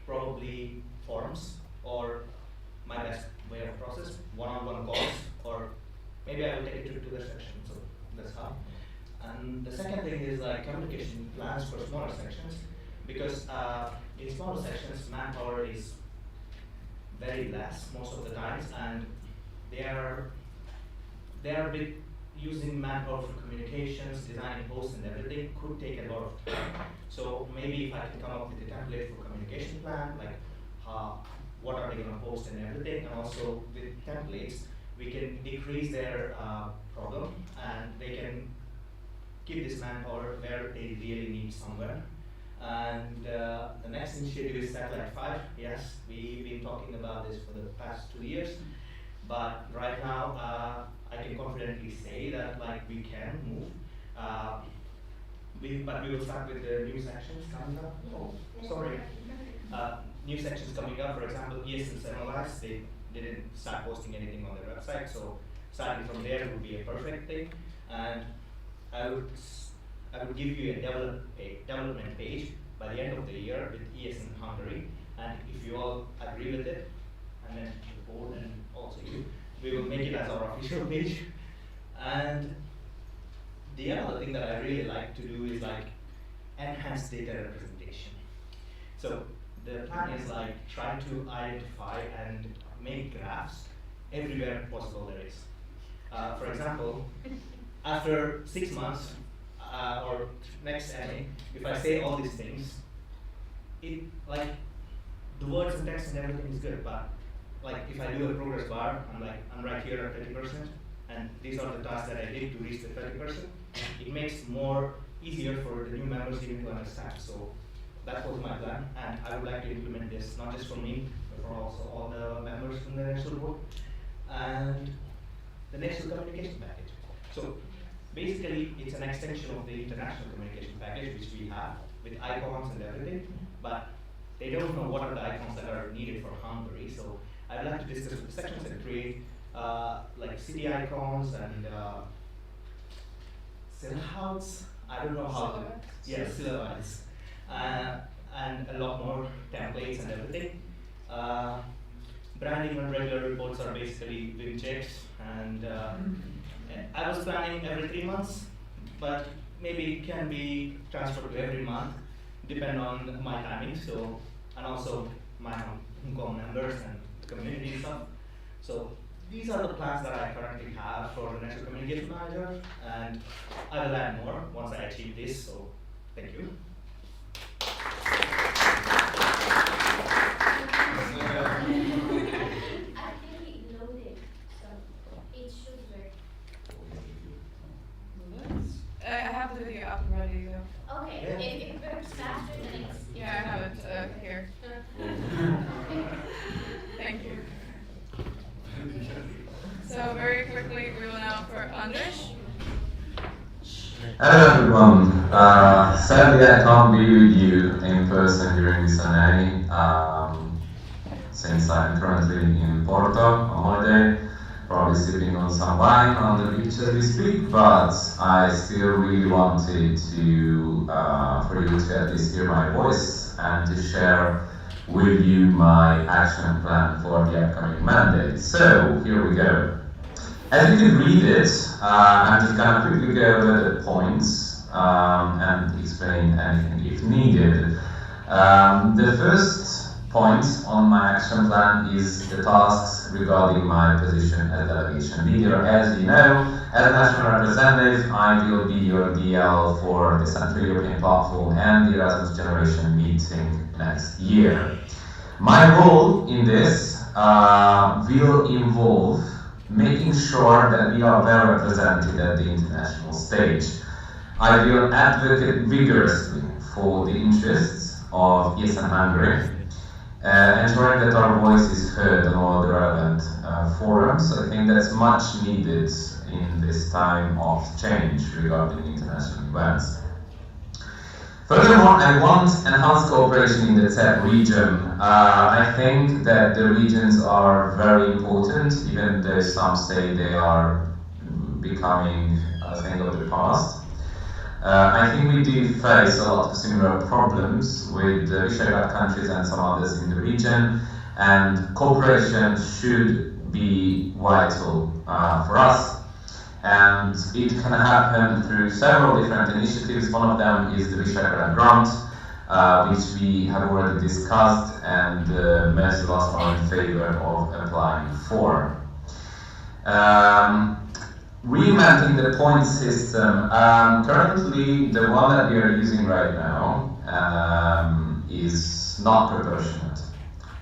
Probably forums, or my best way of process, one-on-one calls, or maybe I will take it to the section, so that's how. And the second thing is like communication plans for smaller sections, because in smaller sections, manpower is very less most of the times, and they are a bit using manpower for communications, designing posts and everything could take a lot of time. So maybe if I can come up with a template for communication plan, like what are they going to post and everything, and also with templates, we can decrease their problem, and they can keep this manpower where they really need somewhere. And the next initiative is Satellite 5. Yes, we've been talking about this for the past 2 years, but right now I can confidently say that like we can move. But we will start with the new sections coming up. Oh, sorry. New sections coming up. For example, ESN Hungary, they didn't start posting anything on their website, so starting from there would be a perfect thing. And I would give you a development page by the end of the year with ESN Hungary, and if you all agree with it, and then the board and also you, we will make it as our official page. And the other thing that I really like to do is like enhance data representation. So the plan is like try to identify and make graphs everywhere possible there is. For example, after 6 months or next MA, if I say all these things, it like the words and text and everything is good, but like if I do a progress bar, I'm right here at 30%, and these are the tasks that I did to reach the 30%. It makes more easier for the new members even to understand. So that was my plan, and I would like to implement this not just for me, but for also all the members from the national board and the national communication package. So basically, it's an extension of the international communication package which we have with icons and everything, but they don't know what are the icons that are needed for Hungary. So I'd like to discuss with the sections and create like city icons and silhouettes. I don't know how to. Yeah, silhouettes. And a lot more templates and everything. Branding and regular reports are basically win checks, and I was planning every 3 months, but maybe it can be transferred to every month, depending on my timing. So, and also my Hong members and community stuff. So these are the plans that I currently have for the National Communication Manager, and I will add more once I achieve this. So thank you. I think it loaded, so it should work. I have the video up ready though. Okay, if it works faster than it's... Yeah, I have it here. Thank you. So very quickly, we will now for Andres. Hello everyone. Sadly I can't be with you in person during this NA, since I'm currently in Porto on holiday, probably sipping on some wine on the beach as we speak, but I still really wanted to, for you to at least hear my voice and to share with you my action plan for the upcoming mandate. So here we go. As you can read it, I'm just going to quickly go over the points and explain anything if needed. The first point on my action plan is the tasks regarding my position as delegation leader. As you know, as national representative, I will be your DL for the Central European Platform and the Erasmus Generation meeting next year. My role in this will involve making sure that we are well represented at the international stage. I will advocate vigorously for the interests of ESN Hungary, ensuring that our voice is heard on all the relevant forums. I think that's much needed in this time of change regarding international events. Furthermore, I want enhanced cooperation in the CEP region. I think that the regions are very important, even though some say they are becoming a thing of the past. I think we do face a lot of similar problems with the Visegrad countries and some others in the region, and cooperation should be vital for us. And it can happen through several different initiatives. One of them is the Visegrad Grant, which we have already discussed, and most of us are in favor of applying for. Reinventing the point system. Currently, the one that we are using right now is not proportionate.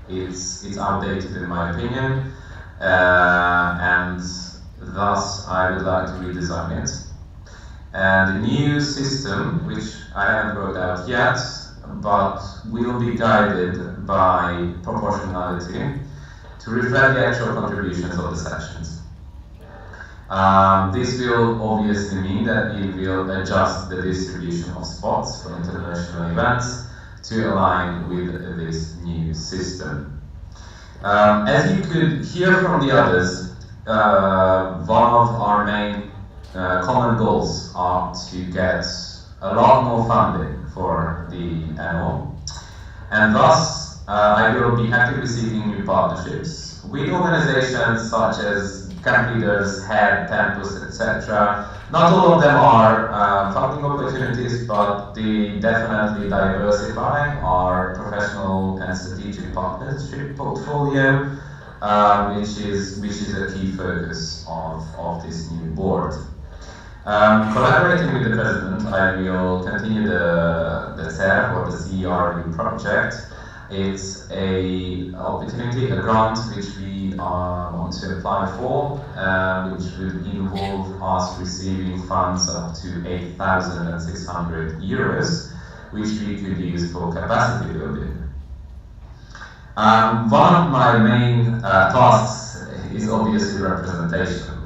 It's outdated in my opinion, and thus I would like to redesign it. And the new system, which I haven't worked out yet, but will be guided by proportionality to reflect the actual contributions of the sections. This will obviously mean that we will adjust the distribution of spots for international events to align with this new system. As you could hear from the others, one of our main common goals are to get a lot more funding for the NO, and thus I will be actively seeking new partnerships with organizations such as Camp Leaders, Head, Tempus, etc. Not all of them are funding opportunities, but they definitely diversify our professional and strategic partnership portfolio, which is a key focus of this new board. Collaborating with the President, I will continue the CER or the CERU project. It's a opportunity, a grant which we want to apply for, which would involve us receiving funds up to 8,600 euros, which we could use for capacity building. One of my main tasks is obviously representation.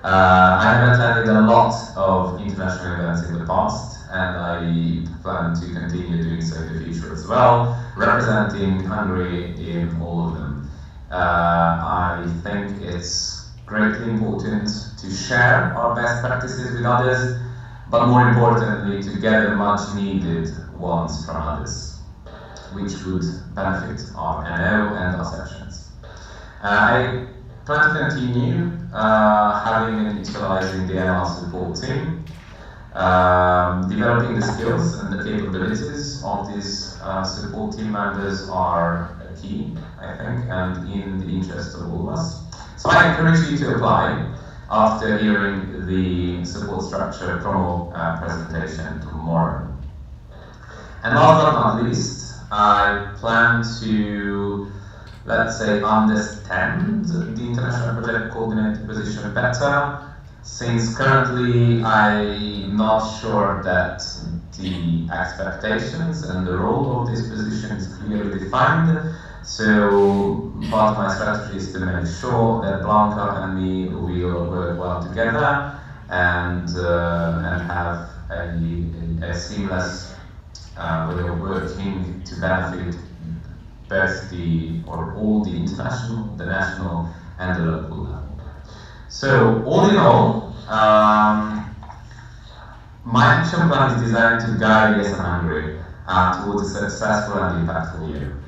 I have attended a lot of international events in the past, and I plan to continue doing so in the future as well, representing Hungary in all of them. I think it's greatly important to share our best practices with others, but more importantly to gather much needed ones from others, which would benefit our NO and our sessions. I plan to continue having and utilizing the NR support team, developing the skills and the capabilities of these support team members are key, I think, and in the interest of all of us. So I encourage you to apply after hearing the support structure promo presentation tomorrow. And last but not least, I plan to, let's say, understand the international project coordinator position better, since currently I'm not sure that the expectations and the role of this position is clearly defined. So part of my strategy is to make sure that Blanca and me will work well together and have a seamless way of working to benefit both all the international, the national, and the local level. So all in all, my action plan is designed to guide ESN Hungary towards a successful and impactful year.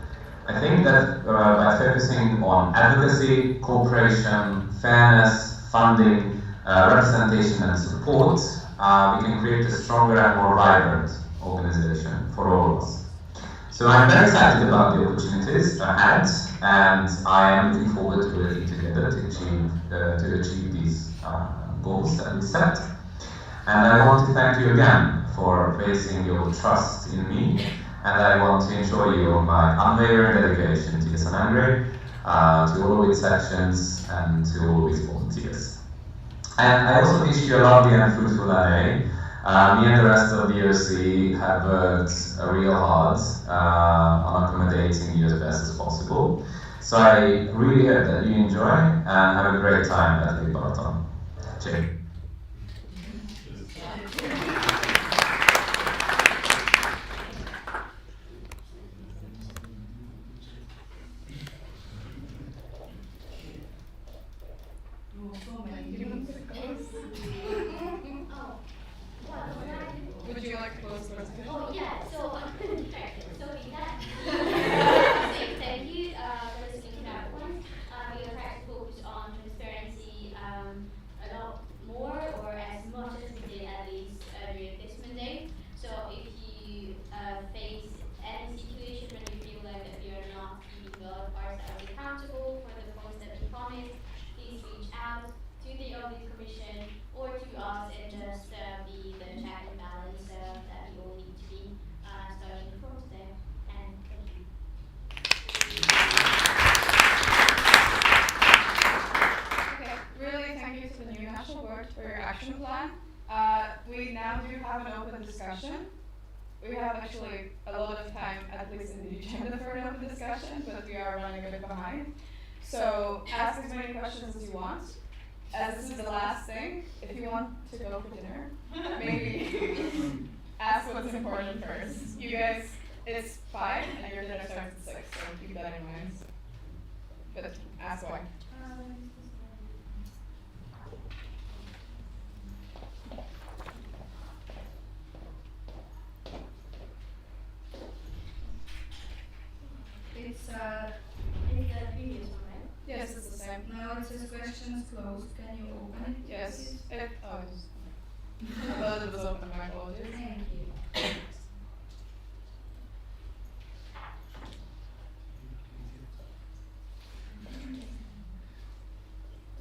I think that by focusing on advocacy, cooperation, fairness, funding, representation and support, we can create a stronger and more vibrant organization for all of us. So I'm very excited about the opportunities ahead, and I am looking forward to working together to achieve these goals that we set. And I want to thank you again for placing your trust in me, and I want to assure you of my unwavering dedication to ESN Hungary, to all of its sections, and to all of its volunteers. And I also wish you a lovely and fruitful NA. Me and the rest of the OC have worked real hard on accommodating you as best as possible. So I really hope that you enjoy and have a great time at the Balaton. Cheers. Would you like to close the presentation? Oh yeah, so thank you for listening to that one. We are trying to focus on have an open discussion. We have actually a lot of time, at least in the agenda, for an open discussion, but we are running a bit behind. So ask as many questions as you want. As this is the last thing, if you want to go for dinner, maybe ask what's important first. You guys, it's 5 and your dinner starts at 6, so keep that in mind. But ask why. It's the previous one, right? Yes, it's the same. No, it says questions closed. Can you open it? Yes. I thought it was open, my apologies. Thank you.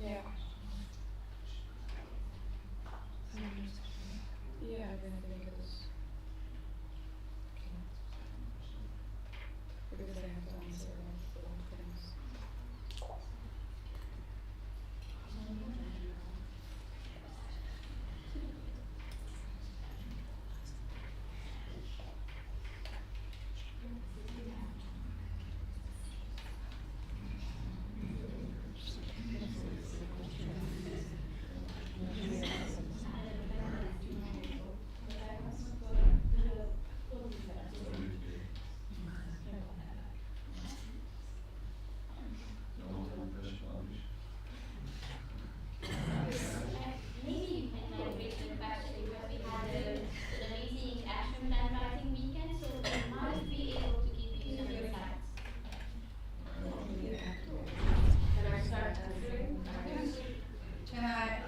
Yeah. Yeah, I think it is. Because I have to answer all the things. Maybe you can like raise the question because we had an amazing action plan writing weekend, so we might be able to give you some insights. Can I start answering? Can I?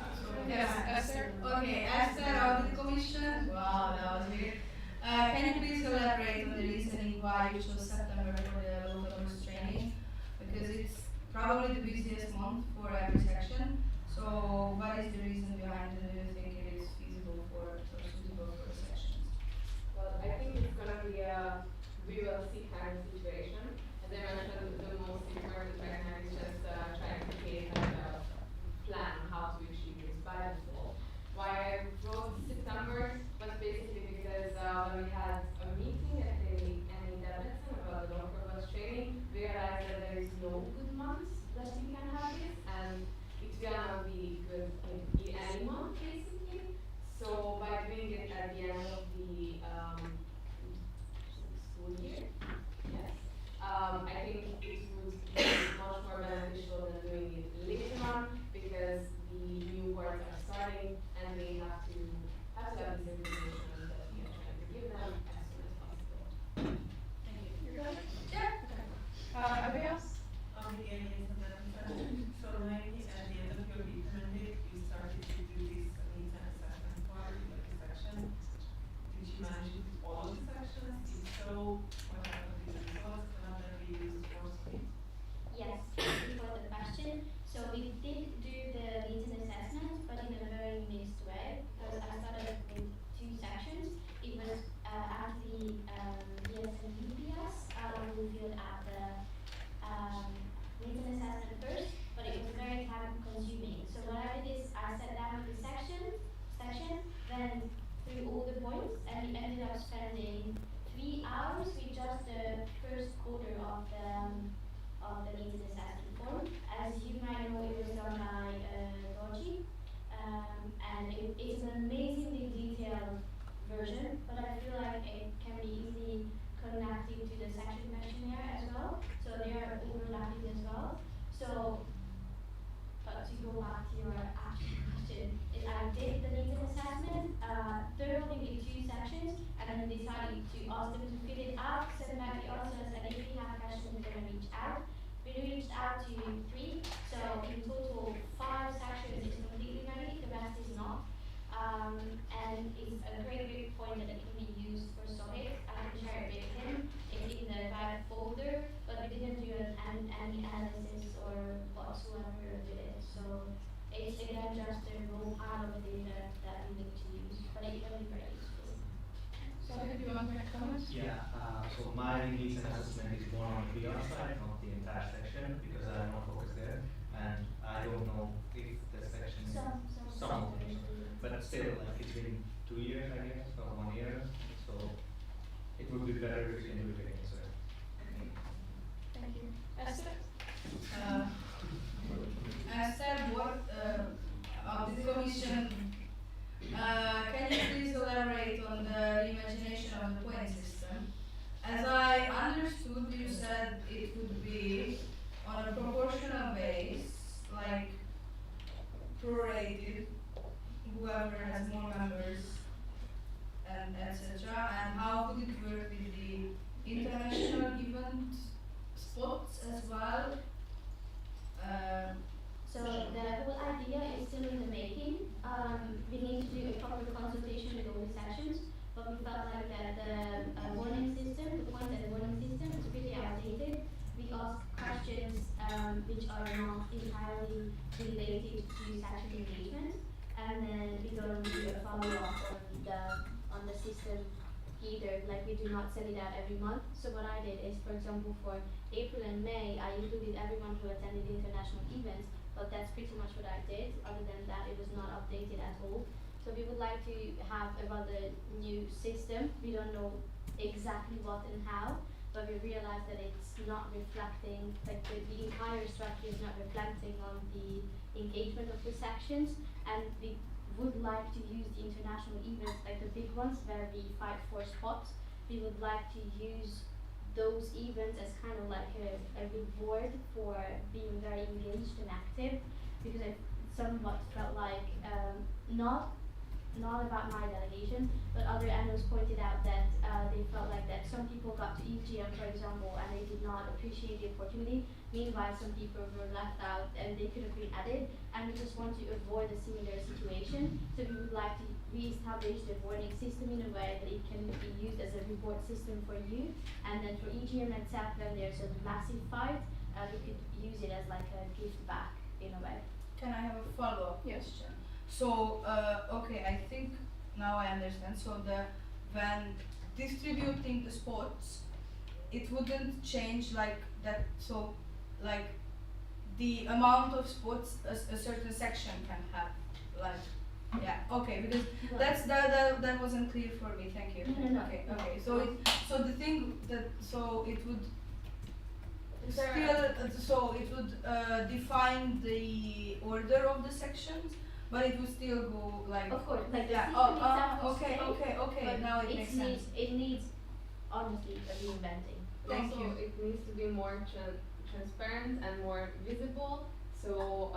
Yes, Esther. Okay, Esther, Audit Commission. Wow, that was weird. Can you please elaborate on the reasoning why you chose September for the local news training? Because it's probably the busiest month for every section. So what is the reason behind it? Do you think it is feasible or suitable for the sections? Well, I think it's gonna be a we will see kind of situation. As I mentioned, the most important right now is just trying to create like a plan on how to achieve this by the fall. Why I wrote September was basically because when we had a meeting at the NA Debrecen about the local bus training, we realized that there is no good months that we can have this, and it will not be good in any month basically. So by doing it at the end of the school year, yes, I think it would be much more beneficial than doing it later on because the new boards are starting and they have to have this information that we are trying to give them as soon as possible. Thank you. You're good? Yeah. Okay. Anybody else? Again, yes, so maybe at the end of your recommended, you started to do this needs and assessment part, like the section. Did you manage to do all of the sections? If so, what happened with the results? Cannot that be used for speed? Yes, thank you for the question. So we did do the needs and assessment, but in a very mixed way, because I started with 2 sections. It was actually ESN who filled out the needs and assessment first, but it was very time consuming. So what I did is I sat down with the section, then through all the points, and we ended up spending 3 hours with just the first quarter of the needs and assessment form. As you might know, it was done by Doji, and it's an amazingly detailed version, but I feel like it can be easily connected to the section questionnaire as well, so they are overlapping as well. So, but to go back to your actual question, I did the needs and assessment thoroughly with 2 sections, and then decided to ask them to fill it out, send back the answers, and if we have questions, we're going to reach out. We reached out to 3, so in total 5 sections is completely ready, the rest is not. And it's a great point that it can be used for Sohit. I can share it with him. It's in the guide folder, but we didn't do any analysis or whatsoever with it. So it's again just a raw pile of data that we need to use, but it can be very useful. Sohit, do you want to make comments? Yeah, so my needs and assessment is more on the PR side, not the entire section, because I'm not focused there, and I don't know if the section, Some of them, but still, like, it's been 2 years, I guess, so better quickly and everything. So. Thank you. Esther? Esther, what of the commission, can you please elaborate on the imagination of the point system? As I understood, you said it would be on a proportional base, like prorated, whoever has more members, and etc. And how would it work with the international event spots as well? So the whole idea is still in the making. We need to do a proper consultation with all the sections, but we felt like that the warning system, the point and warning system is pretty outdated. We ask questions which are not entirely related to section engagement, and then we don't do a follow-up on the system either. Like, we do not send it out every month. So what I did is, for example, for April and May, I included everyone who attended the international events, but that's pretty much what I did. Other than that, it was not updated at all. So we would like to have a rather new system. We don't know exactly what and how, but we realize that it's not reflecting, like the entire structure is not reflecting on the engagement of the sections, and we would like to use the international events, like the big ones where we fight for spots. We would like to use those events as kind of like a reward for being very engaged and active, because I somewhat felt like not about my delegation, but other analysts pointed out that they felt like that some people got to EGM, for example, and they did not appreciate the opportunity. Meanwhile, some people were left out and they could have been added, and we just want to avoid a similar situation. So we would like to re-establish the voting system in a way that it can be used as a reward system for you, and then for EGM itself, when there's a massive fight, we could use it as like a gift back in a way. Can I have a follow-up question? So, okay, I think now I understand. So when distributing the spots, it wouldn't change like that. So, like the amount of spots a certain section can have, like, yeah, okay, because that wasn't clear for me. Thank you. No. Okay. So the thing that it would define the order of the sections, but it would still go like. Of course, like yeah. Okay. Now it makes sense. It needs honestly a reinventing. It needs to be more transparent and more visible. So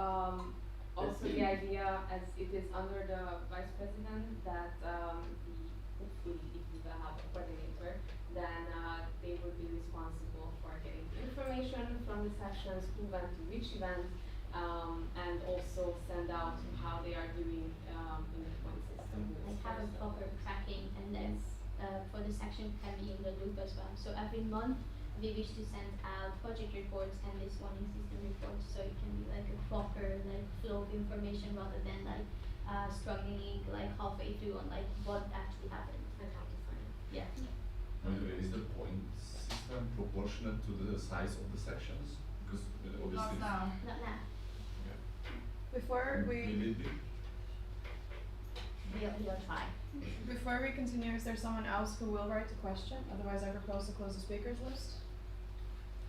also the idea, as it is under the vice president, that hopefully if we will have a coordinator, then they will be responsible for getting the information from the sessions, who went to which event, and also send out how they are doing in the point system. Like have a proper tracking, and then for the section can be in the loop as well. So every month we wish to send out project reports and this warning system reports, so it can be like a proper like flow of information rather than like struggling like halfway through on like what actually happened and how to find it. Yeah. By the way, is the point system proportionate to the size of the sections? Because obviously. Not now. Yeah. Before we we'll try. Before we continue, is there someone else who will write the question? Otherwise, I propose to close the speakers list.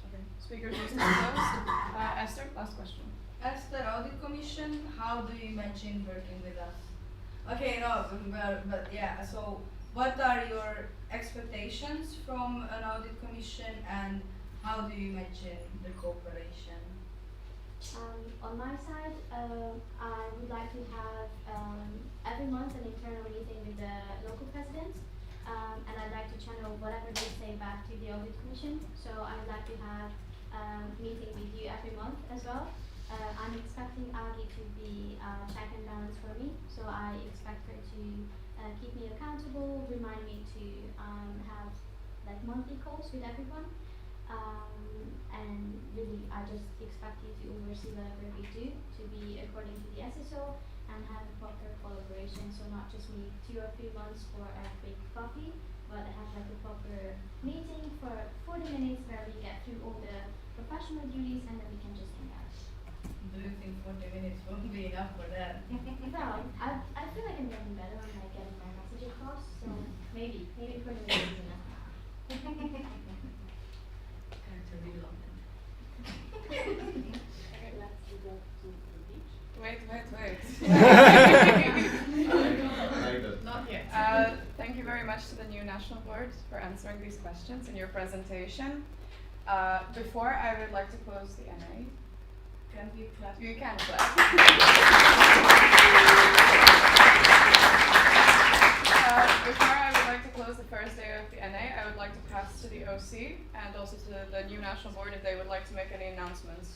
Okay, speakers list is closed. Esther, last question. Esther, Audit Commission, how do you imagine working with us? Okay, no, but yeah, so what are your expectations from an Audit Commission, and how do you imagine the cooperation? On my side, I would like to have every month an internal meeting with the local presidents, and I'd like to channel whatever they say back to the Audit Commission. So I'd like to have meeting with you every month as well. I'm expecting Agi to be check and balance for me, so I expect her to keep me accountable, remind me to have like monthly calls with everyone. And really, I just expect you to oversee whatever we do to be according to the SSO and have a proper collaboration. So not just meet 2 or 3 months for a quick coffee, but have like a proper meeting for 40 minutes where we get through all the professional duties and then we can just hang out. Do you think 40 minutes won't be enough for that? No, I feel like I'm getting better when like getting my message across. So maybe 40 minutes is enough. Wait. Not yet. Thank you very much to the new National Board for answering these questions in your presentation. Before I would like to close the NA. Can we clap? You can clap. Before I would like to close the first day of the NA, I would like to pass to the OC and also to the new National Board if they would like to make any announcements.